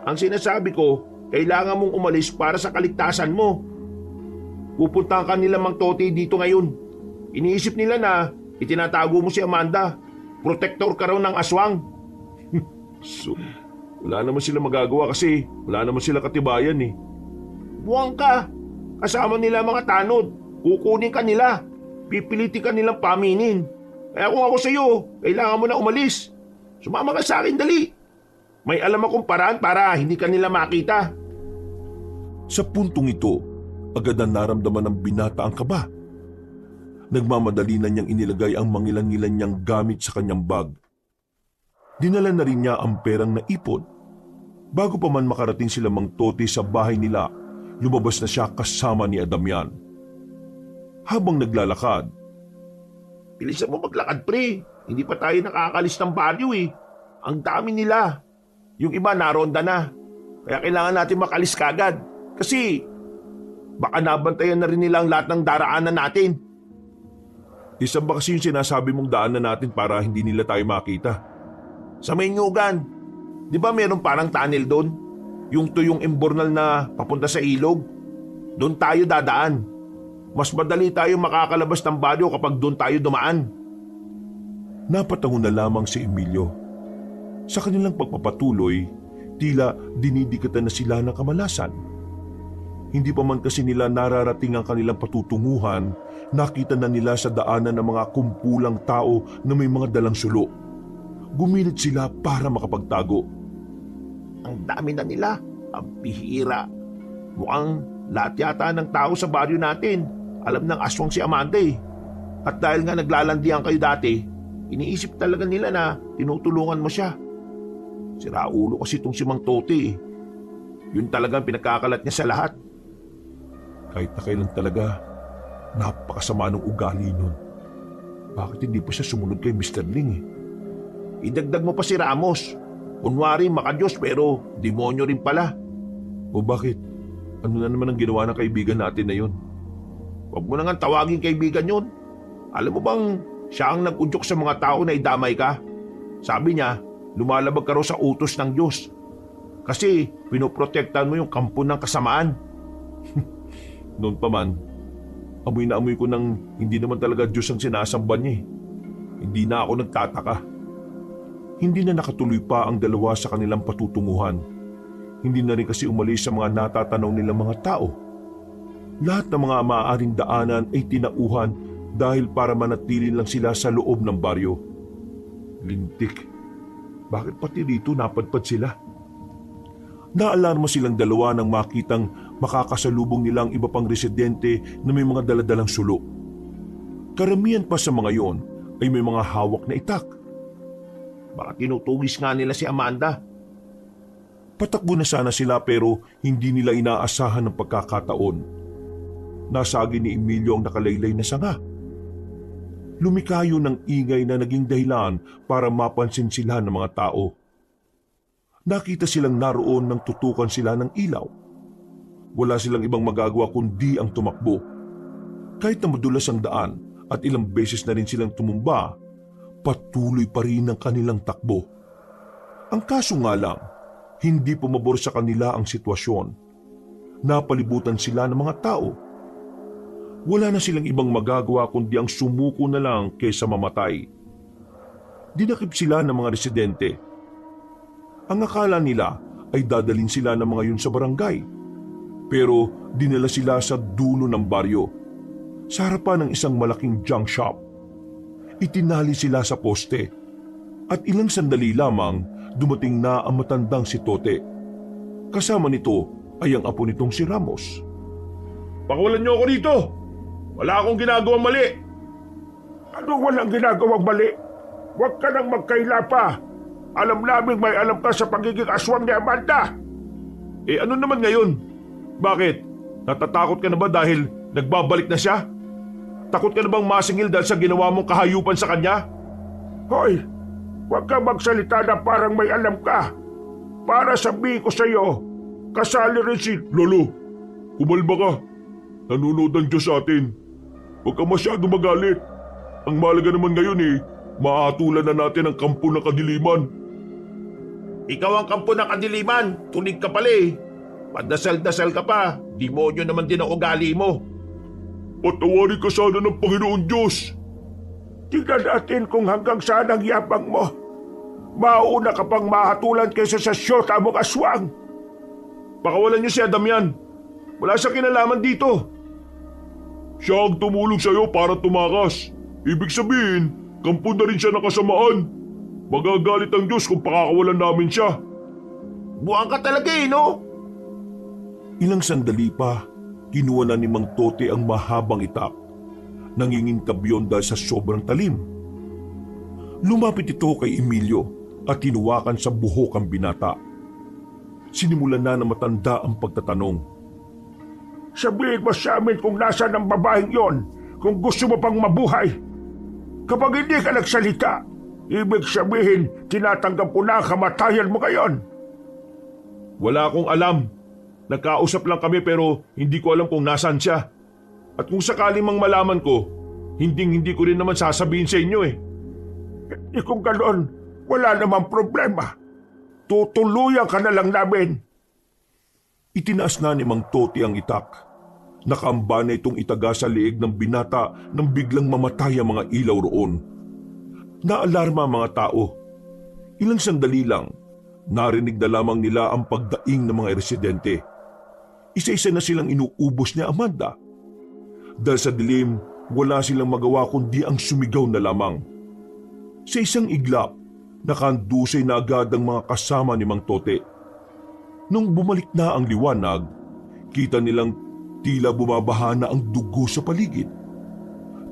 Ang sinasabi ko, kailangan mong umalis para sa kaligtasan mo. Pupuntahan ka nila Mang Tote dito ngayon. Iniisip nila na itinatago mo si Amanda. Protector ka raw ng aswang. So, wala naman sila magagawa kasi wala naman sila katibayan Buwang ka. Kasama nila mga tanod. Kukunin ka nila. Pipilitin ka nilang paminin. Kaya kung ako sa'yo, kailangan mo na umalis. Sumama ka sa akin, dali. May alam akong paraan para hindi ka nila makita. Sa puntong ito, agad na naramdaman ng binata ang kaba. Nagmamadali na niyang inilagay ang mangilan-ngilan niyang gamit sa kanyang bag. Dinala na rin niya ang perang naipon. Bago pa man makarating sila Mang Tote sa bahay nila, lumabas na siya kasama ni Adamian. Habang naglalakad, Bilisan mo maglakad, pre. Hindi pa tayo nakakalis ng baryo Ang dami nila. Yung iba naronda na. Kaya kailangan natin makalis kagad. Kasi baka nabantayan na rin nila ang lahat ng daraanan natin. Isa ba kasi yung sinasabi mong daanan natin para hindi nila tayo makita? Sa Maynyugan, di ba meron parang tunnel doon? Yung tuyong imbornal na papunta sa ilog? Doon tayo dadaan. Mas madali tayo makakalabas ng baryo kapag doon tayo dumaan. Napatango na lamang si Emilio. Sa kanilang pagpapatuloy, tila dinidikatan na sila ng kamalasan. Hindi pa man kasi nila nararating ang kanilang patutunguhan, nakita na nila sa daanan ng mga kumpulang tao na may mga dalang sulo. Gumilit sila para makapagtago. Ang dami na nila. Ang bihira. Mukhang lahat yata ng tao sa baryo natin alam ng aswang si Amanda At dahil nga naglalandian kayo dati, iniisip talaga nila na tinutulungan mo siya. Siraulo kasi itong si Mang Tote Yun talagang pinagkakalat niya sa lahat. Kahit na kailan talaga, napakasama ng ugali nun. Bakit hindi pa siya sumunod kay Mr. Ling Idagdag mo pa si Ramos. Kunwari makadiyos pero demonyo rin pala. O bakit? Ano na naman ang ginawa ng kaibigan natin na yun? Huwag mo na nga tawagin kaibigan yun. Alam mo bang siya ang nag-udyok sa mga tao na idamay ka? Sabi niya, lumalabag ka raw sa utos ng Diyos. Kasi pinoprotektahan mo yung kampo ng kasamaan. Noon pa man, amoy na amoy ko nang hindi naman talaga Diyos ang sinasamba niya eh. Hindi na ako nagtataka. Hindi na nakatuloy pa ang dalawa sa kanilang patutunguhan. Hindi na rin kasi umalis sa mga natatanaw nilang mga tao. Lahat ng mga maaaring daanan ay tinauhan dahil para manatili lang sila sa loob ng baryo. Lintik. Bakit pati rito napadpad sila? Naalarma silang dalawa nang makitang makakasalubong nilang iba pang residente na may mga daladalang sulo. Karamihan pa sa mga yon ay may mga hawak na itak. Baka tinutugis nga nila si Amanda. Patakbo na sana sila pero hindi nila inaasahan ng pagkakataon. Nasagi ni Emilio ang nakalaylay na sanga. Lumikayo ng ingay na naging dahilan para mapansin sila ng mga tao. Nakita silang naroon nang tutukan sila ng ilaw. Wala silang ibang magagawa kundi ang tumakbo. Kahit na madulas ang daan at ilang beses na rin silang tumumba, patuloy pa rin ang kanilang takbo. Ang kaso nga lang, hindi pumabor sa kanila ang sitwasyon. Napalibutan sila ng mga tao. Wala na silang ibang magagawa kundi ang sumuko na lang kaysa mamatay. Dinakip sila ng mga residente. Ang akala nila ay dadalhin sila ng mga yun sa barangay. Pero dinala sila sa dulo ng baryo, sa harapan ng isang malaking junk shop. Itinali sila sa poste at ilang sandali lamang dumating na ang matandang si Tote. Kasama nito ay ang apo nitong si Ramos. Pakawalan niyo ako dito! Wala akong ginagawang mali! Ano walang ginagawang mali? Huwag ka nang magkaila pa. Alam namin may alam ka sa pagiging aswang ni Amanda. Eh ano naman ngayon? Bakit? Natatakot ka na ba dahil nagbabalik na siya? Takot ka na bang masingil dahil sa ginawa mong kahayupan sa kanya? Hoy, huwag kang magsalita na parang may alam ka. Para sabihin ko sa iyo, kasali rin si... Lolo, kumalma ka. Nanonood ang Diyos sa atin. Huwag ka masyado magalit. Ang mahalaga naman ngayon maatulan na natin ang kampo ng kadiliman. Ikaw ang kampo ng kadiliman. Tunig ka pala eh. Padasal-dasal ka pa. Demonyo naman din ang ugali mo. Patawarin ka sana ng Panginoon Diyos. Tingnan natin kung hanggang saan ang yapang mo. Mauna ka pang mahatulan kaysa sa syota mong aswang. Pakawalan niyo si Damian. Wala siya kinalaman dito. Siya ang tumulong sa'yo para tumakas. Ibig sabihin, kampo na rin siya nakasamaan. Magagalit ang Diyos kung pakakawalan namin siya. Buwang ka talaga no? Ilang sandali pa, kinuha na ni Mang Tote ang mahabang itak. Nangingintab yun dahil sa sobrang talim. Lumapit ito kay Emilio at tinuwakan sa buhok ang binata. Sinimulan na ng matanda ang pagtatanong. Sabihin mo sa amin kung nasaan ang babaeng yon, kung gusto mo pang mabuhay. Kapag hindi ka nagsalita, ibig sabihin tinatanggap ko na ang kamatayan mo ngayon. Wala akong alam. Nagkausap lang kami pero hindi ko alam kung nasaan siya. At kung sakaling mang malaman ko, hindi ko rin naman sasabihin sa inyo Kung ganoon, wala namang problema. Tutuluyan ka na lang namin. Itinaas na ni Mang Tote ang itak. Nakaamba na itong itaga sa liig ng binata nang biglang mamatay ang mga ilaw roon. Naalarma ang mga tao. Ilang sandali lang, narinig na lamang nila ang pagdaing ng mga residente. Isa-isa na silang inuubos ni Amanda. Dahil sa dilim, wala silang magawa kundi ang sumigaw na lamang. Sa isang iglap, nakandusay na agad ang mga kasama ni Mang Tote. Nung bumalik na ang liwanag, kita nilang tila bumabaha na ang dugo sa paligid.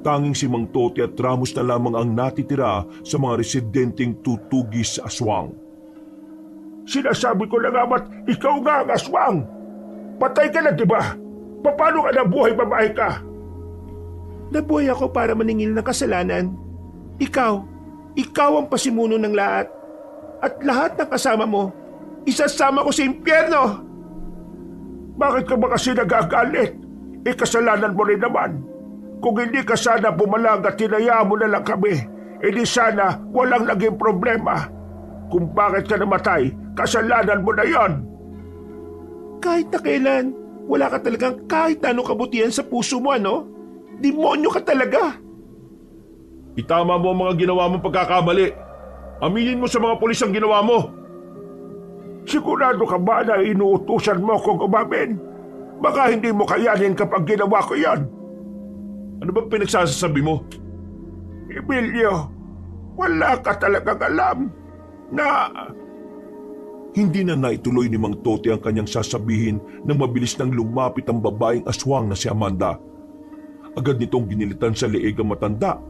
Tanging si Mang Tote at Ramos na lamang ang natitira sa mga residenteng tutugis sa aswang. Sinasabi ko na nga ba't ikaw nga ang aswang? Patay ka na, diba? Paano ka nabuhay, babae ka? Nabuhay ako para maningil ng kasalanan. Ikaw ang pasimuno ng lahat. At lahat ng kasama mo, isasama ko sa impyerno. Bakit ka ba kasi nagagalit? Kasalanan mo rin naman. Kung hindi ka sana pumalag at hinayaan mo na lang kami, edi sana walang naging problema. Kung bakit ka namatay, kasalanan mo na yon. Kahit na kailan, wala ka talagang kahit na anong kabutihan sa puso mo, ano? Demonyo ka talaga. Itama mo ang mga ginawa mong pagkakamali. Aminin mo sa mga pulis ang ginawa mo. Sigurado ka ba na inuutusan mo kung umamin? Baka hindi mo kayanin kapag ginawa ko yan. Ano ba pinagsasabi mo? Emilio, wala ka talagang alam na... Hindi na naituloy ni Mang Tote ang kanyang sasabihin nang mabilis nang lumapit ang babaeng aswang na si Amanda. Agad nitong ginilitan sa leeg ang matanda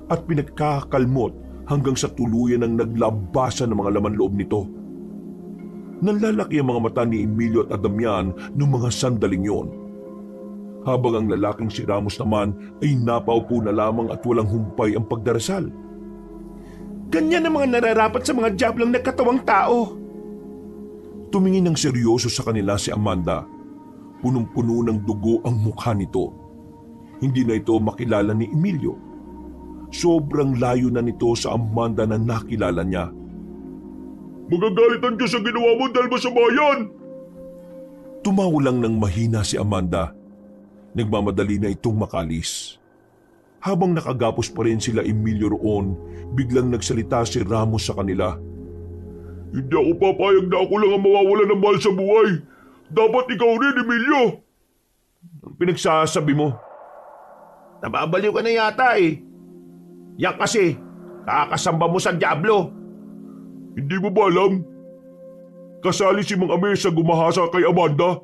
at pinagkakakalmot hanggang sa tuluyan ng naglabasan ng mga laman loob nito. Nanlalaki ang mga mata ni Emilio at Damian noong mga sandaling yon. Habang ang lalaking si Ramos naman ay napaupo na lamang at walang humpay ang pagdarasal. Ganyan ang mga nararapat sa mga diablang nagkatawang tao. Tumingin ng seryoso sa kanila si Amanda. Punong-puno ng dugo ang mukha nito. Hindi na ito makilala ni Emilio. Sobrang layo na nito sa Amanda na nakilala niya. Magagalit ang Diyos sa ginawa mo dahil masama yan! Tumawa lang ng mahina si Amanda. Nagmamadali na itong makalis. Habang nakagapos pa rin sila Emilio roon, biglang nagsalita si Ramos sa kanila. Hindi ako papayag na ako lang ang mawawala ng mahal sa buhay. Dapat ikaw rin, Emilio. Ang pinagsasabi mo? Nababaliw ka na yata eh. Yan kasi, kakasamba mo sa diablo. Hindi mo ba alam? Kasali si Mang Ame sa gumahasa kay Amanda.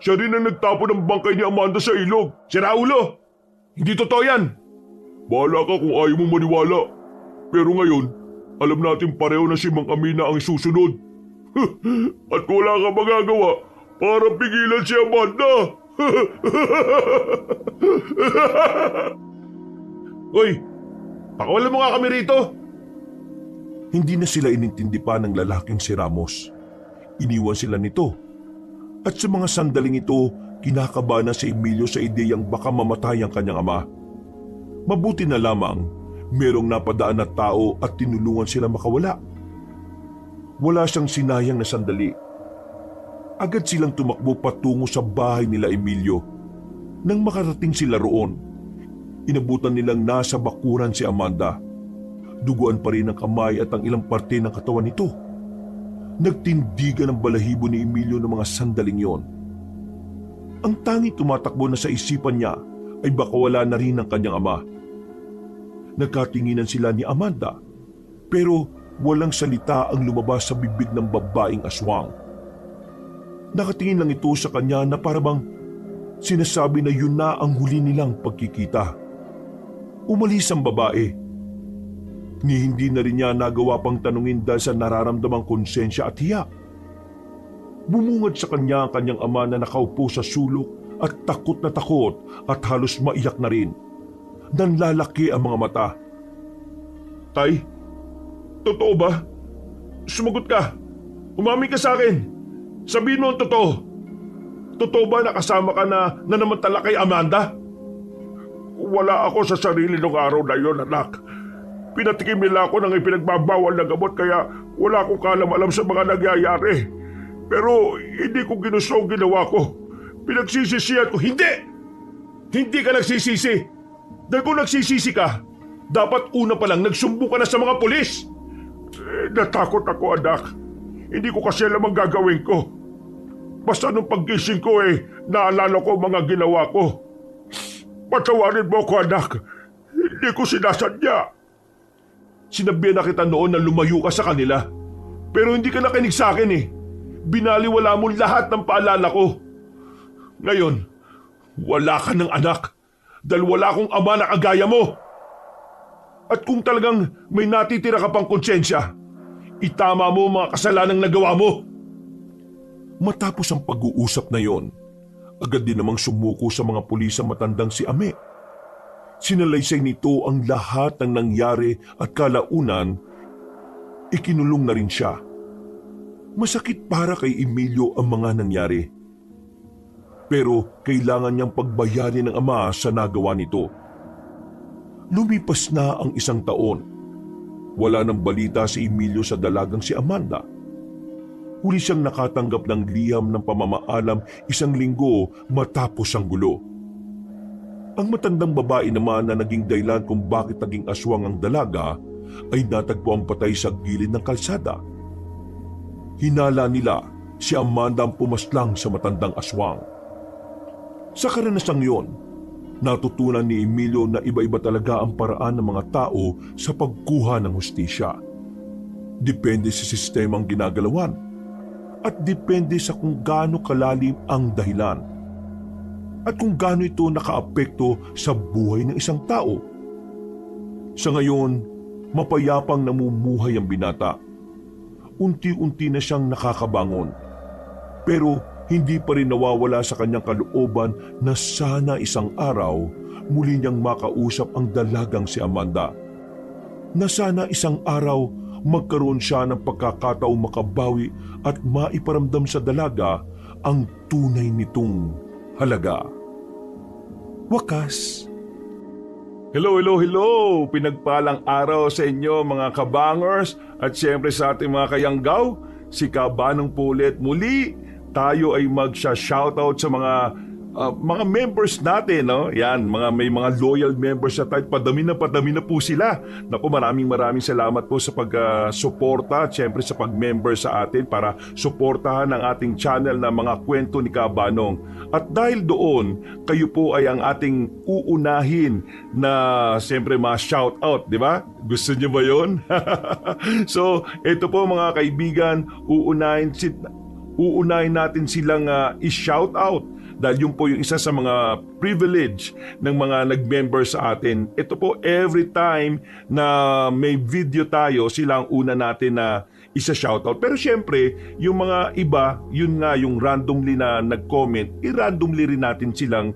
Siya rin ang nagtapo ng bangkay ni Amanda sa ilog. Si Raulo, hindi totoo yan. Bahala ka kung ayaw mo maniwala. Pero ngayon, alam natin pareho na si Mang Ame na ang susunod. At wala ka magagawa para pigilan si Amanda. Hoy, pakawalan mo nga kami rito. Hindi na sila inintindi pa ng lalaking si Ramos. Iniwan sila nito. At sa mga sandaling ito, kinakabahan na si Emilio sa ideyang baka mamatay ang kanyang ama. Mabuti na lamang, merong napadaan na tao at tinulungan sila makawala. Wala siyang sinayang na sandali. Agad silang tumakbo patungo sa bahay nila Emilio. Nang makarating sila roon, inabutan nilang nasa bakuran si Amanda. Duguan pa rin ang kamay at ang ilang parte ng katawan nito. Nagtindigan ang balahibo ni Emilio ng mga sandaling yon. Ang tanging tumatakbo na sa isipan niya ay baka wala na rin ang kanyang ama. Nagkatinginan sila ni Amanda, pero walang salita ang lumabas sa bibig ng babaeng aswang. Nakatingin lang ito sa kanya na parabang sinasabi na yun na ang huli nilang pagkikita. Umalis ang babae. Ni hindi na rin niya nagawa pang tanungin dahil sa nararamdamang konsensya at hiya. Bumungad sa kanya ang kanyang ama na nakaupo sa sulok at takot at halos maiyak na rin. Nanlalaki ang mga mata. Tay, totoo ba? Sumagot ka. Umami ka sa akin. Sabihin mo ang totoo. Totoo ba nakasama ka na namantala kay Amanda? Wala ako sa sarili ng araw na yon, anak. Pinatikim nila ako ng ipinagbabawal na gamot kaya wala akong kalam-alam sa mga nangyayari. Pero hindi ko ginusto ang ginawa ko. Pinagsisisihan ko, hindi! Hindi ka nagsisisi. Dahil kung nagsisisi ka, dapat una pa lang nagsumbo ka na sa mga pulis. Natakot ako, anak. Hindi ko kasi alam ang gagawin ko. Basta nung paggising ko naalala ko mga ginawa ko. Patawarin mo ko, anak. Hindi ko sinasadya. Sinabihan na kita noon na lumayo ka sa kanila. Pero hindi ka nakinig sa akin eh. Binaliwala mo lahat ng paalala ko. Ngayon, wala ka ng anak dahil wala akong ama na kagaya mo. At kung talagang may natitira ka pang konsensya, itama mo mga kasalanang nagawa mo. Matapos ang pag-uusap na yon, agad din namang sumuko sa mga pulis ang matandang si Ame. Sinalaysay nito ang lahat ng nangyari at kalaunan, ikinulong na rin siya. Masakit para kay Emilio ang mga nangyari. Pero kailangan niyang pagbayarin ng ama sa nagawa nito. Lumipas na ang 1 taon. Wala nang balita si Emilio sa dalagang si Amanda. Huli siyang nakatanggap ng liham ng pamamaalam 1 linggo matapos ang gulo. Ang matandang babae naman na naging dahilan kung bakit naging aswang ang dalaga ay natagpo ang patay sa gilid ng kalsada. Hinala nila si Amanda ang pumaslang sa matandang aswang. Sa karanasang yon, natutunan ni Emilio na iba-iba talaga ang paraan ng mga tao sa pagkuha ng hustisya. Depende sa sistemang ginagalawan at depende sa kung gaano kalalim ang dahilan at kung gaano ito nakaapekto sa buhay ng isang tao. Sa ngayon, mapayapang namumuhay ang binata. Unti-unti na siyang nakakabangon. Pero hindi pa rin nawawala sa kanyang kalooban na sana isang araw muli niyang makausap ang dalagang si Amanda. Na sana isang araw magkaroon siya ng pagkakataong makabawi at maiparamdam sa dalaga ang tunay nitong halaga. Wakas. Hello! Pinagpalang araw sa inyo mga kabangers at siyempre sa ating mga kayanggaw. Si Kabanong Pulit muli. Tayo ay magsha-shoutout sa mga members natin, no? Yan, may mga loyal members na tayo. Padami na po sila. Naku, maraming salamat po sa pag-suporta, siyempre sa pag-member sa atin para suportahan ang ating channel na mga kwento ni Kabanong. At dahil doon, kayo po ay ang ating uunahin na siyempre ma-shoutout, di ba? Gusto niyo ba yun? So, ito po mga kaibigan, uunahin natin silang i-shoutout dahil yun po yung isa sa mga privilege ng mga nag-member sa atin. Ito po, every time na may video tayo, sila ang una natin na isa-shoutout. Pero syempre, yung mga iba, yun nga yung randomly na nag-comment, i-randomly rin natin silang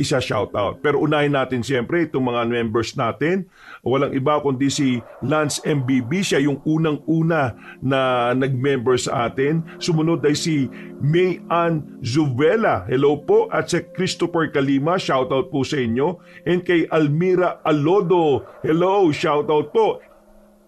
isa-shoutout. Pero unahin natin syempre itong mga members natin. Walang iba kundi si Lance MBB, siya yung unang-una na nag-member sa atin. Sumunod ay si May Ann Zuvela, hello po. At si Christopher Kalima, shoutout po sa inyo. And kay Almira Alodo, hello, shoutout po.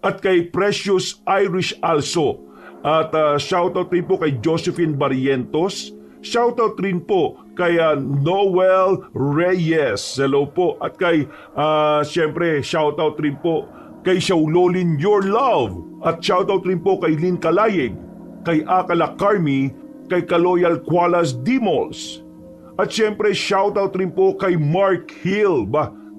At kay Precious Irish also. At shoutout rin po kay Josephine Barrientos. Shoutout rin po kay Noel Reyes. Hello po. At kay, siyempre, shoutout rin po kay Shaulolin Your Love. At shoutout rin po kay Lynn Kalayig, kay Akala Carmi, kay Kaloyal Kualas Dimols. At siyempre, shoutout rin po kay Mark Hill.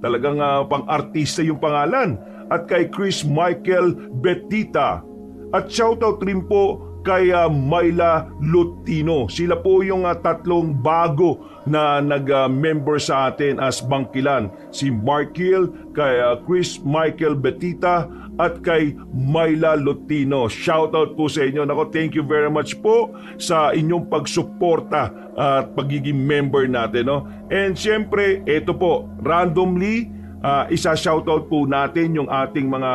Talagang pang-artista yung pangalan. At kay Chris Michael Betita. At shoutout rin po kay Myla Lutino. Sila po yung tatlong bago na nag-member sa atin as Bangkilan. Si Mark Hill, kay Chris Michael Betita at kay Myla Lutino. Shoutout po sa inyo. Nako, thank you very much po sa inyong pagsuporta at pagiging member natin. No? And siyempre, ito po, randomly, isa-shoutout po natin yung ating mga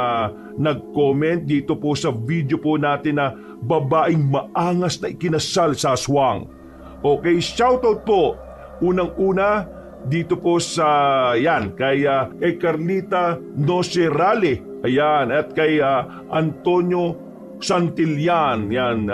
nag-comment dito po sa video po natin na babaeng maangas na ikinasal sa aswang. Okay, shoutout po. Unang-una dito po sa kay Carlita Nocerale. Ayan, at kay Antonio Santillan. Yan,